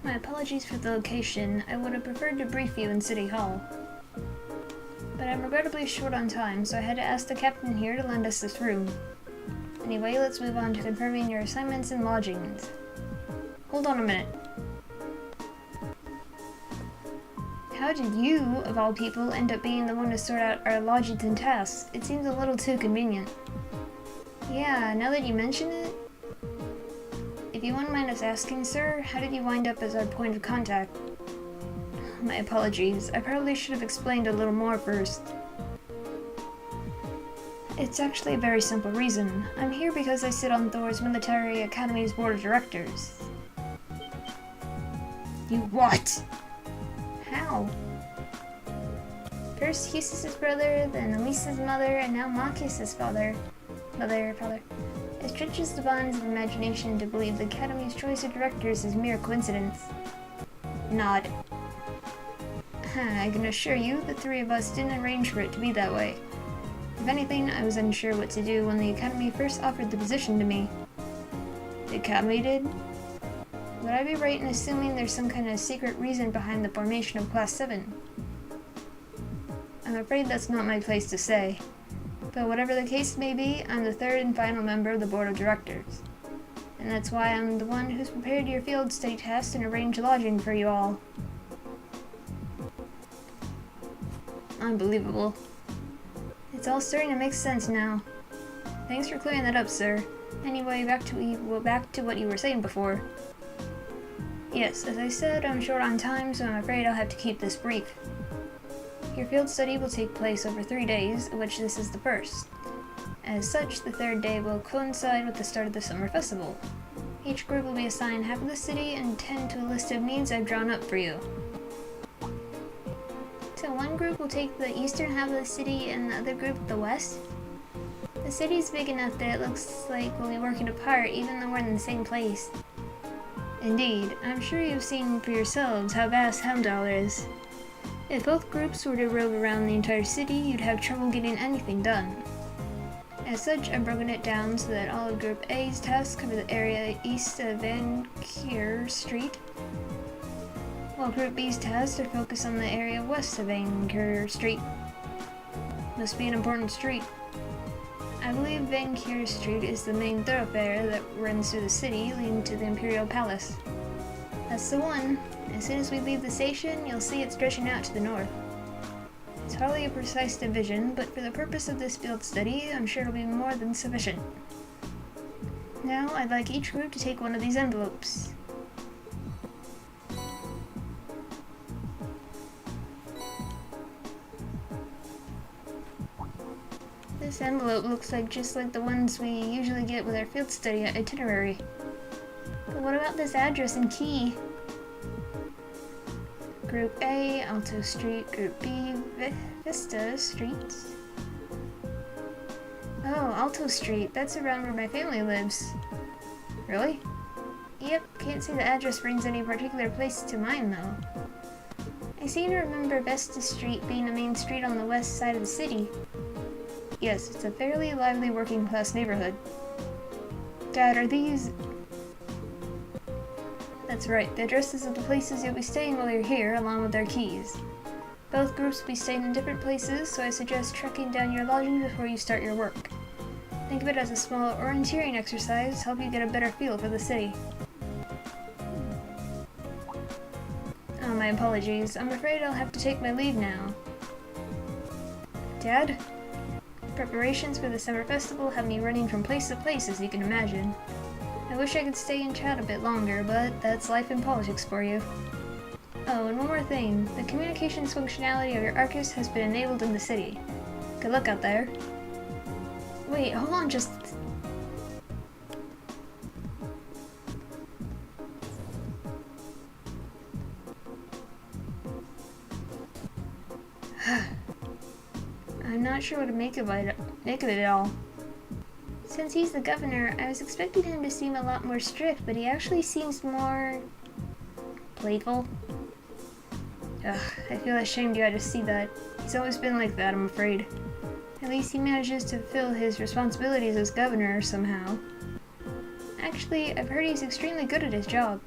My apologies for the location. I would have preferred to brief you in City Hall. But I'm regrettably short on time, so I had to ask the captain here to lend us this room. Anyway, let's move on to confirming your assignments and lodgings. Hold on a minute. How did you, of all people, end up being the one to sort out our lodgings and tasks? It seems a little too convenient. Yeah, now that you mention it... If you wouldn't mind us asking, sir, how did you wind up as our point of contact? My apologies. I probably should have explained a little more first. It's actually a very simple reason. I'm here because I sit on Thor's Military Academy's board of directors. You what? How? First Husis's brother, then Elisa's mother, and now Marcus's father. Father. It stretches the bounds of imagination to believe the Academy's choice of directors is mere coincidence. Nod. I can assure you, the three of us didn't arrange for it to be that way. If anything, I was unsure what to do when the Academy first offered the position to me. The Academy did? Would I be right in assuming there's some kind of secret reason behind the formation of Class 7? I'm afraid that's not my place to say. But whatever the case may be, I'm the third and final member of the Board of Directors. And that's why I'm the one who's prepared your field study test and arranged lodging for you all. Unbelievable. It's all starting to make sense now. Thanks for clearing that up, sir. Anyway, back to what you were saying before. Yes, as I said, I'm short on time, so I'm afraid I'll have to keep this brief. Your field study will take place over 3 days, of which this is the first. As such, the third day will coincide with the start of the summer festival. Each group will be assigned half of the city and tend to a list of needs I've drawn up for you. So one group will take the eastern half of the city and the other group the west? The city's big enough that it looks like we'll be working apart even though we're in the same place. Indeed, I'm sure you've seen for yourselves how vast Heimdall is. If both groups were to rove around the entire city, you'd have trouble getting anything done. As such, I've broken it down so that all of Group A's tasks cover the area east of Van Kier Street, while Group B's tasks are focused on the area west of Van Kier Street. Must be an important street. I believe Van Kier Street is the main thoroughfare that runs through the city, leading to the Imperial Palace. That's the one. As soon as we leave the station, you'll see it stretching out to the north. It's hardly a precise division, but for the purpose of this field study, I'm sure it'll be more than sufficient. Now, I'd like each group to take one of these envelopes. This envelope looks like just like the ones we usually get with our field study itinerary. But what about this address and key? Group A, Alto Street. Group B, Vista Street. Oh, Alto Street. That's around where my family lives. Really? Yep, can't say the address brings any particular place to mind though. I seem to remember Vesta Street being a main street on the west side of the city. Yes, it's a fairly lively working class neighborhood. Dad, are these... That's right, the addresses of the places you'll be staying while you're here, along with their keys. Both groups will be staying in different places, so I suggest tracking down your lodgings before you start your work. Think of it as a small orienteering exercise to help you get a better feel for the city. Oh, my apologies. I'm afraid I'll have to take my leave now. Dad? Preparations for the summer festival have me running from place to place, as you can imagine. I wish I could stay and chat a bit longer, but that's life in politics for you. Oh, and one more thing. The communications functionality of your Arcus has been enabled in the city. Good luck out there. Wait, hold on just... I'm not sure what to make of it at all. Since he's the governor, I was expecting him to seem a lot more strict, but he actually seems more... playful. Ugh, I feel ashamed you had to see that. He's always been like that, I'm afraid. At least he manages to fulfill his responsibilities as governor somehow. Actually, I've heard he's extremely good at his job.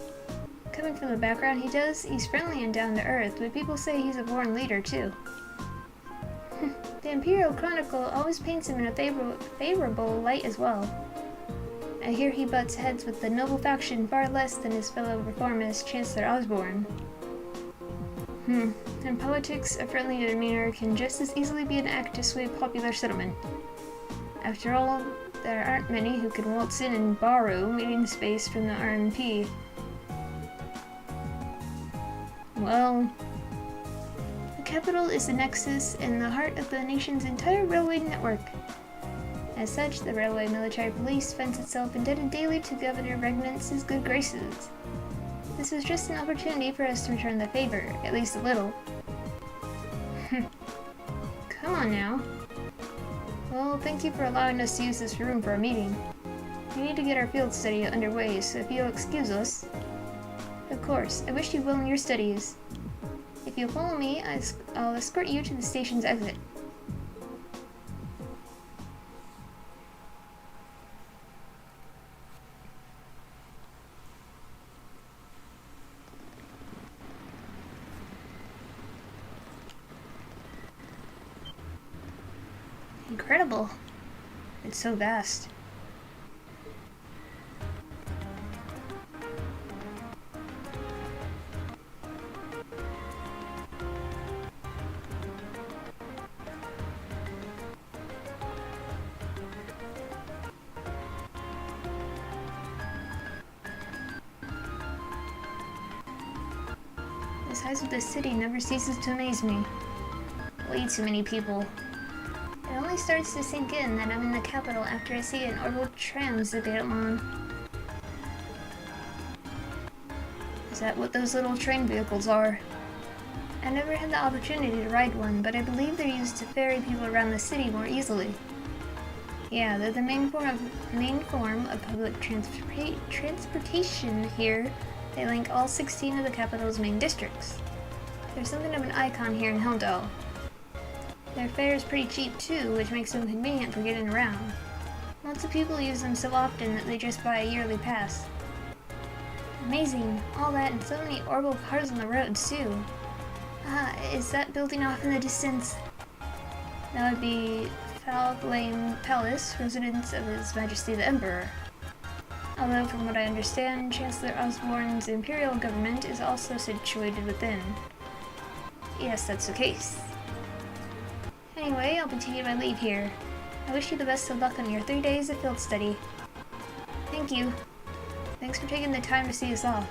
Coming from the background he does, he's friendly and down to earth, but people say he's a born leader too. The Imperial Chronicle always paints him in a favorable light as well. I hear he butts heads with the noble faction far less than his fellow reformist Chancellor Osborne. In politics, a friendly demeanor can just as easily be an act to sway popular sentiment. After all, there aren't many who can waltz in and borrow meeting space from the RMP. Well, the capital is the nexus and the heart of the nation's entire railway network. As such, the Railway Military Police finds itself indebted daily to Governor Regnance's good graces. This was just an opportunity for us to return the favor, at least a little. Come on now. Well, thank you for allowing us to use this room for a meeting. We need to get our field study underway, so if you'll excuse us. Of course, I wish you well in your studies. If you'll follow me, I'll escort you to the station's exit. Incredible. It's so vast. The size of this city never ceases to amaze me. Way too many people. It only starts to sink in that I'm in the capital after I see an orbital tram zipping along. Is that what those little train vehicles are? I never had the opportunity to ride one, but I believe they're used to ferry people around the city more easily. Yeah, they're the main form of public transportation here. They link all 16 of the capital's main districts. There's something of an icon here in Helmdall. Their fare is pretty cheap too, which makes them convenient for getting around. Lots of people use them so often that they just buy a yearly pass. Amazing, all that and so many orbital cars on the roads too. Ah, is that building off in the distance? That would be Falblane Palace, residence of His Majesty the Emperor. Although from what I understand, Chancellor Osborne's imperial government is also situated within. Yes, that's the case. Anyway, I'll be taking my leave here. I wish you the best of luck on your 3 days of field study. Thank you. Thanks for taking the time to see us off.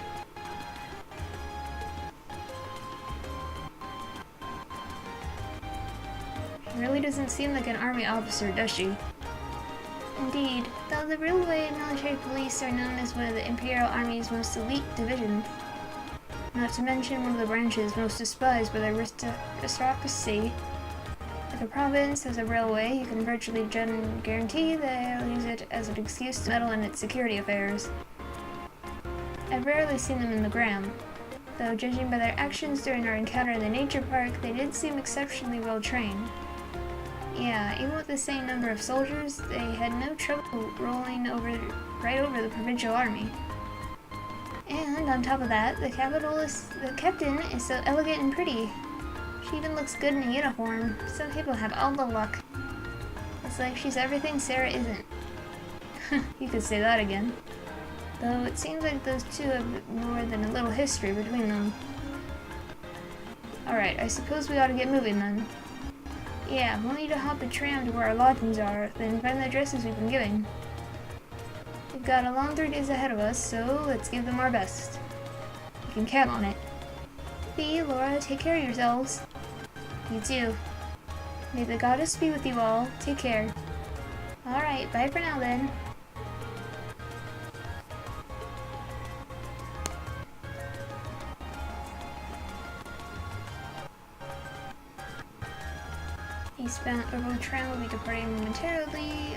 She really doesn't seem like an army officer, does she? Indeed, though the Railway Military Police are known as one of the Imperial Army's most elite divisions. Not to mention one of the branches most despised by the aristocracy. If a province has a railway, you can virtually guarantee they'll use it as an excuse to meddle in its security affairs. I've rarely seen them in the ground, though judging by their actions during our encounter in the nature park, they did seem exceptionally well trained. Yeah, even with the same number of soldiers, they had no trouble rolling right over the provincial army. And on top of that, the captain is so elegant and pretty. She even looks good in a uniform. Some people have all the luck. It's like she's everything Sarah isn't. You could say that again. Though it seems like those two have more than a little history between them. Alright, I suppose we ought to get moving then. Yeah, we'll need to hop the tram to where our lodgings are, then find the addresses we've been given. We've got a long 3 days ahead of us, so let's give them our best. You can count on it. Bea, Laura, take care of yourselves. You too. May the goddess be with you all. Take care. Alright, bye for now then. Eastbound orbital tram will be departing momentarily.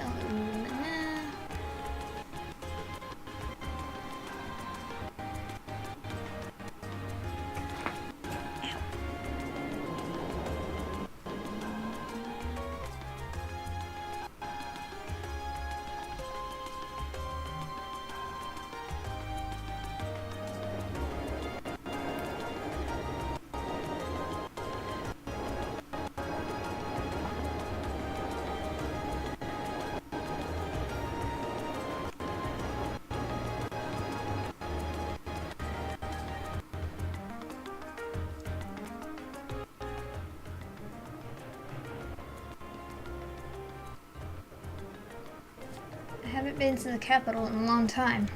Haven't been to the capital in a long time,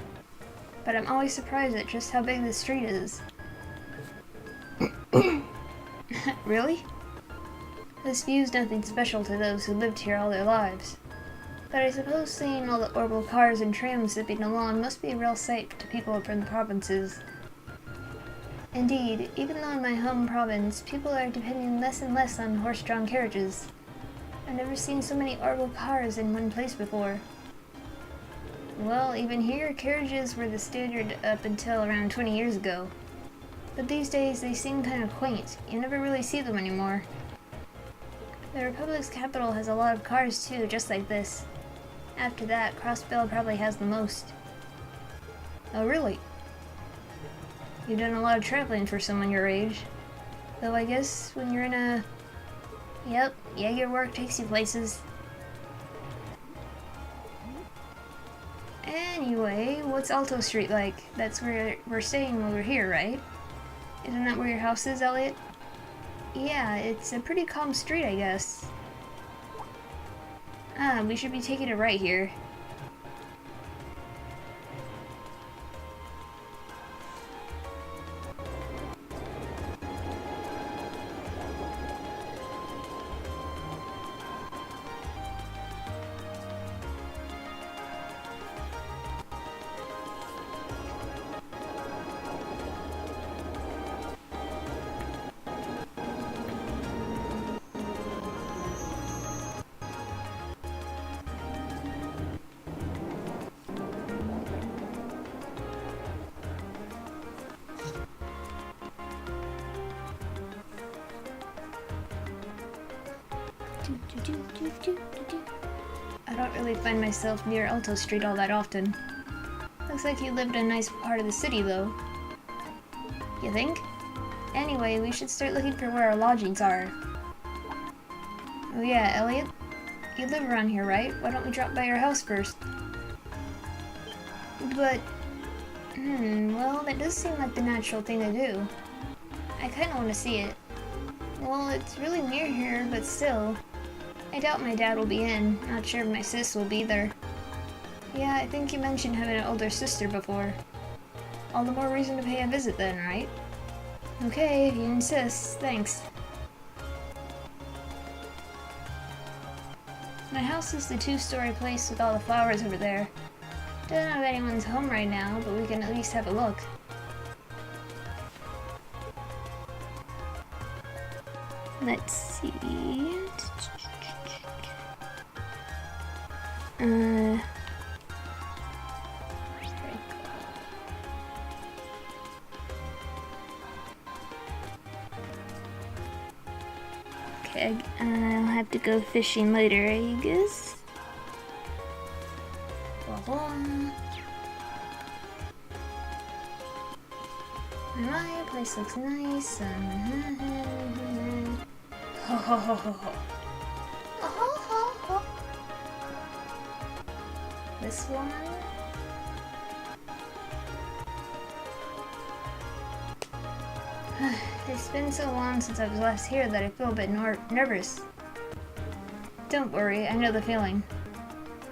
but I'm always surprised at just how big the street is. Really? This view's nothing special to those who lived here all their lives. But I suppose seeing all the orbital cars and trams zipping along must be a real sight to people from the provinces. Indeed, even though in my home province, people are depending less and less on horse-drawn carriages. I've never seen so many orbital cars in one place before. Well, even here, carriages were the standard up until around 20 years ago. But these days, they seem kind of quaint. You never really see them anymore. The Republic's capital has a lot of cars too, just like this. After that, Crossbell probably has the most. Oh, really? You've done a lot of traveling for someone your age. Though I guess when you're in a... Yep, Jaeger work takes you places. Anyway, what's Alto Street like? That's where we're staying while we're here, right? Isn't that where your house is, Elliot? Yeah, it's a pretty calm street, I guess. Ah, we should be taking it right here. I don't really find myself near Alto Street all that often. Looks like you lived in a nice part of the city, though. You think? Anyway, we should start looking for where our lodgings are. Oh yeah, Elliot? You live around here, right? Why don't we drop by your house first? But... well, that does seem like the natural thing to do. I kinda want to see it. Well, it's really near here, but still. I doubt my dad will be in. Not sure if my sis will be either. Yeah, I think you mentioned having an older sister before. All the more reason to pay a visit then, right? Okay, if you insist. Thanks. My house is the two-story place with all the flowers over there. Don't know if anyone's home right now, but we can at least have a look. Let's see. Okay, I'll have to go fishing later, I guess. Blah, blah. My place looks nice. Ho ho ho ho ho. Ho ho ho. This one. It's been so long since I was last here that I feel a bit nervous. Don't worry, I know the feeling.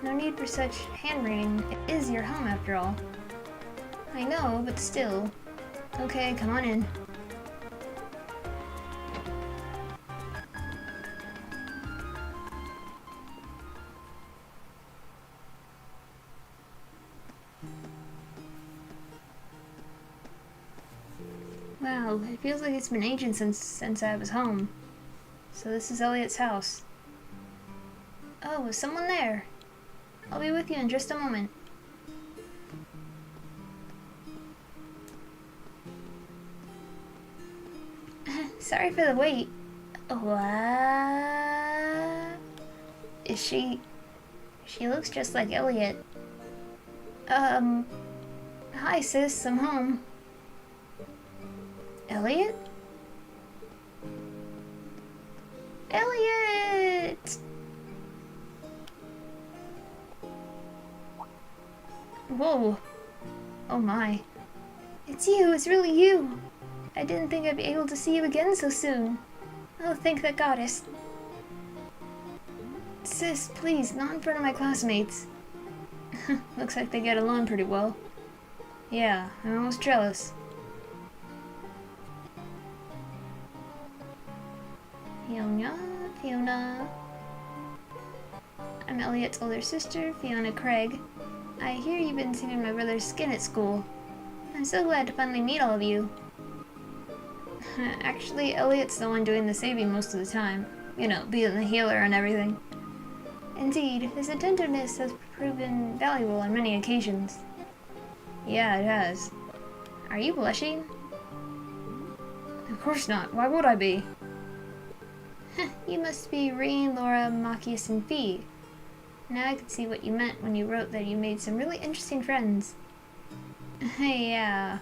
No need for such hand-wringing. It is your home after all. I know, but still. Okay, come on in. Wow, it feels like it's been ages since I was home. So this is Elliot's house. Oh, is someone there? I'll be with you in just a moment. Sorry for the wait. What? Is she... She looks just like Elliot. Hi sis, I'm home. Elliot? Elliot! Whoa. Oh my. It's you, it's really you. I didn't think I'd be able to see you again so soon. Oh, thank the goddess. Sis, please, not in front of my classmates. Looks like they get along pretty well. Yeah, I'm almost jealous. Fiona. I'm Elliot's older sister, Fiona Craig. I hear you've been saving my brother's skin at school. I'm so glad to finally meet all of you. Actually, Elliot's the one doing the saving most of the time. You know, being the healer and everything. Indeed, his attentiveness has proven valuable on many occasions. Yeah, it has. Are you blushing? Of course not. Why would I be? You must be Reen, Laura, Machias, and Fee. Now I can see what you meant when you wrote that you made some really interesting friends. Hey, yeah.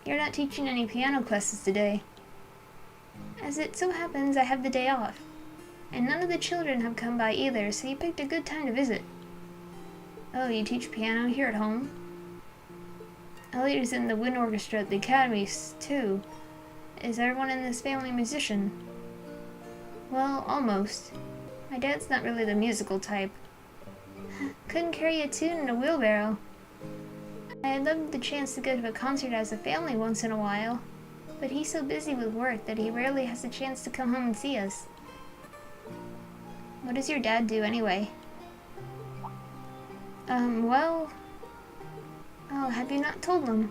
You're not teaching any piano classes today. As it so happens, I have the day off. And none of the children have come by either, so you picked a good time to visit. Oh, you teach piano here at home? Elliot is in the wind orchestra at the academy, too. Is everyone in this family a musician? Well, almost. My dad's not really the musical type. Couldn't carry a tune in a wheelbarrow. I'd love the chance to go to a concert as a family once in a while, but he's so busy with work that he rarely has a chance to come home and see us. What does your dad do anyway? Well... Oh, have you not told him?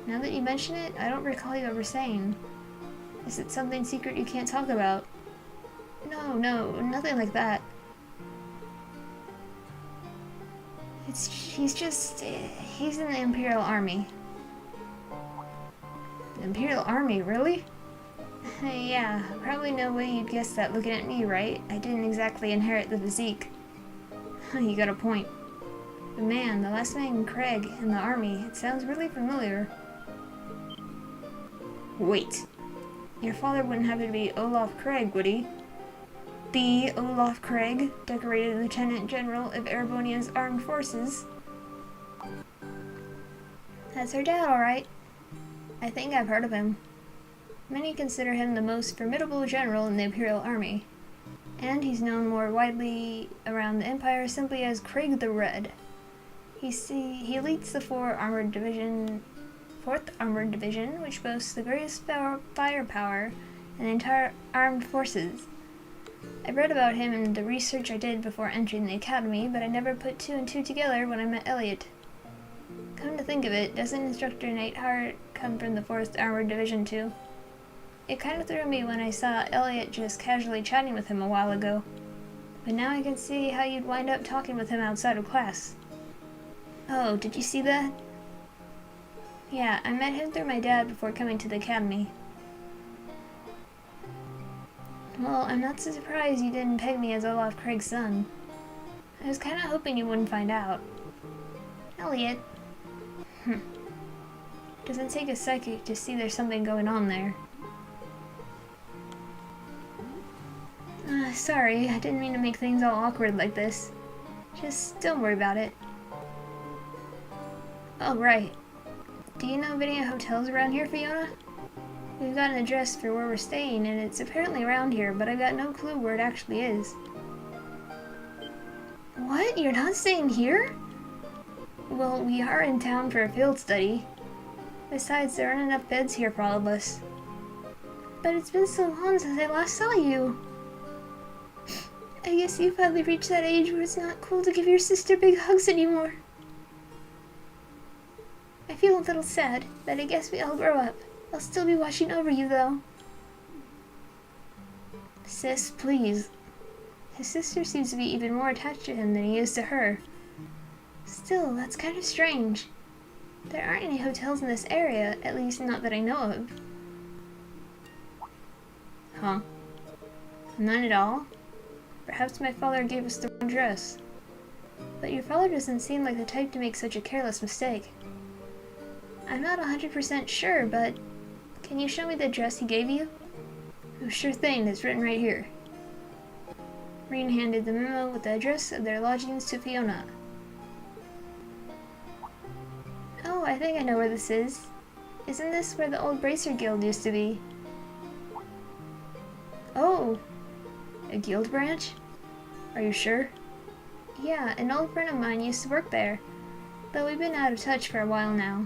Now that you mention it, I don't recall you ever saying. Is it something secret you can't talk about? No, nothing like that. He's in the Imperial Army. The Imperial Army, really? Yeah, probably no way you'd guess that looking at me, right? I didn't exactly inherit the physique. You got a point. But man, the last name Craig in the army, it sounds really familiar. Wait. Your father wouldn't happen to be Olaf Craig, would he? The Olaf Craig, decorated Lieutenant General of Erebonia's Armed Forces. That's her dad, alright. I think I've heard of him. Many consider him the most formidable general in the Imperial Army, and he's known more widely around the Empire simply as Craig the Red. He leads the 4th Armored Division, which boasts the greatest firepower in the entire armed forces. I read about him in the research I did before entering the academy, but I never put 2 and 2 together when I met Elliot. Come to think of it, doesn't Instructor Nightheart come from the 4th Armored Division too? It kind of threw me when I saw Elliot just casually chatting with him a while ago. But now I can see how you'd wind up talking with him outside of class. Oh, did you see that? Yeah, I met him through my dad before coming to the academy. Well, I'm not so surprised you didn't peg me as Olaf Craig's son. I was kinda hoping you wouldn't find out. Elliot. Doesn't take a psychic to see there's something going on there. Sorry, I didn't mean to make things all awkward like this. Just don't worry about it. Oh, right. Do you know of any hotels around here, Fiona? We've got an address for where we're staying, and it's apparently around here, but I've got no clue where it actually is. What? You're not staying here? Well, we are in town for a field study. Besides, there aren't enough beds here for all of us. But it's been so long since I last saw you. I guess you finally reached that age where it's not cool to give your sister big hugs anymore. I feel a little sad, but I guess we all grow up. I'll still be watching over you, though. Sis, please. His sister seems to be even more attached to him than he is to her. Still, that's kind of strange. There aren't any hotels in this area, at least not that I know of. Huh? None at all? Perhaps my father gave us the wrong address. But your father doesn't seem like the type to make such a careless mistake. I'm not 100% sure, but can you show me the address he gave you? Oh, sure thing, it's written right here. Reen handed the memo with the address of their lodgings to Fiona. Oh, I think I know where this is. Isn't this where the old Bracer Guild used to be? Oh! A guild branch? Are you sure? Yeah, an old friend of mine used to work there, though we've been out of touch for a while now.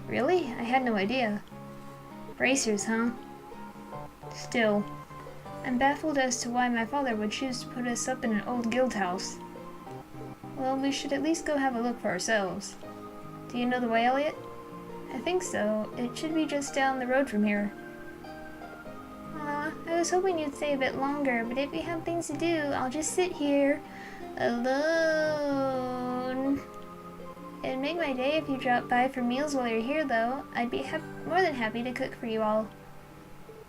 Really? I had no idea. Bracers, huh? Still, I'm baffled as to why my father would choose to put us up in an old guild house. Well, we should at least go have a look for ourselves. Do you know the way, Elliot? I think so. It should be just down the road from here. I was hoping you'd stay a bit longer, but if you have things to do, I'll just sit here alone. It'd make my day if you dropped by for meals while you're here, though. I'd be more than happy to cook for you all.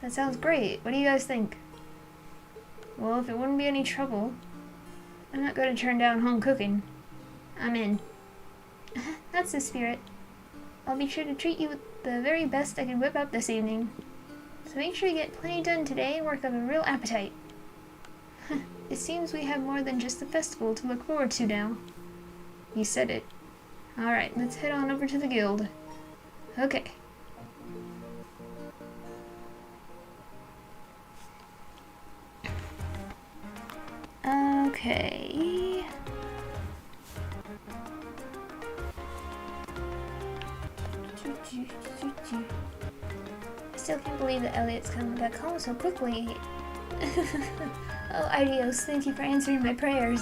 That sounds great. What do you guys think? Well, if it wouldn't be any trouble, I'm not going to turn down home cooking. I'm in. That's the spirit. I'll be sure to treat you with the very best I can whip up this evening. So make sure you get plenty done today and work up a real appetite. It seems we have more than just the festival to look forward to now. You said it. Alright, let's head on over to the guild. Okay. Okay. I still can't believe that Elliot's coming back home so quickly. Oh, Idios, thank you for answering my prayers.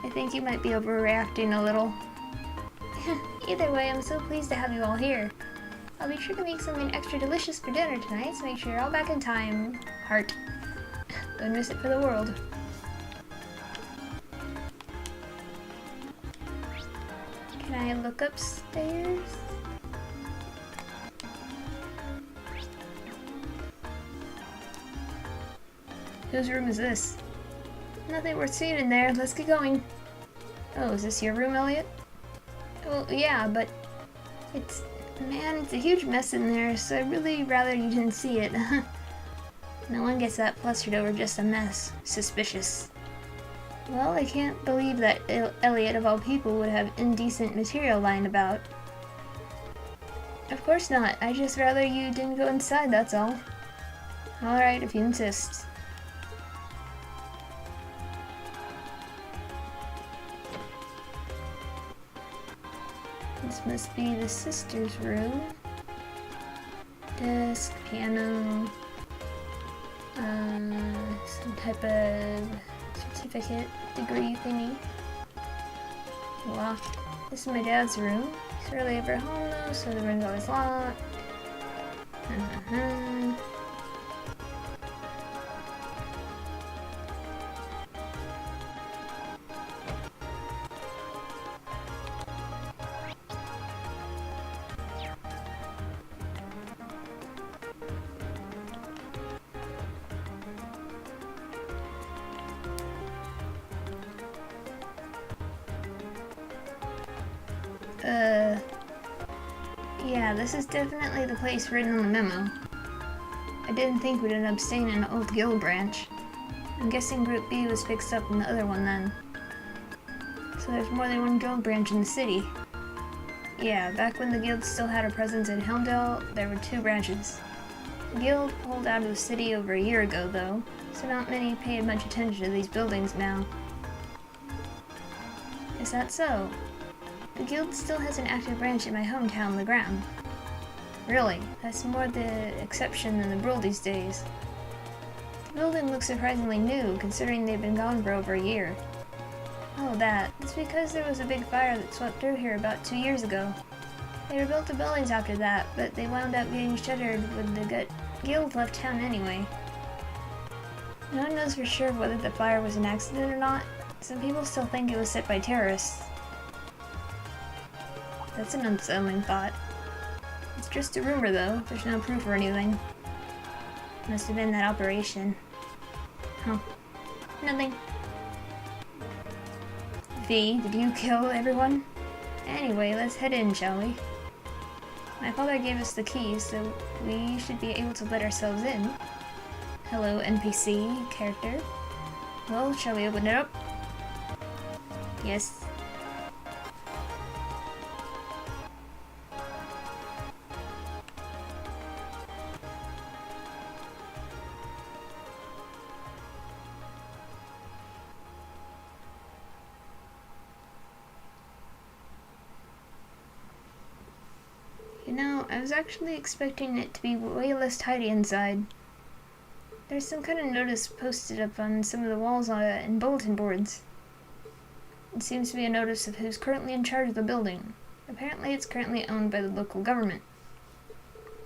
I think you might be overreacting a little. Either way, I'm so pleased to have you all here. I'll be sure to make something extra delicious for dinner tonight, so make sure you're all back in time. Heart. Don't miss it for the world. Can I look upstairs? Whose room is this? Nothing worth seeing in there. Let's get going. Oh, is this your room, Elliot? Well, yeah, but it's... Man, it's a huge mess in there, so I'd really rather you didn't see it. No one gets that flustered over just a mess. Suspicious. Well, I can't believe that Elliot, of all people, would have indecent material lying about. Of course not. I'd just rather you didn't go inside, that's all. Alright, if you insist. This must be the sister's room. Desk, piano, some type of certificate, degree thingy. Locked. This is my dad's room. He's rarely ever home though, so the room's always locked. Yeah, this is definitely the place written on the memo. I didn't think we'd end up staying in an old guild branch. I'm guessing Group B was fixed up in the other one then. So there's more than one guild branch in the city. Yeah, back when the guild still had a presence in Helmdale, there were 2 branches. The guild pulled out of the city over a year ago though, so not many paid much attention to these buildings now. Is that so? The guild still has an active branch in my hometown, Legram. Really, that's more the exception than the rule these days. The building looks surprisingly new, considering they've been gone for over a year. Oh, that. It's because there was a big fire that swept through here about 2 years ago. They rebuilt the buildings after that, but they wound up getting shuttered when the guild left town anyway. No one knows for sure whether the fire was an accident or not. Some people still think it was set by terrorists. That's an unsettling thought. It's just a rumor though, there's no proof or anything. Must have been that operation. Huh. Nothing. V, did you kill everyone? Anyway, let's head in, shall we? My father gave us the keys, so we should be able to let ourselves in. Hello, NPC character. Well, shall we open it up? Yes. You know, I was actually expecting it to be way less tidy inside. There's some kind of notice posted up on some of the walls and bulletin boards. It seems to be a notice of who's currently in charge of the building. Apparently it's currently owned by the local government.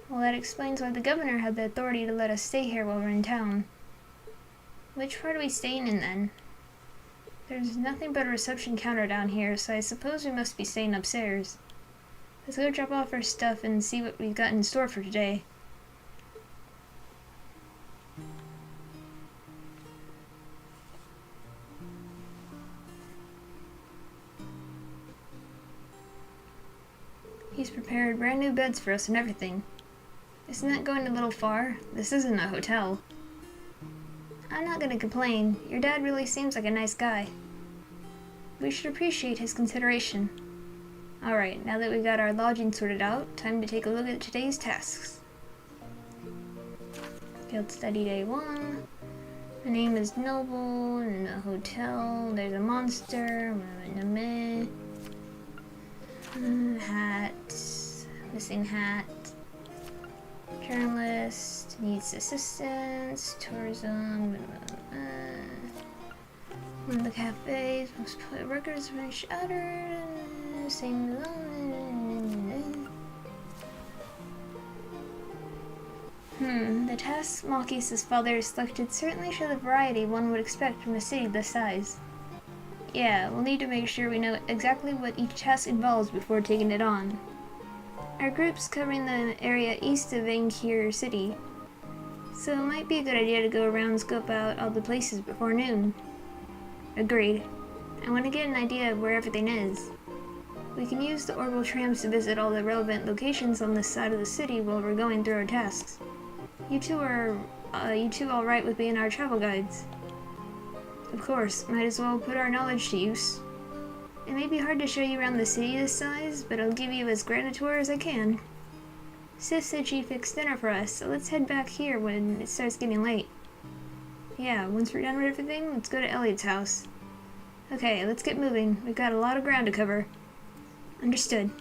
Well, that explains why the governor had the authority to let us stay here while we're in town. Which part are we staying in then? There's nothing but a reception counter down here, so I suppose we must be staying upstairs. Let's go drop off our stuff and see what we've got in store for today. He's prepared brand new beds for us and everything. Isn't that going a little far? This isn't a hotel. I'm not gonna complain. Your dad really seems like a nice guy. We should appreciate his consideration. Alright, now that we've got our lodging sorted out, time to take a look at today's tasks. Field study day 1. My name is Noble, in a hotel, there's a monster, hat, missing hat, journalist, needs assistance, tourism, one of the cafes, most workers have been shattered, same the tasks Malchus' father has selected certainly show the variety one would expect from a city this size. Yeah, we'll need to make sure we know exactly what each task involves before taking it on. Our group's covering the area east of Vancouver City, so it might be a good idea to go around and scope out all the places before noon. Agreed. I want to get an idea of where everything is. We can use the orbital trams to visit all the relevant locations on this side of the city while we're going through our tasks. You two all right with being our travel guides? Of course, might as well put our knowledge to use. It may be hard to show you around the city this size, but I'll give you as grand a tour as I can. Sif said she fixed dinner for us, so let's head back here when it starts getting late. Yeah, once we're done with everything, let's go to Elliot's house. Okay, let's get moving. We've got a lot of ground to cover. Understood.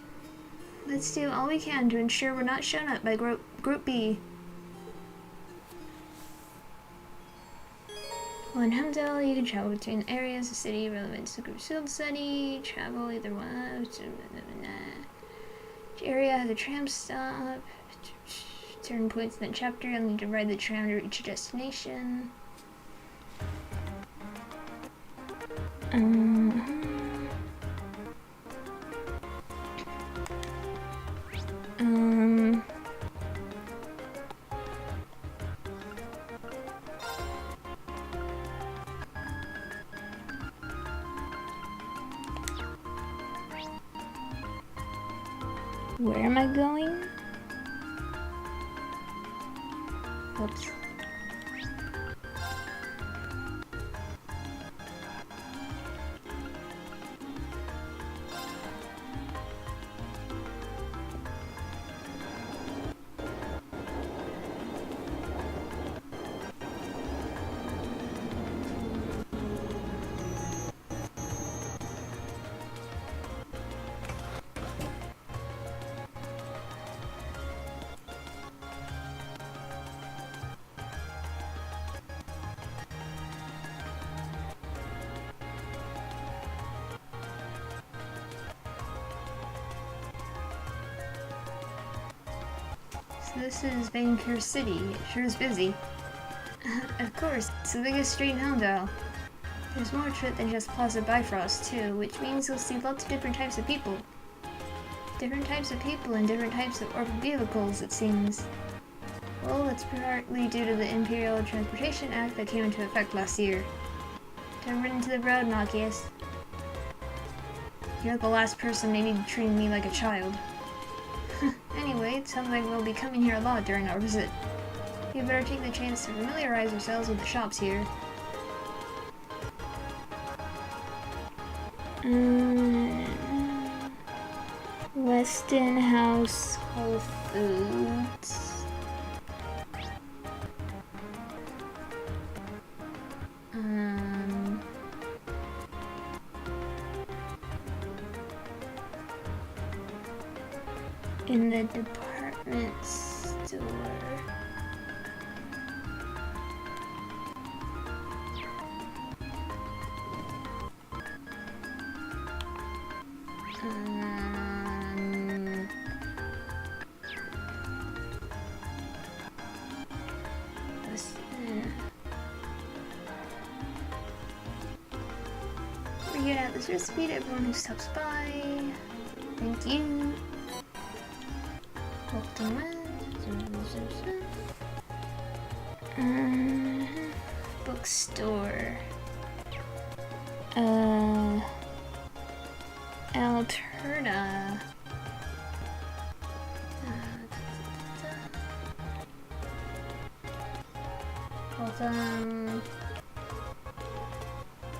Let's do all we can to ensure we're not shown up by Group B. While in Hamdell, you can travel between areas of the city relevant to the group's field study. Travel either one. Each area has a tram stop. Certain points in the chapter, you'll need to ride the tram to reach your destination. Where am I going? Oops. This is Vancouver City. It sure is busy. Of course, it's the biggest street in Helmdale. There's more to it than just Plaza Bifrost, too, which means you'll see lots of different types of people. Different types of people and different types of orbital vehicles, it seems. Well, that's partly due to the Imperial Transportation Act that came into effect last year. Don't run into the road, Malchus. You're the last person maybe treating me like a child. Anyway, it sounds like we'll be coming here a lot during our visit. We better take the chance to familiarize ourselves with the shops here. Westonhouse Whole Foods. in the department store. We get out this recipe to everyone who stops by. Thank you. Bookstore. Alberta.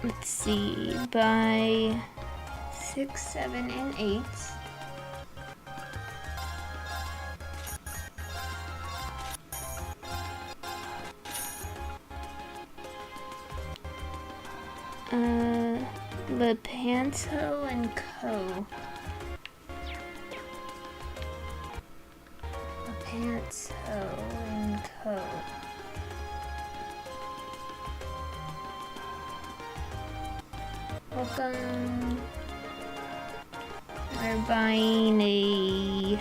Let's see, by 6, 7, and 8. Lepanto and Co. Lepanto and Co. Welcome. We're buying a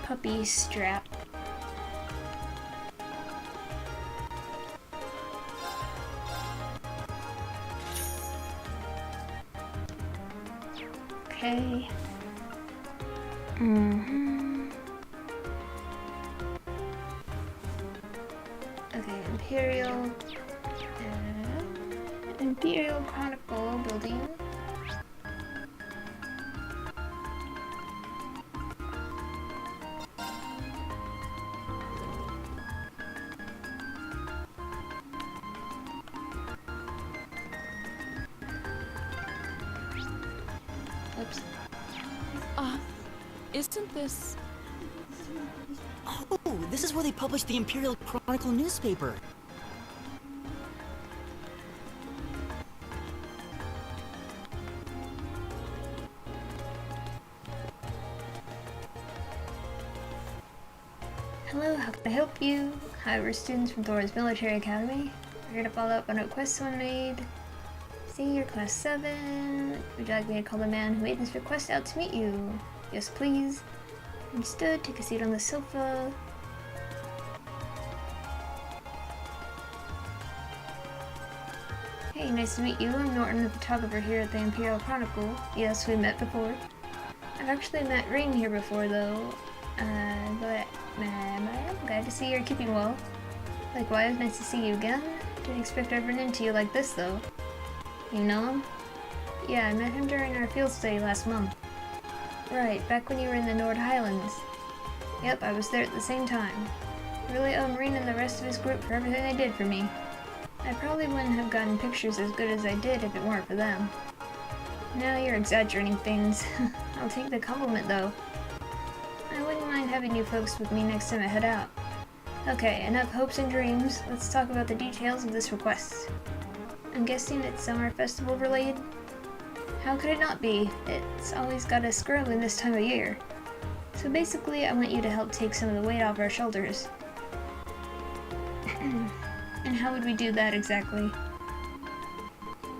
puppy strap. Okay. Okay, Imperial Chronicle building. Oops. Isn't this... Oh, this is where they published the Imperial Chronicle newspaper. Hello, how can I help you? Hi, we're students from Thor's Military Academy. We're here to follow up on a request someone made. See, you're class 7. Would you like me to call the man who made this request out to meet you? Yes, please. Understood. Take a seat on the sofa. Hey, nice to meet you. I'm Norton, the photographer here at the Imperial Chronicle. Yes, we met before. I've actually met Rain here before, though. But I'm glad to see you're keeping well. Likewise, nice to see you again. Didn't expect I'd run into you like this, though. You know him? Yeah, I met him during our field study last month. Right, back when you were in the Nord Highlands. Yep, I was there at the same time. Really owe Marine and the rest of his group for everything they did for me. I probably wouldn't have gotten pictures as good as I did if it weren't for them. Now you're exaggerating things. I'll take the compliment, though. I wouldn't mind having you folks with me next time I head out. Okay, enough hopes and dreams. Let's talk about the details of this request. I'm guessing it's summer festival related? How could it not be? It's always got us scrambling this time of year. So basically, I want you to help take some of the weight off our shoulders. And how would we do that exactly?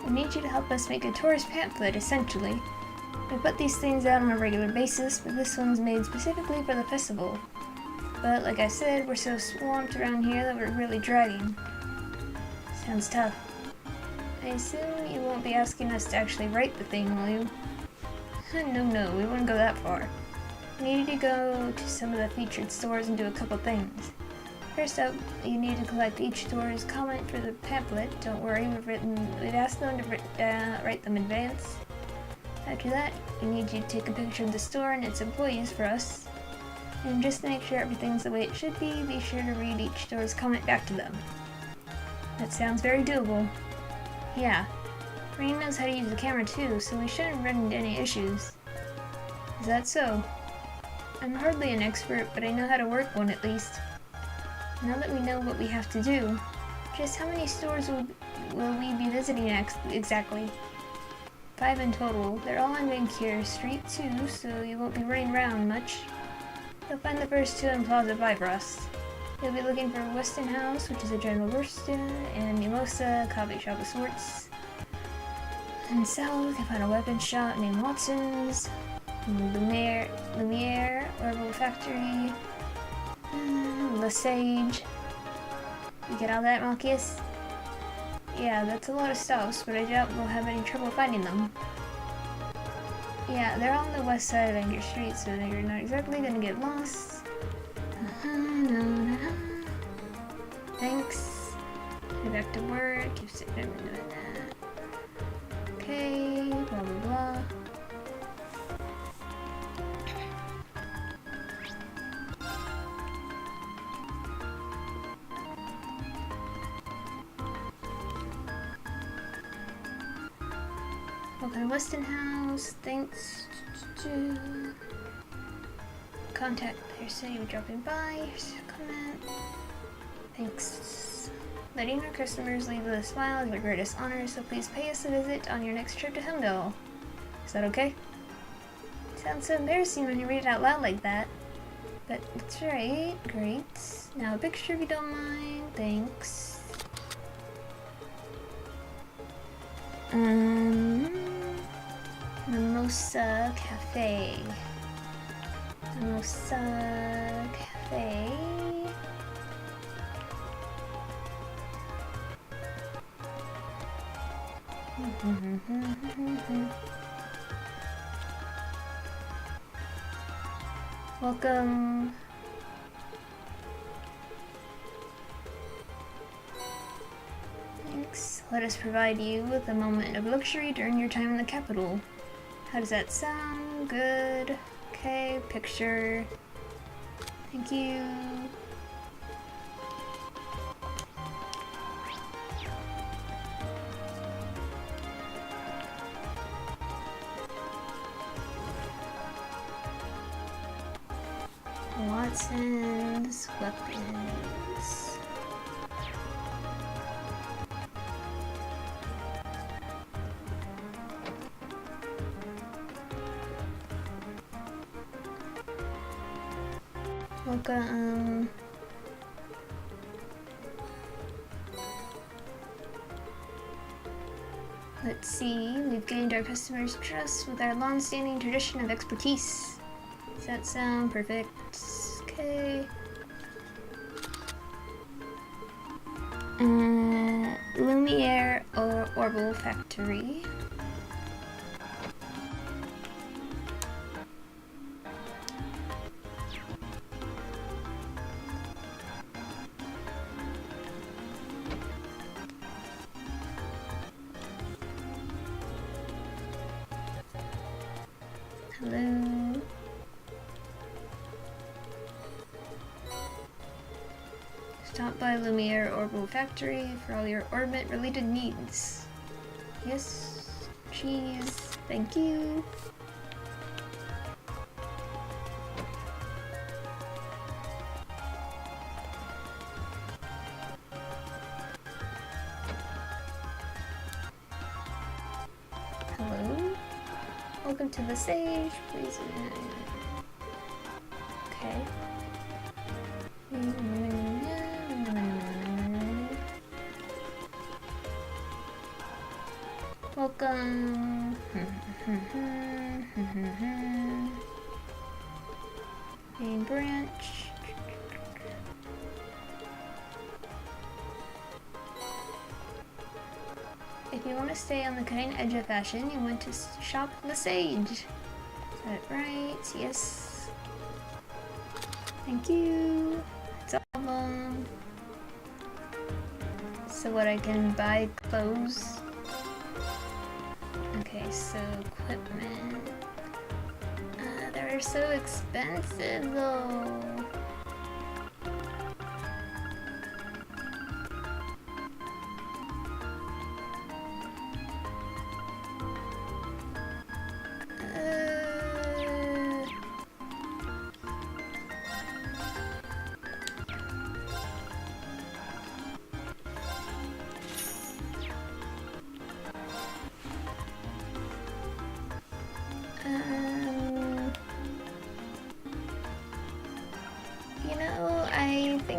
We need you to help us make a tourist pamphlet, essentially. We put these things out on a regular basis, but this one's made specifically for the festival. But like I said, we're so swamped around here that we're really dragging. Sounds tough. I assume you won't be asking us to actually write the thing, will you? No, we wouldn't go that far. We need to go to some of the featured stores and do a couple things. First up, you need to collect each store's comment for the pamphlet. Don't worry, we've asked them to write them in advance. After that, we need you to take a picture of the store and its employees for us. And just to make sure everything's the way it should be sure to read each store's comment back to them. That sounds very doable. Yeah, Rain knows how to use the camera too, so we shouldn't run into any issues. Is that so? I'm hardly an expert, but I know how to work one at least. Now that we know what we have to do, just how many stores will we be visiting next exactly? 5 in total. They're all on Vancouver Street too, so you won't be running around much. You'll find the first 2 in Plaza Bifrost. You'll be looking for Weston House, which is a general barista, and Mimosa, coffee shop of sorts. And south, you can find a weapons shop named Watson's, Lumiere, Herbal Factory, Le Sage. You get all that, Malchius? Yeah, that's a lot of stops, but I doubt we'll have any trouble finding them. Yeah, they're on the west side of Anger Street, so you're not exactly gonna get lost. Thanks. Get back to work. Keep sitting over doing that. Okay, blah blah blah. Welcome to Weston House. Thanks. Contact their city for dropping by. Here's a comment. Thanks. Letting our customers leave with a smile is our greatest honor, so please pay us a visit on your next trip to Heimdall. Is that okay? Sounds so embarrassing when you read it out loud like that. But it's right. Great. Now a picture if you don't mind. Thanks. Mimosa Cafe. Mimosa Cafe. Welcome. Thanks. Let us provide you with a moment of luxury during your time in the capital. How does that sound? Good. Okay, picture. Thank you. Watson's weapons. Welcome. Let's see, we've gained our customers' trust with our long-standing tradition of expertise. Does that sound perfect? Okay. Lumiere or Herbal Factory. Hello. Stop by Lumiere Herbal Factory for all your orbit-related needs. Yes, cheese. Thank you. Hello. Welcome to the stage. Please. Okay. Welcome. Main branch. If you want to stay on the cutting edge of fashion, you want to shop the Sage. Is that right? Yes. Thank you. It's all of them. So what, I can buy clothes? Okay, so equipment. They're so expensive though.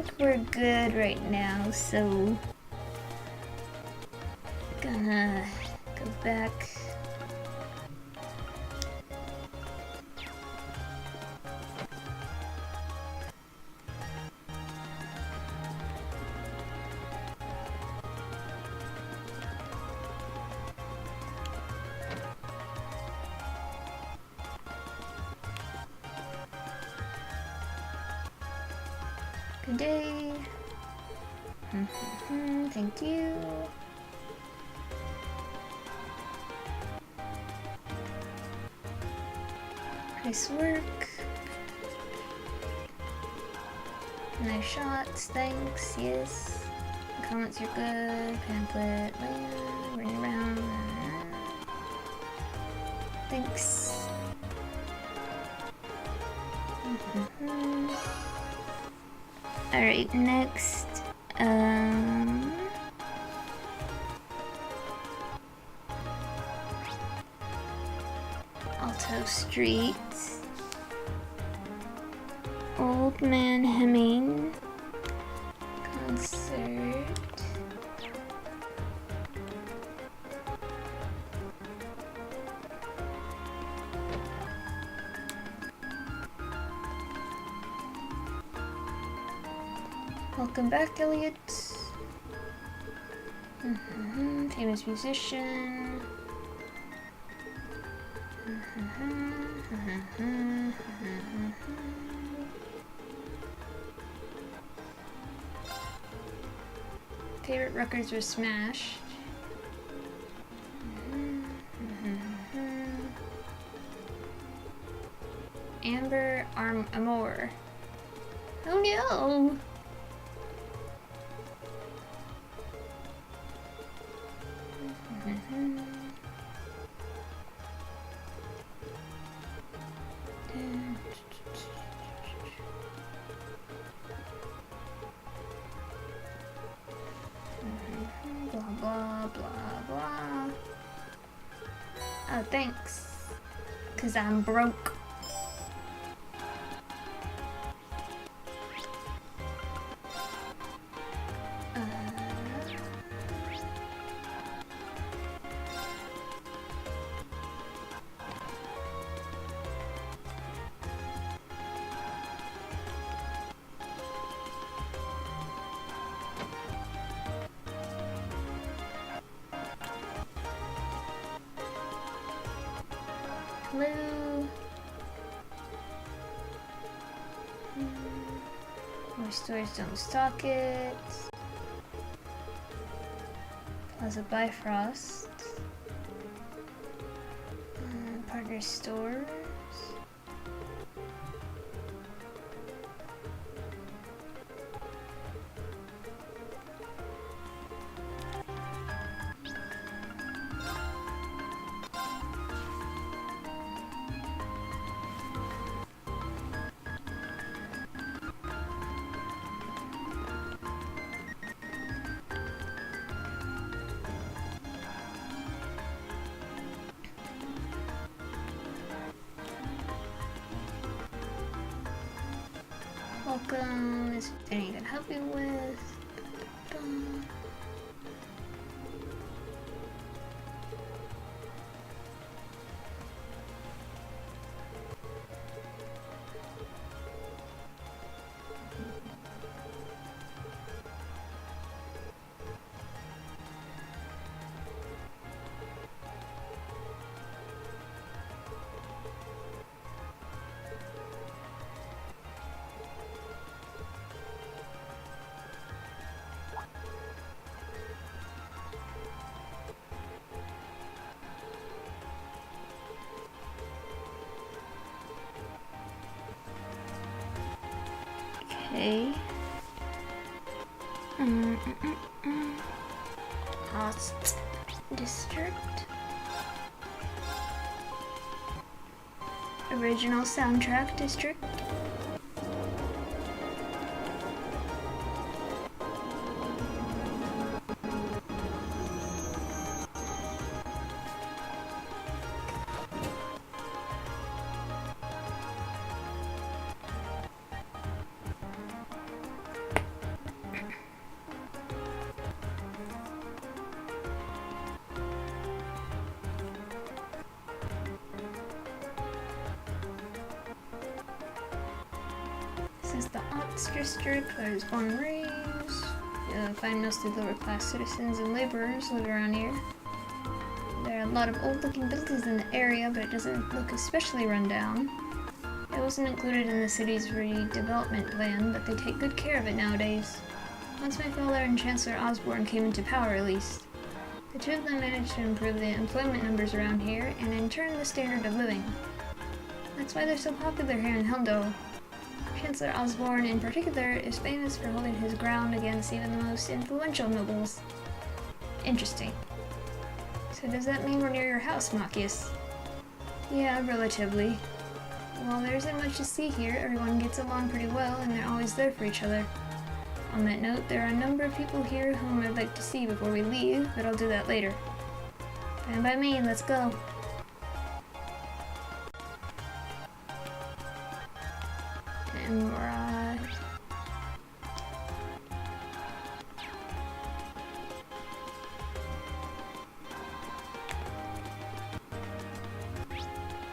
think we're good right now, so gonna go back. Good day. Thank you. Nice work. Nice shots, thanks, yes. Comments are good. Pamphlet, land, running around. Thanks. Alright, next, Alto Street, Old Man Hemming, concert, welcome back, Elliot. Famous musician. Favorite records were smashed. Amber Amor. Oh no! Blah blah blah blah. Oh, thanks. 'Cause I'm broke. Hello. More stores don't stock it. Plaza Bifrost. Partner stores. Welcome. Is there anything I can help you with? Okay. Lost District. Original soundtrack district. is the Ox District, where I was born and raised. You'll find mostly lower class citizens and laborers live around here. There are a lot of old looking buildings in the area, but it doesn't look especially run down. It wasn't included in the city's redevelopment plan, but they take good care of it nowadays. Once my father and Chancellor Osborne came into power, at least. The two of them managed to improve the employment numbers around here, and in turn the standard of living. That's why they're so popular here in Helmdall. Chancellor Osborne, in particular, is famous for holding his ground against even the most influential nobles. Interesting. So does that mean we're near your house, Machias? Yeah, relatively. While there isn't much to see here, everyone gets along pretty well, and they're always there for each other. On that note, there are a number of people here whom I'd like to see before we leave, but I'll do that later. Fine by me, let's go. Emerald.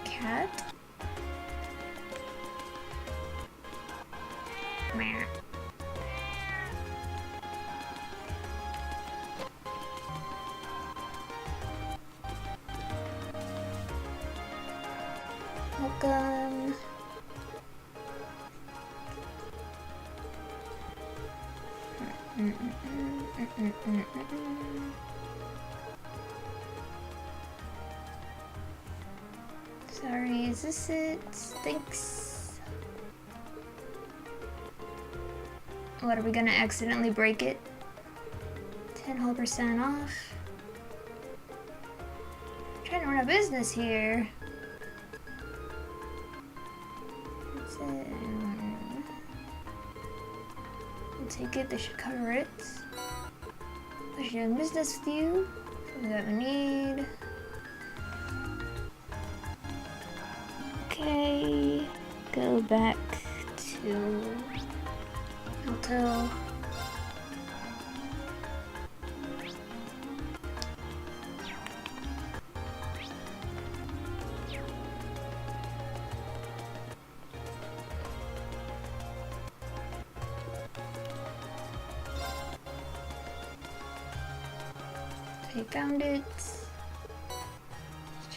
Cat? Meh. Welcome. Sorry, is this it? Thanks. What, are we gonna accidentally break it? 10% whole off. I'm trying to run a business here. That's it. I'll take it, they should cover it. I should do business with you. What do we need? Okay, go back to hotel. Okay, found it.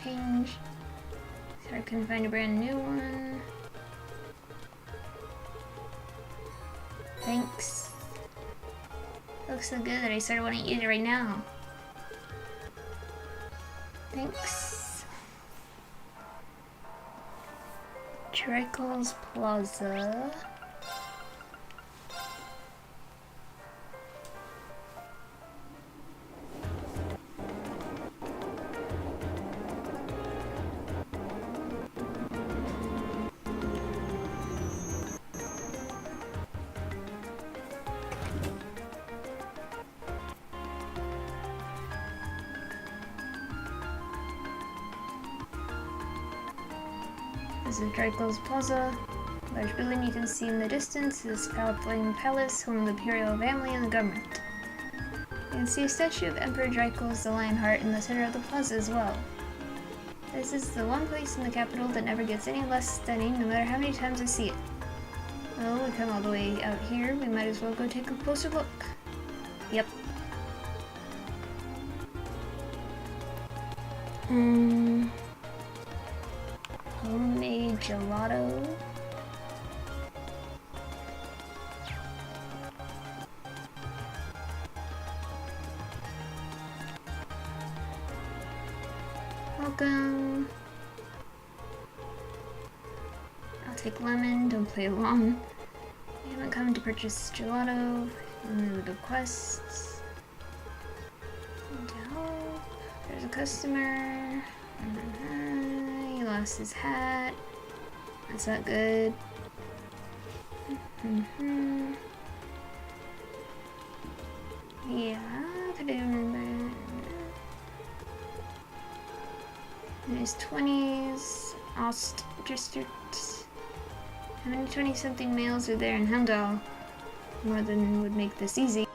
Change. Sorry, I couldn't find a brand new one. Thanks. It looks so good that I sort of want to eat it right now. Thanks. Trickles Plaza. This is Draco's Plaza. Large building you can see in the distance is Palaflame Palace, home of the imperial family and the government. You can see a statue of Emperor Draco's the Lionheart in the center of the plaza as well. This is the one place in the capital that never gets any less stunning, no matter how many times I see it. Well, we come all the way out here, we might as well go take a closer look. Yep. Homemade gelato. Welcome. I'll take lemon, don't play along. We haven't come to purchase gelato. Remove the quests. Need to help. There's a customer. He lost his hat. That's not good. Yeah, could I remember? In his 20s, Ost District. How many 20-something males are there in Helmdall? More than would make this easy.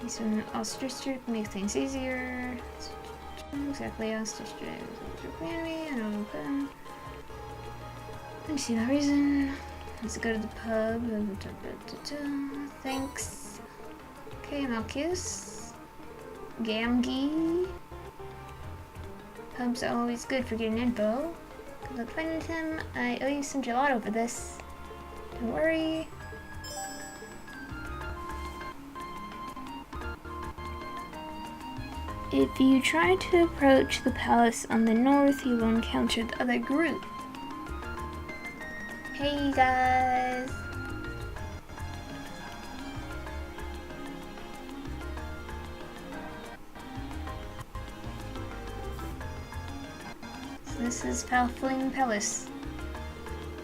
He's from Ost District, make things easier. Exactly, Ost District. I don't know. I see no reason. Let's go to the pub. Thanks. Okay, Malchus. Gamgee. Pubs are always good for getting info. Good luck finding him. I owe you some gelato for this. Don't worry. If you try to approach the palace on the north, you will encounter the other group. Hey guys! So this is Palfling Palace.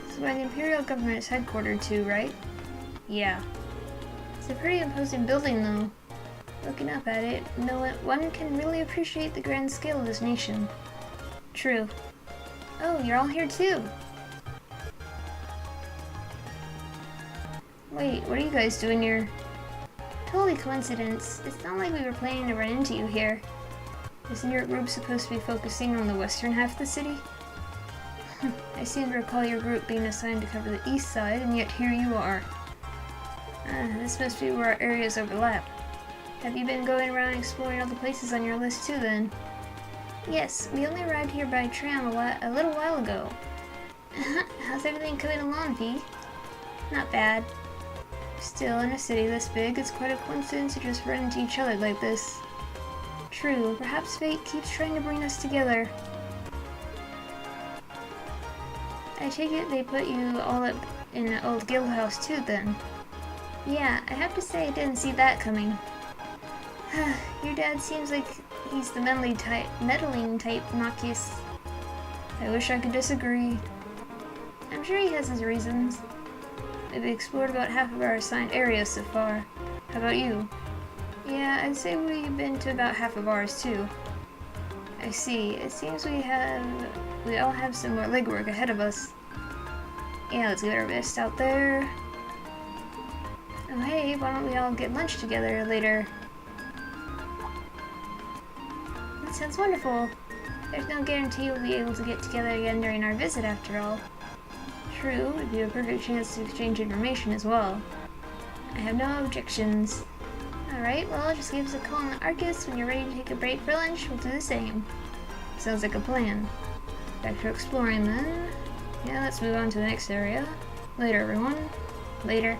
This is where the Imperial government is headquartered to, right? Yeah. It's a pretty imposing building though. Looking up at it, one can really appreciate the grand scale of this nation. True. Oh, you're all here too! Wait, what are you guys doing here? Totally coincidence. It's not like we were planning to run into you here. Isn't your group supposed to be focusing on the western half of the city? I seem to recall your group being assigned to cover the east side, and yet here you are. This must be where our areas overlap. Have you been going around exploring all the places on your list too then? Yes, we only arrived here by tram a little while ago. How's everything coming along, V? Not bad. Still, in a city this big, it's quite a coincidence to just run into each other like this. True, perhaps fate keeps trying to bring us together. I take it they put you all up in an old guild house too then? Yeah, I have to say I didn't see that coming. Your dad seems like he's the meddling type, Marcus. I wish I could disagree. I'm sure he has his reasons. We've explored about half of our assigned areas so far. How about you? Yeah, I'd say we've been to about half of ours too. I see. It seems we all have some more legwork ahead of us. Yeah, let's get our best out there. Oh hey, why don't we all get lunch together later? That sounds wonderful. There's no guarantee we'll be able to get together again during our visit after all. True, it would be a perfect chance to exchange information as well. I have no objections. Alright, well, just give us a call on the Arcus when you're ready to take a break for lunch. We'll do the same. Sounds like a plan. Back to exploring then. Yeah, let's move on to the next area. Later, everyone. Later.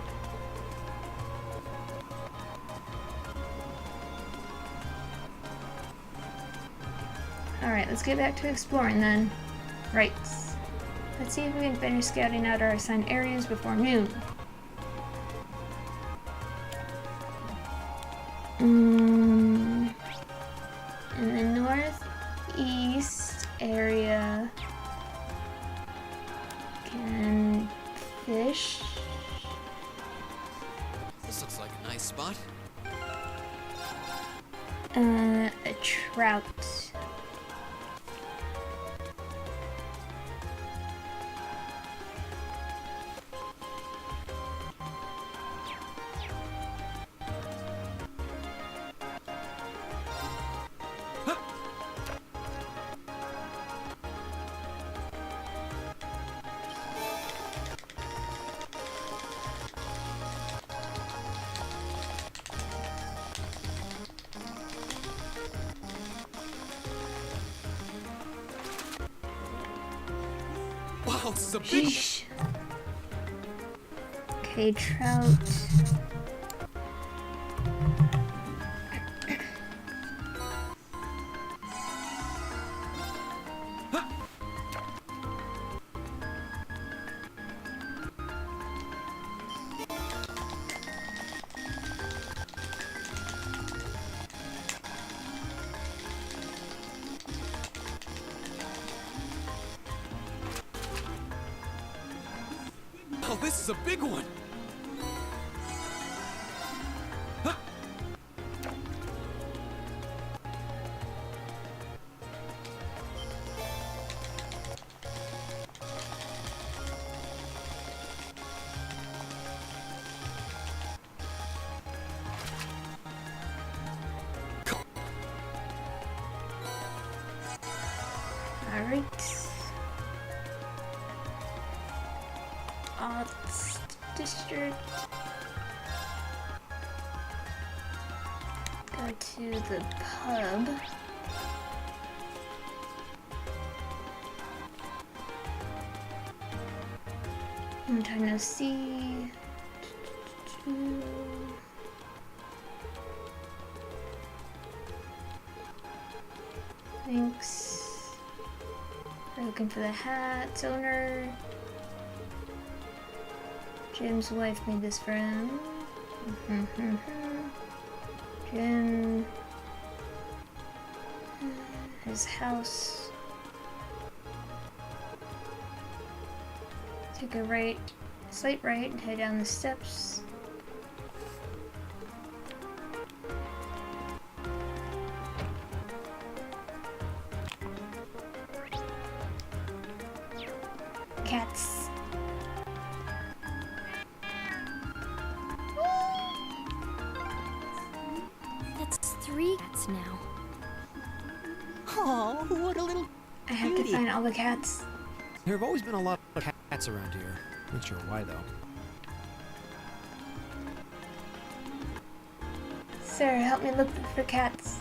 Alright, let's get back to exploring then. Right. Let's see if we can finish scouting out our assigned areas before noon. In the northeast area, can fish. This looks like a nice spot. A trout. Wow, this is a big... Sheesh. Okay, trout. Oh, this is a big one! Huh. Alright. Odds. next district. Go to the pub. Long time no see. Thanks. We're looking for the hat's owner. Jim's wife made this for him. Jim. His house. Take a right, slight right, and head down the steps. Cats. That's 3 cats now. Oh, what a little I have to find all the cats. There have always been a lot of cats around here. Not sure why, though. Sir, help me look for cats.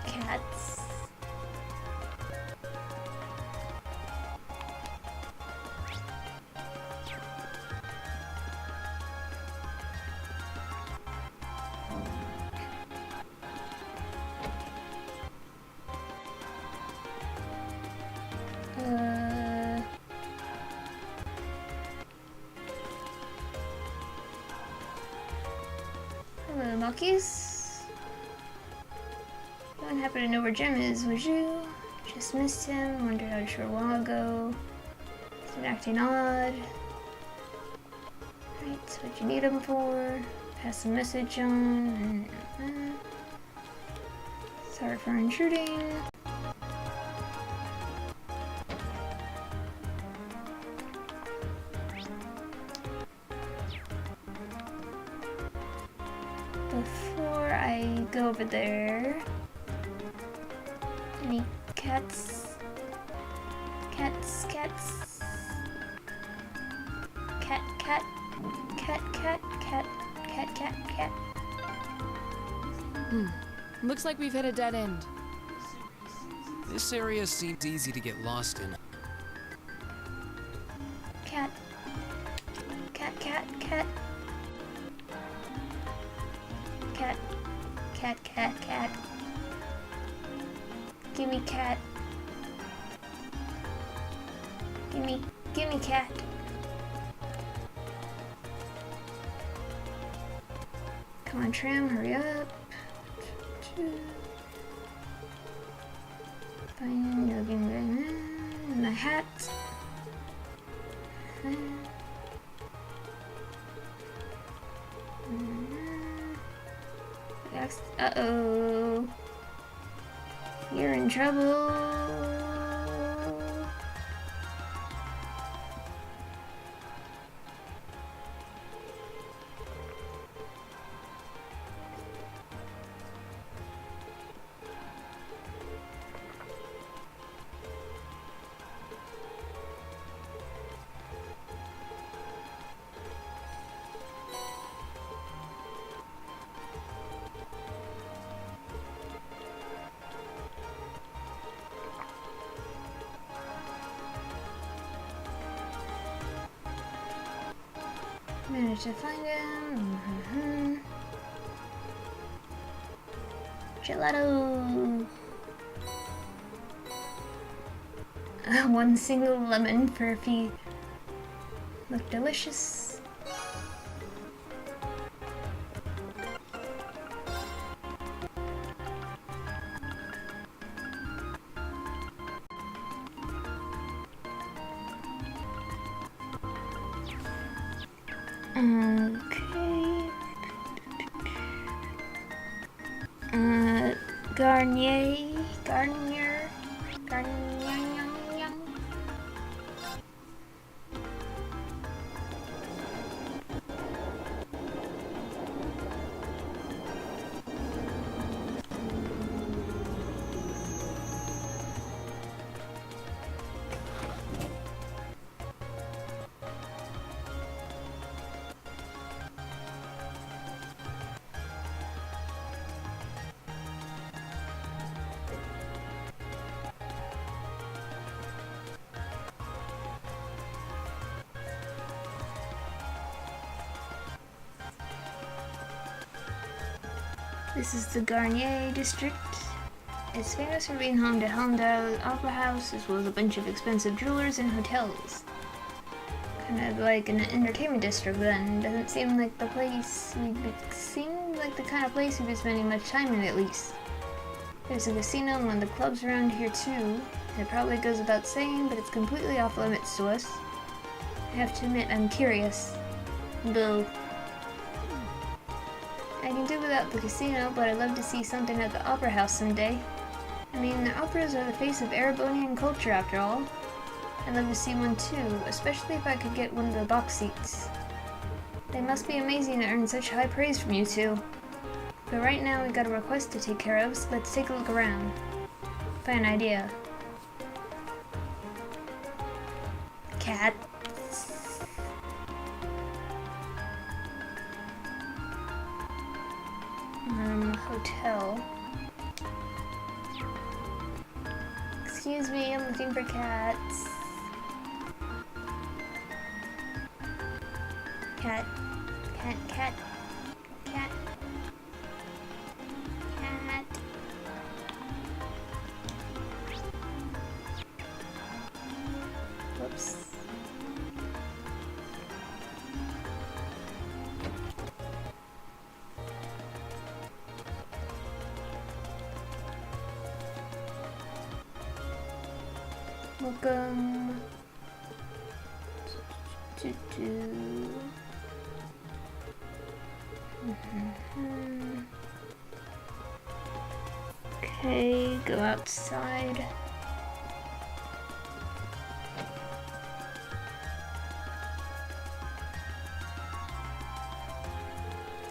Cats. Hello, monkeys. You don't happen to know where Jim is, would you? Just missed him, wondered out a short while ago. He's been acting odd. Right, so what you need him for? Pass the message on. Sorry for intruding. Before I go over there, any cats? Cats, cats. Cat, cat, cat, cat, cat, cat, cat, cat. Looks like we've hit a dead end. This area seems easy to get lost in. Cat. Cat, cat, cat. Cat. Cat, cat, cat. Gimme cat. Gimme cat. Come on, Tram, hurry up. Fine, you're looking my hat. Uh-oh. You're in trouble. Managed to find him. Gelato. One single lemon for a fee. Look delicious. Okay. Garnier. This is the Garnier district. It's famous for being home to Heimdall Opera House, as well as a bunch of expensive jewelers and hotels. Kind of like an entertainment district then. Doesn't seem like the place seemed like the kind of place we'd be spending much time in, at least. There's a casino and one of the clubs around here too. It probably goes without saying, but it's completely off limits to us. I have to admit, I'm curious. Boo. I can do without the casino, but I'd love to see something at the Opera House someday. I mean, the operas are the face of Erebonian culture after all. I'd love to see one too, especially if I could get one of the box seats. They must be amazing to earn such high praise from you two. But right now we've got a request to take care of, so let's take a look around. Fine idea. Cat. Hotel. Excuse me, I'm looking for cats. Cat. Cat. Cat. Cat. Cat. Whoops. Welcome to Okay, go outside.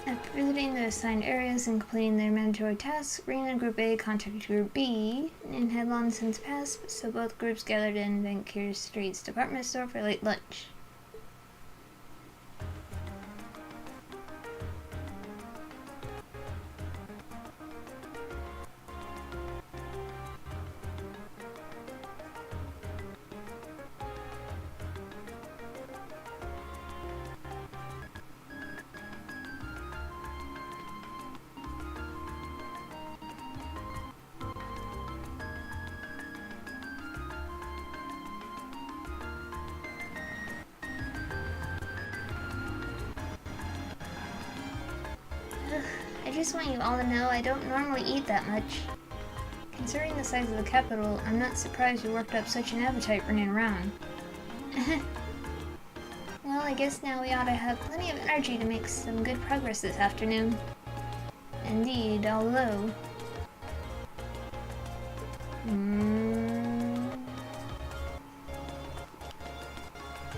After visiting the assigned areas and completing their mandatory tasks, Green and Group A contacted Group B and had long since passed, so both groups gathered in Vancouver Street's department store for late lunch. I just want you all to know I don't normally eat that much. Considering the size of the capital, I'm not surprised you worked up such an appetite running around. Well, I guess now we ought to have plenty of energy to make some good progress this afternoon. Indeed, although...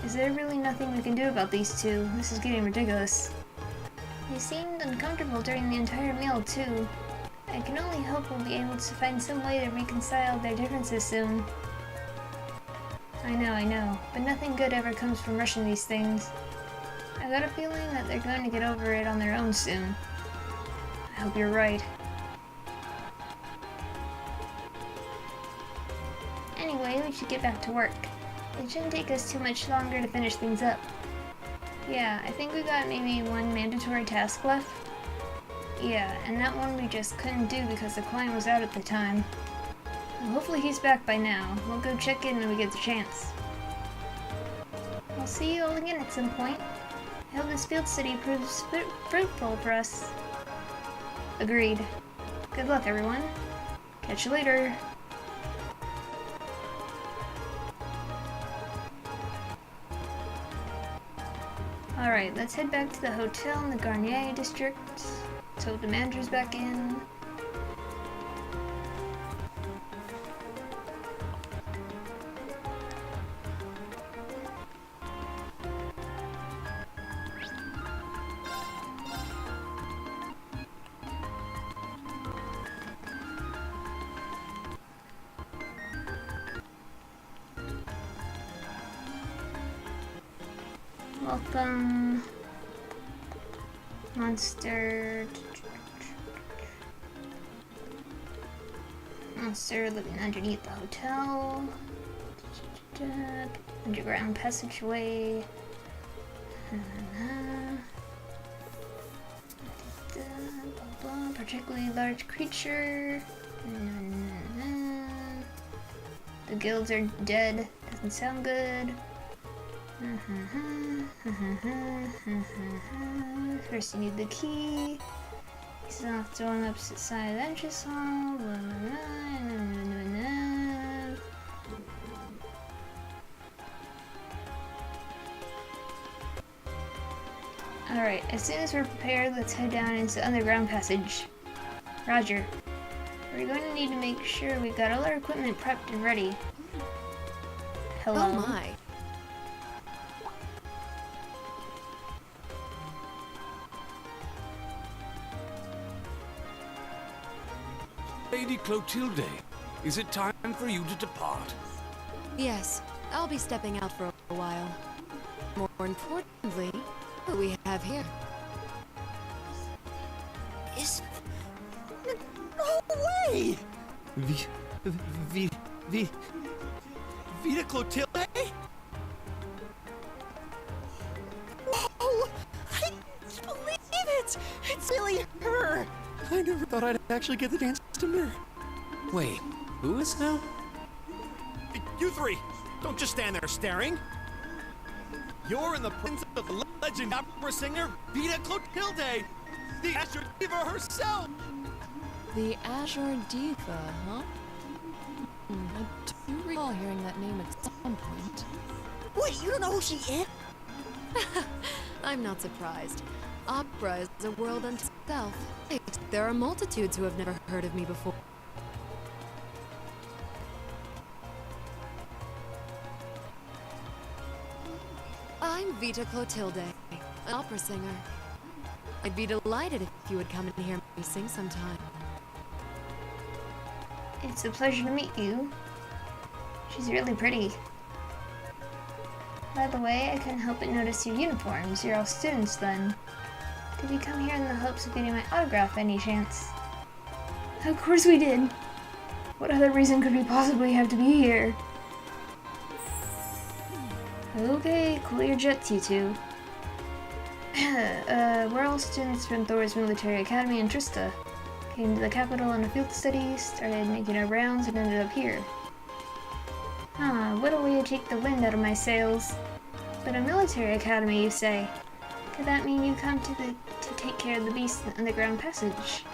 Is there really nothing we can do about these two? This is getting ridiculous. They seemed uncomfortable during the entire meal, too. I can only hope we'll be able to find some way to reconcile their differences soon. I know, but nothing good ever comes from rushing these things. I got a feeling that they're going to get over it on their own soon. I hope you're right. Anyway, we should get back to work. It shouldn't take us too much longer to finish things up. Yeah, I think we got maybe one mandatory task left. Yeah, and that one we just couldn't do because the client was out at the time. Well, hopefully he's back by now. We'll go check in when we get the chance. I'll see you all again at some point. I hope this field study proves fruitful for us. Agreed. Good luck, everyone. Catch you later. Alright, let's head back to the hotel in the Garnier district. So the manager's back in. Welcome. Monster. Monster living underneath the hotel. Underground passageway. Particularly large creature. The guilds are dead. Doesn't sound good. First you need the key. He's off throwing up side of the entrance hall. Alright, as soon as we're prepared, let's head down into the underground passage. Roger. We're going to need to make sure we've got all our equipment prepped and ready. Hello. Oh my. Lady Clotilde, is it time for you to depart? Yes, I'll be stepping out for a while. More importantly, what we have here. Is... No way! Vita Clotilde? Whoa! I can't believe it! It's really her! I never thought I'd actually get the chance to meet her. Wait, who is now? You three! Don't just stand there staring! You're in the presence of the legend opera singer, Vita Clotilde! The Azure Diva herself! The Azure Diva, huh? I do recall hearing that name at some point. Wait, you don't know who she is? I'm not surprised. Opera is a world unto itself. There are multitudes who have never heard of me before. I'm Vita Clotilde, an opera singer. I'd be delighted if you would come and hear me sing sometime. It's a pleasure to meet you. She's really pretty. By the way, I couldn't help but notice your uniforms. You're all students then. Did you come here in the hopes of getting my autograph by any chance? Of course we did. What other reason could we possibly have to be here? Okay, cool your jets, you two. We're all students from Thor's Military Academy in Trista. Came to the capital on a field study, started making our rounds, and ended up here. Huh, what a way to take the wind out of my sails. But a military academy, you say? Could that mean you come to take care of the beast in the underground passage?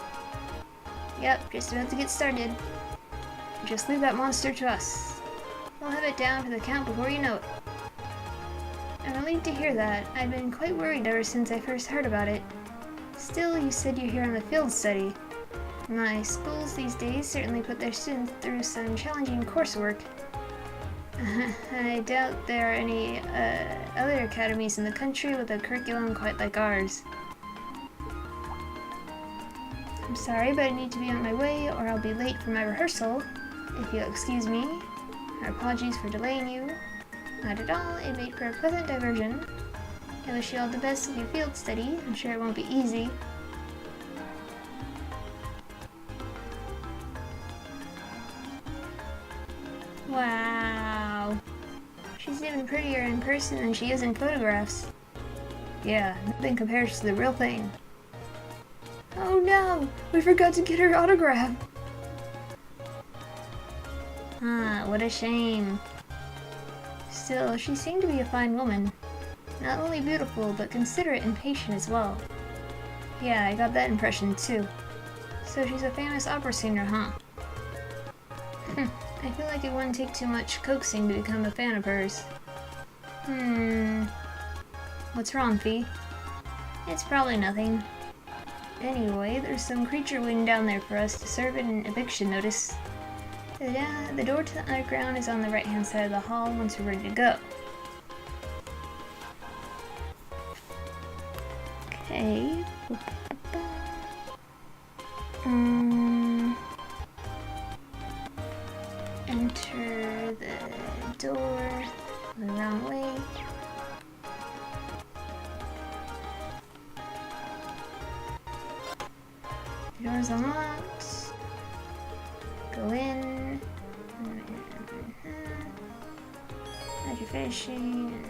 Yep, just about to get started. Just leave that monster to us. We'll have it down for the count before you know it. I'm relieved to hear that. I've been quite worried ever since I first heard about it. Still, you said you're here on the field study. My schools these days certainly put their students through some challenging coursework. I doubt there are any other academies in the country with a curriculum quite like ours. I'm sorry, but I need to be on my way or I'll be late for my rehearsal. If you'll excuse me. Our apologies for delaying you. Not at all, it made for a pleasant diversion. I wish you all the best with your field study. I'm sure it won't be easy. Wow. She's even prettier in person than she is in photographs. Yeah, nothing compares to the real thing. Oh no! We forgot to get her autograph! Ah, what a shame. Still, she seemed to be a fine woman. Not only beautiful, but considerate and patient as well. Yeah, I got that impression too. So she's a famous opera singer, huh? I feel like it wouldn't take too much coaxing to become a fan of hers. What's wrong, Fee? It's probably nothing. Anyway, there's some creature waiting down there for us to serve an eviction notice. The door to the underground is on the right-hand side of the hall once we're ready to go. Okay. Enter the door the wrong way. Doors unlocked. Go in. As you're finishing.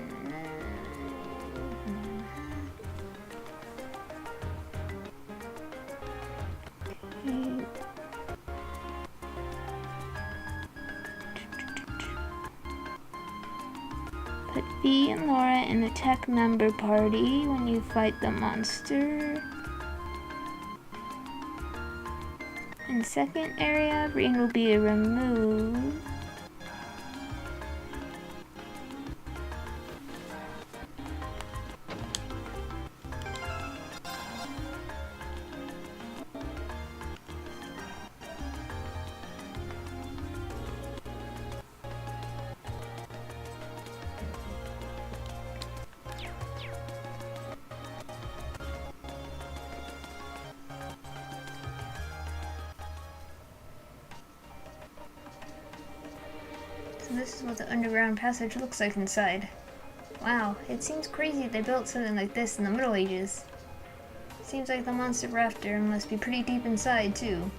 Put V and Laura in the tech member party when you fight the monster. In second area, Green will be removed. So this is what the underground passage looks like inside. Wow, it seems crazy they built something like this in the Middle Ages. Seems like the monster we're after must be pretty deep inside too.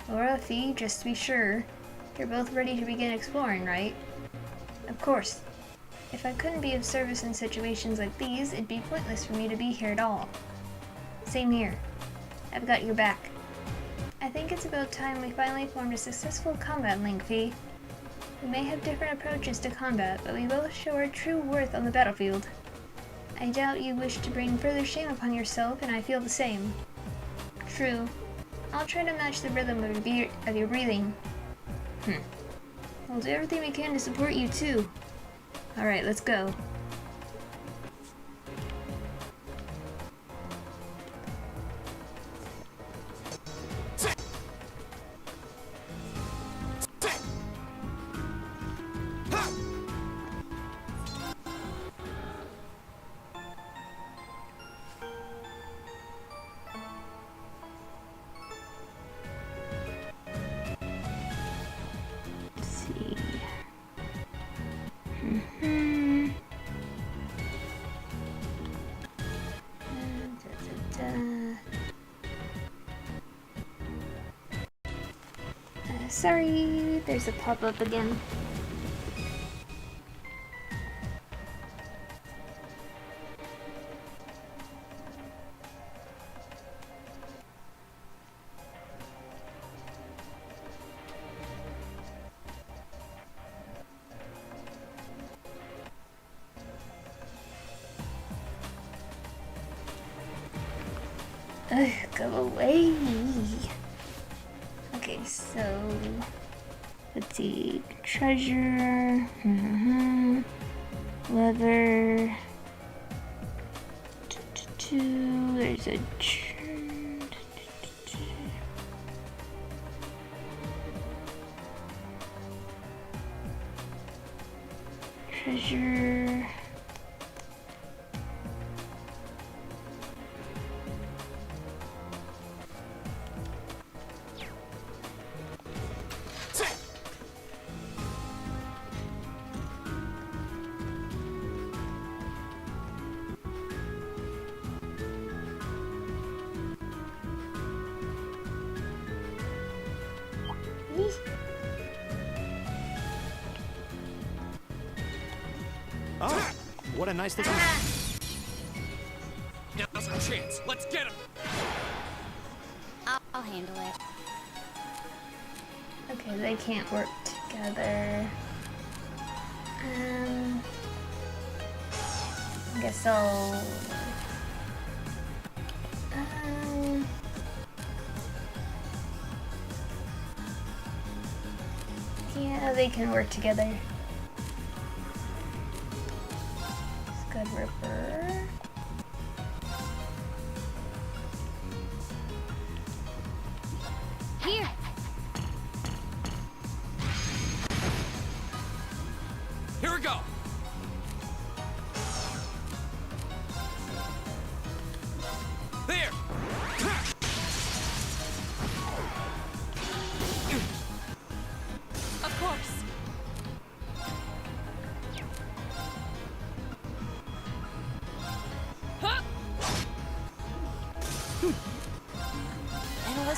Laura, Fee, just to be sure, you're both ready to begin exploring, right? Of course. If I couldn't be of service in situations like these, it'd be pointless for me to be here at all. Same here. I've got your back. I think it's about time we finally formed a successful combat link, Fee. We may have different approaches to combat, but we both show our true worth on the battlefield. I doubt you wish to bring further shame upon yourself, and I feel the same. True. I'll try to match the rhythm of your breathing. We'll do everything we can to support you, too. Alright, let's go. Sorry, there's a pop-up again. Ugh, go away. Okay, so let's see. Treasure. Leather. There's a treasure. Oh, what a nice looking. Now's our chance. Let's get him. I'll handle it. Okay, they can't work together. I guess I'll. Yeah, they can work together. Scud Ripper. Here. Here we go. There. Of course.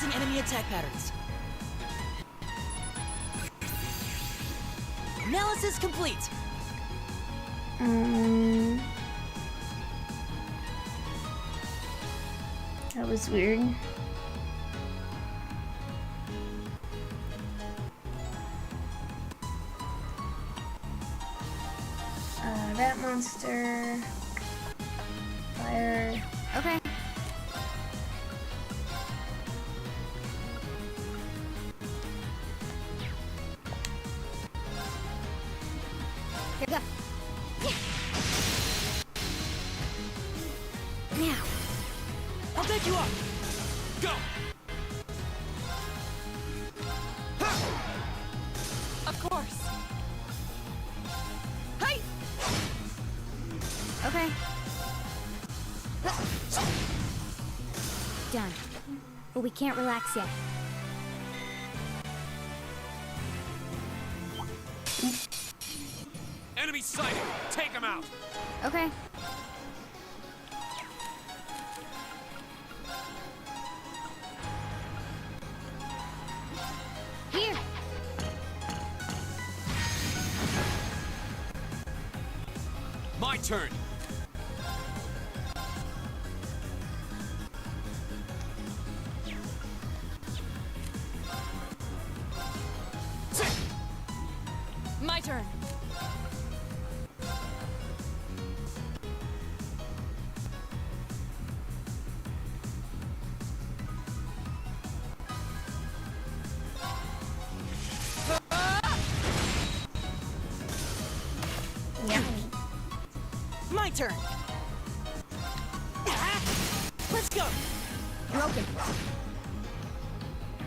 Analyzing enemy attack patterns. Analysis complete. That was weird. Rat monster. Fire. Okay. Here we go. Now. I'll take you up. Go! Of course. Hey! Okay. Done. But we can't relax yet. Enemy sighted! Take him out! Okay. Here. My turn! My turn. My turn. Let's go. Broken.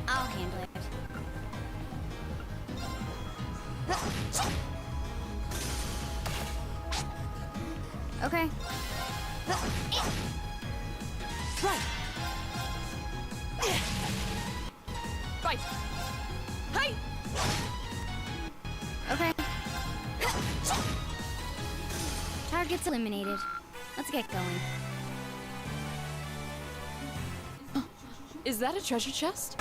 I'll handle it. Okay. Right. Right. Hey! Okay. Target's eliminated. Let's get going. Is that a treasure chest?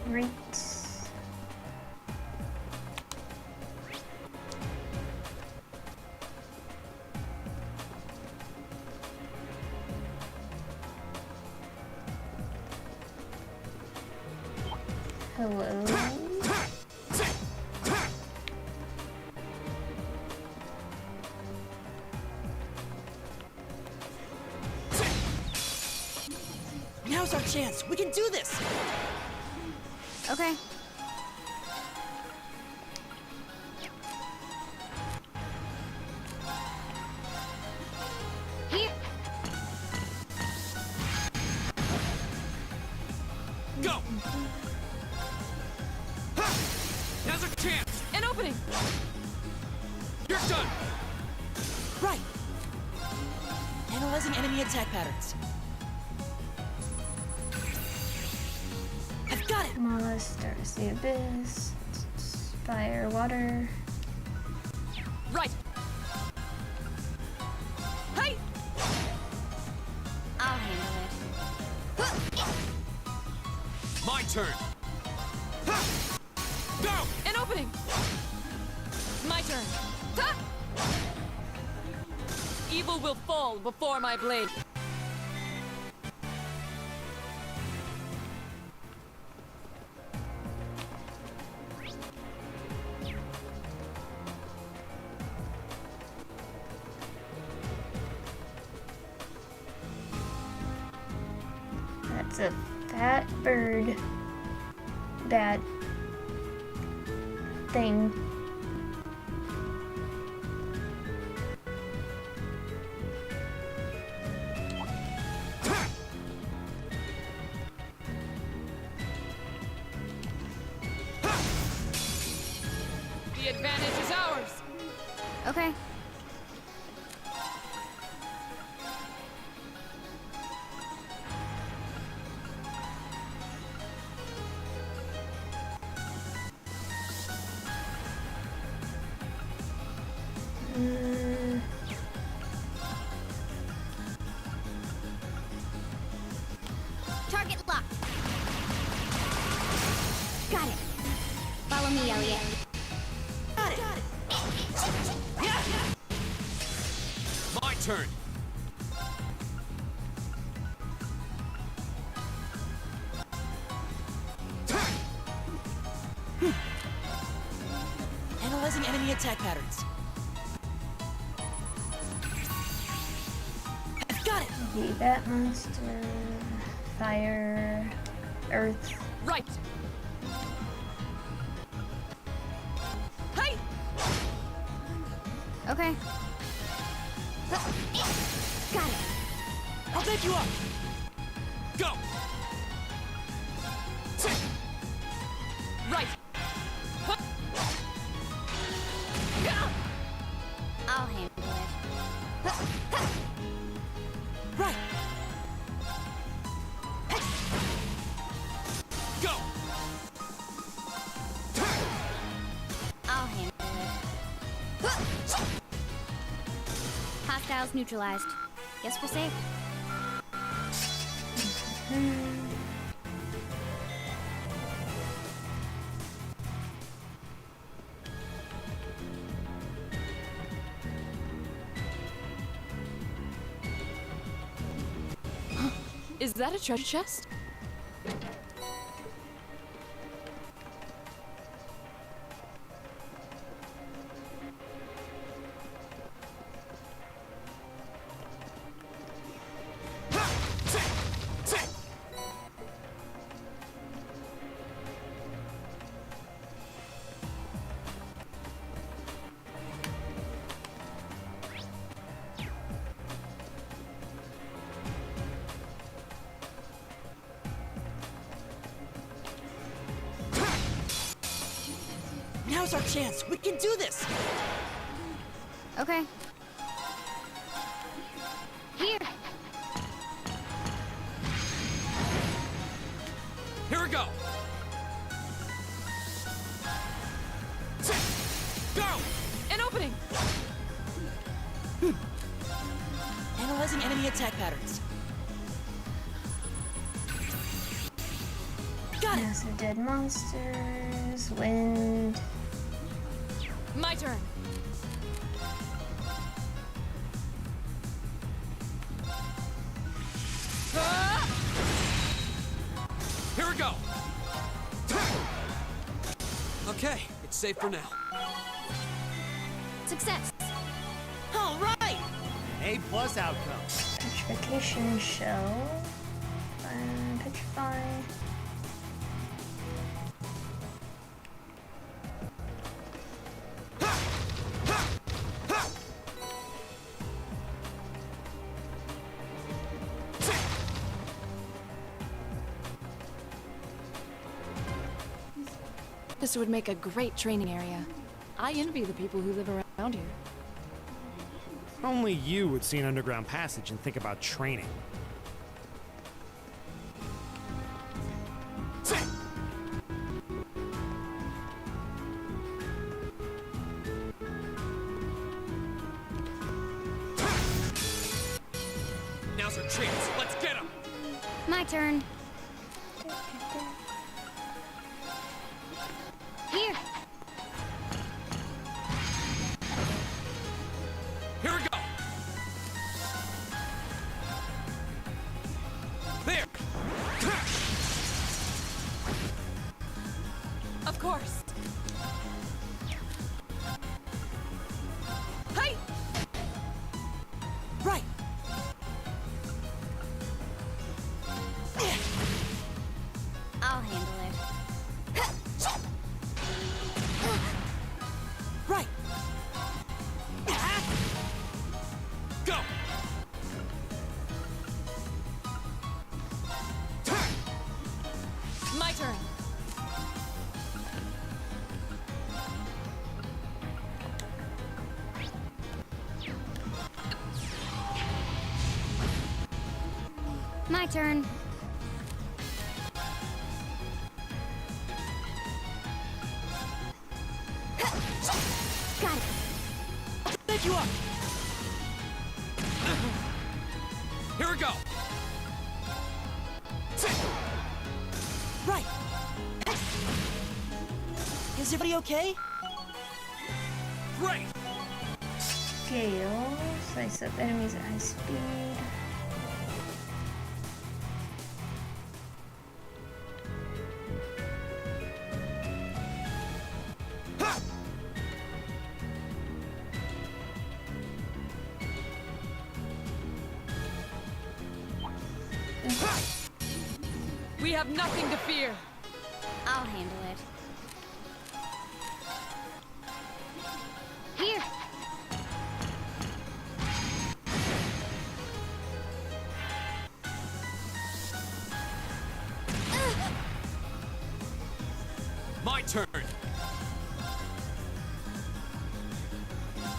Right. Hello. Now's our chance. We can do this. Okay. Here. Go! Now's our chance! An opening! You're done! Right. Analyzing enemy attack patterns. I've got it. Mollusk, Stars the Abyss, Fire, Water. Right. Hey! I'll handle it. My turn! Go! An opening! My turn. Ha! Evil will fall before my blade. That's a fat bird. That thing. The advantage is ours. Okay. me, Elliot. Got it. My turn. Analyzing enemy attack patterns. Got it. The bat monster, fire, earth. Right. Hey. Okay. Got it. I'll pick you up. Go. Right. I'll handle it. Right. Go. I'll handle it. Hostiles neutralized. Guess we're safe. Is that a treasure chest? Now's our chance. We can do this. Okay. Here. Here we go. Go. An opening. Analyzing enemy attack patterns. Got it. Massive dead monsters, wind. My turn. Here we go. Okay, it's safe for now. Success. All right. A+ outcome. Petrification shell. Petrify. This would make a great training area. I envy the people who live around here. Only you would see an underground passage and think about training. Now's our chance. Let's get him. My turn. Here. Here we go. There. Of course. Hey! Right. I'll handle it. Right. Go. My turn. My turn. Got it. Pick you up. Here we go. Right. His Is everybody okay? Great! Scale, slice up enemies at high speed. We have nothing to fear. I'll handle it. Here. My turn!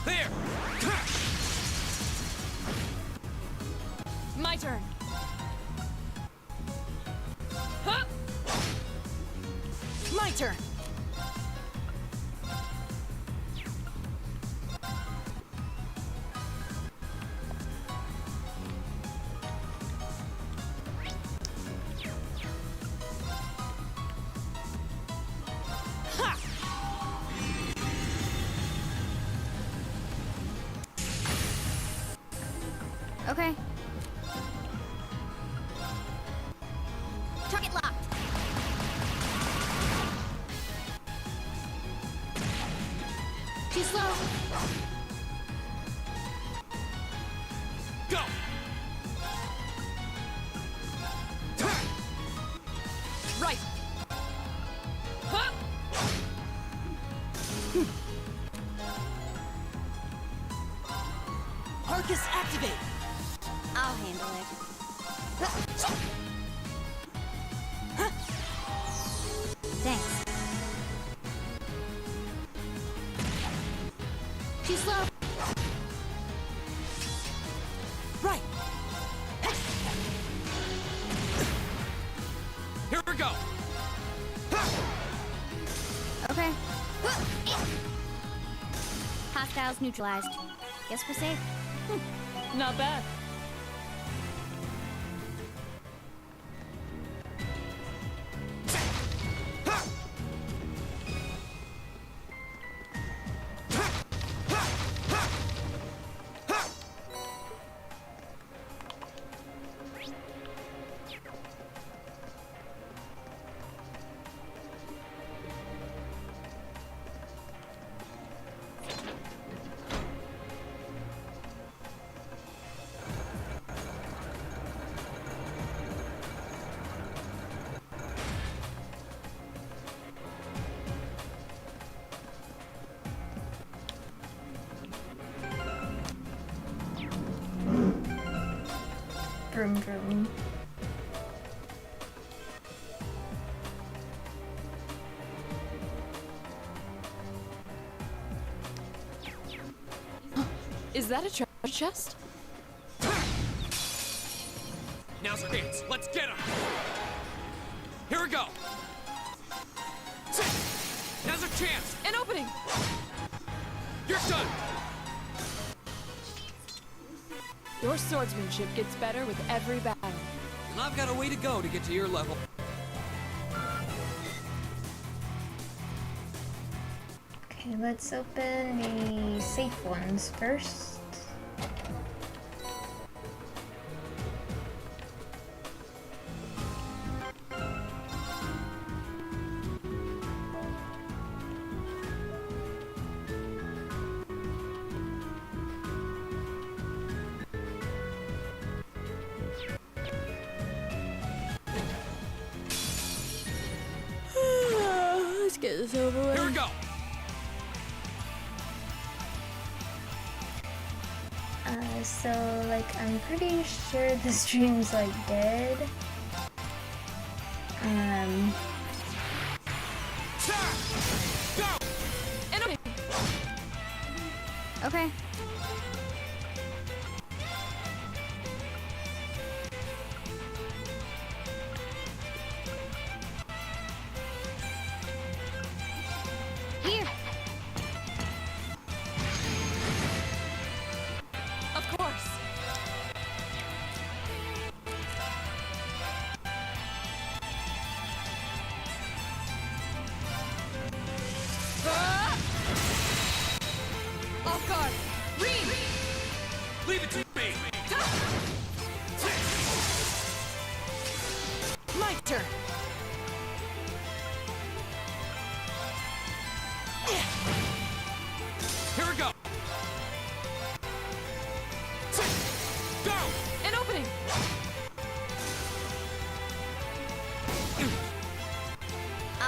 There! My turn. My turn! Okay. Target locked. Too slow. Go! Right. Arcus, activate! I'll handle it. Thanks. Too slow. Right! Here we go! Okay. Hostiles neutralized. Guess we're safe. Not bad. Vroom vroom. Is that a treasure chest? Now's our chance. Let's get him! Here we go! Now's our chance! An opening! You're done! Your swordsmanship gets better with every battle. And I've got a way to go to get to your level. Okay, let's open the safe ones first. Let's get this over with. Here we go! So, like, I'm pretty sure the stream's, like, dead. Go! An opening! Okay. Here. Of course.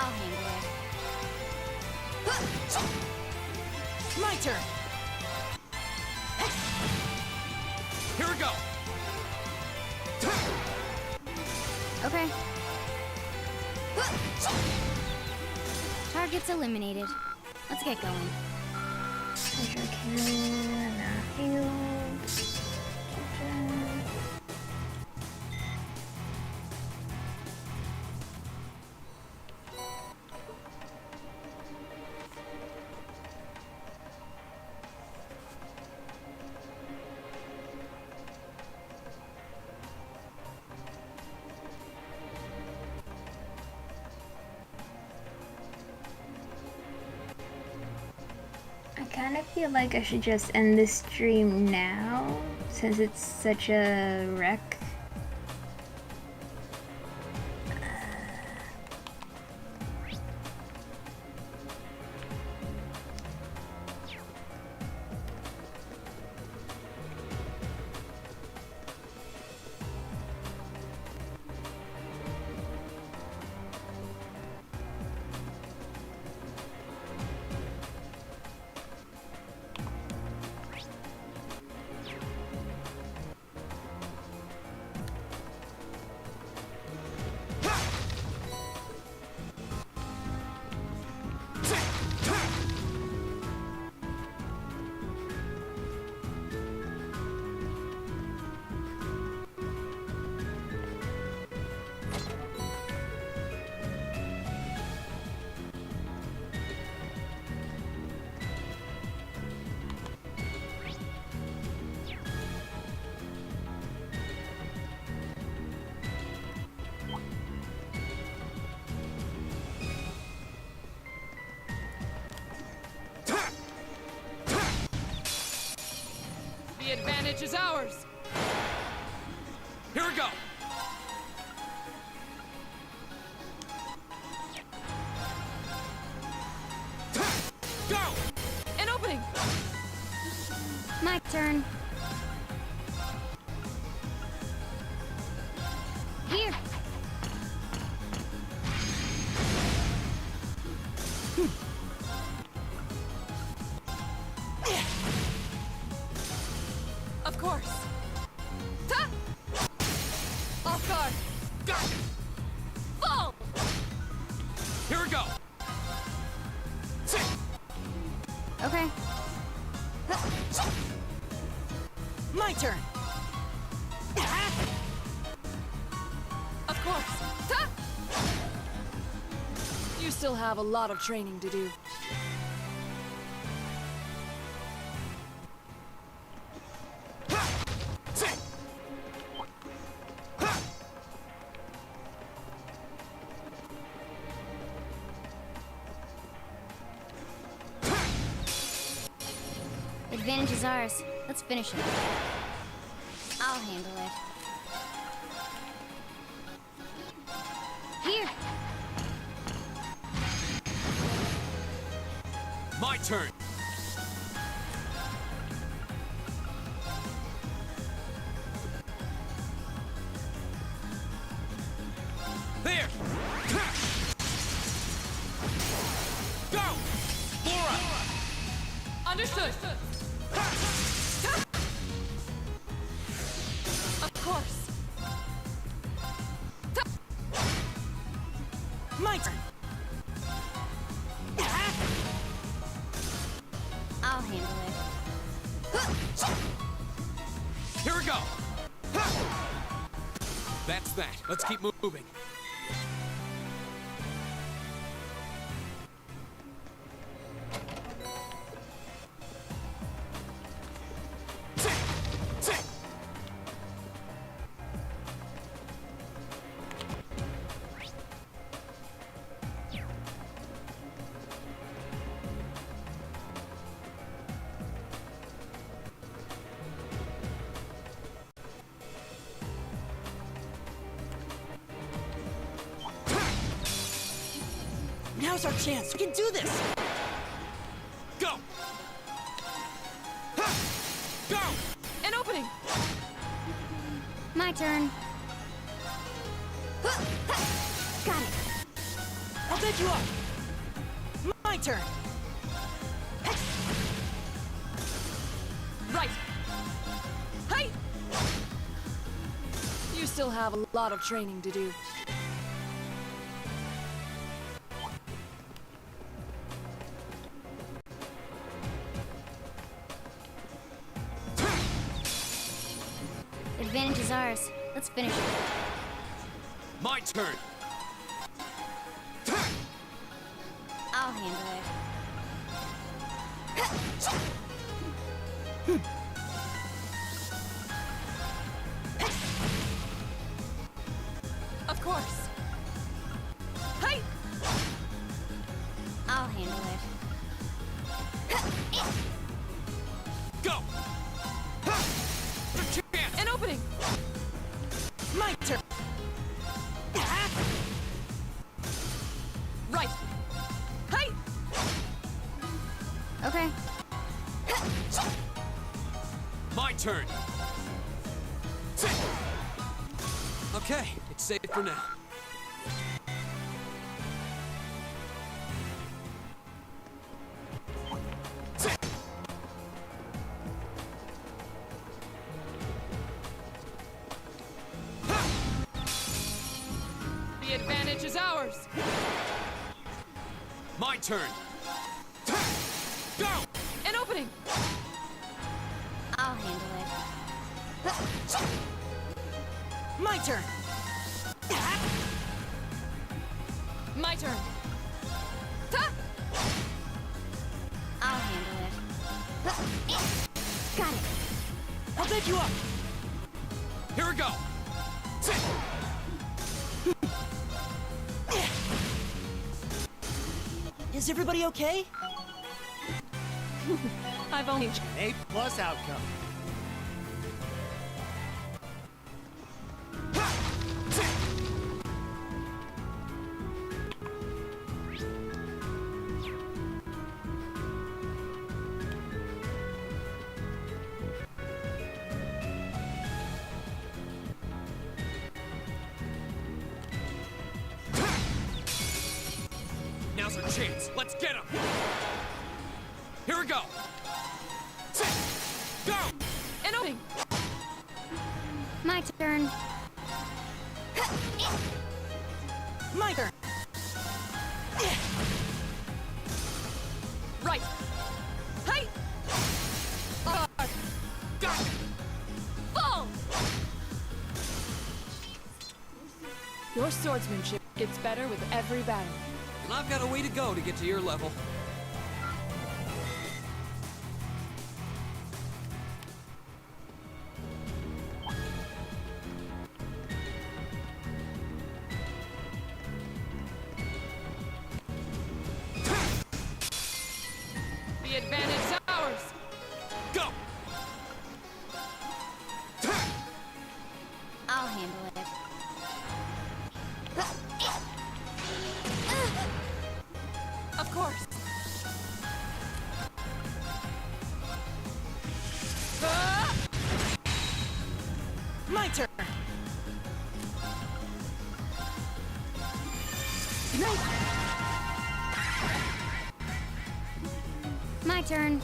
I'll handle it. My turn! Here we go! Okay. Target's eliminated. Let's get going. Treasure cannon, heal. I kind of feel like I should just end this stream now, since it's such a wreck. The advantage is ours! Here we go! Go! An opening! My turn. Here. Of course. Ta! Off guard. Got it! Full! Here we go! Okay. My turn! Of course. Ta! You still have a lot of training to do. Advantage is ours. Let's finish it. I'll handle it. Here. My turn! There! Go! Laura! Understood. Of course. My turn! I'll handle it. Here we go! That's that. Let's keep moving. Now's our chance. We can do this. Go! Go! An opening. My turn. Got it. pick you up! My turn! Right! Hey! You still have a lot of training to do. Advantage is ours. Let's finish it. My turn! I'll handle it. Of course. Hey! I'll handle it. Go! An opening! My turn! Right! Hey! Okay. My turn! Okay, it's safe for now. The advantage is ours! My turn! Go! An opening! I'll handle it. My turn! My turn! I'll handle it. Got it. I'll pick you up! Here we go! Is everybody okay? I've only... A+ outcome. Now's our chance. Let's get him! Here we go! Go! An opening! My turn. My turn! Right! Hey! Got it! Fall! Your swordsmanship gets better with every battle. And I've got a way to go to get to your level. The advantage is ours! Go! I'll handle it. Of course! My turn! My turn.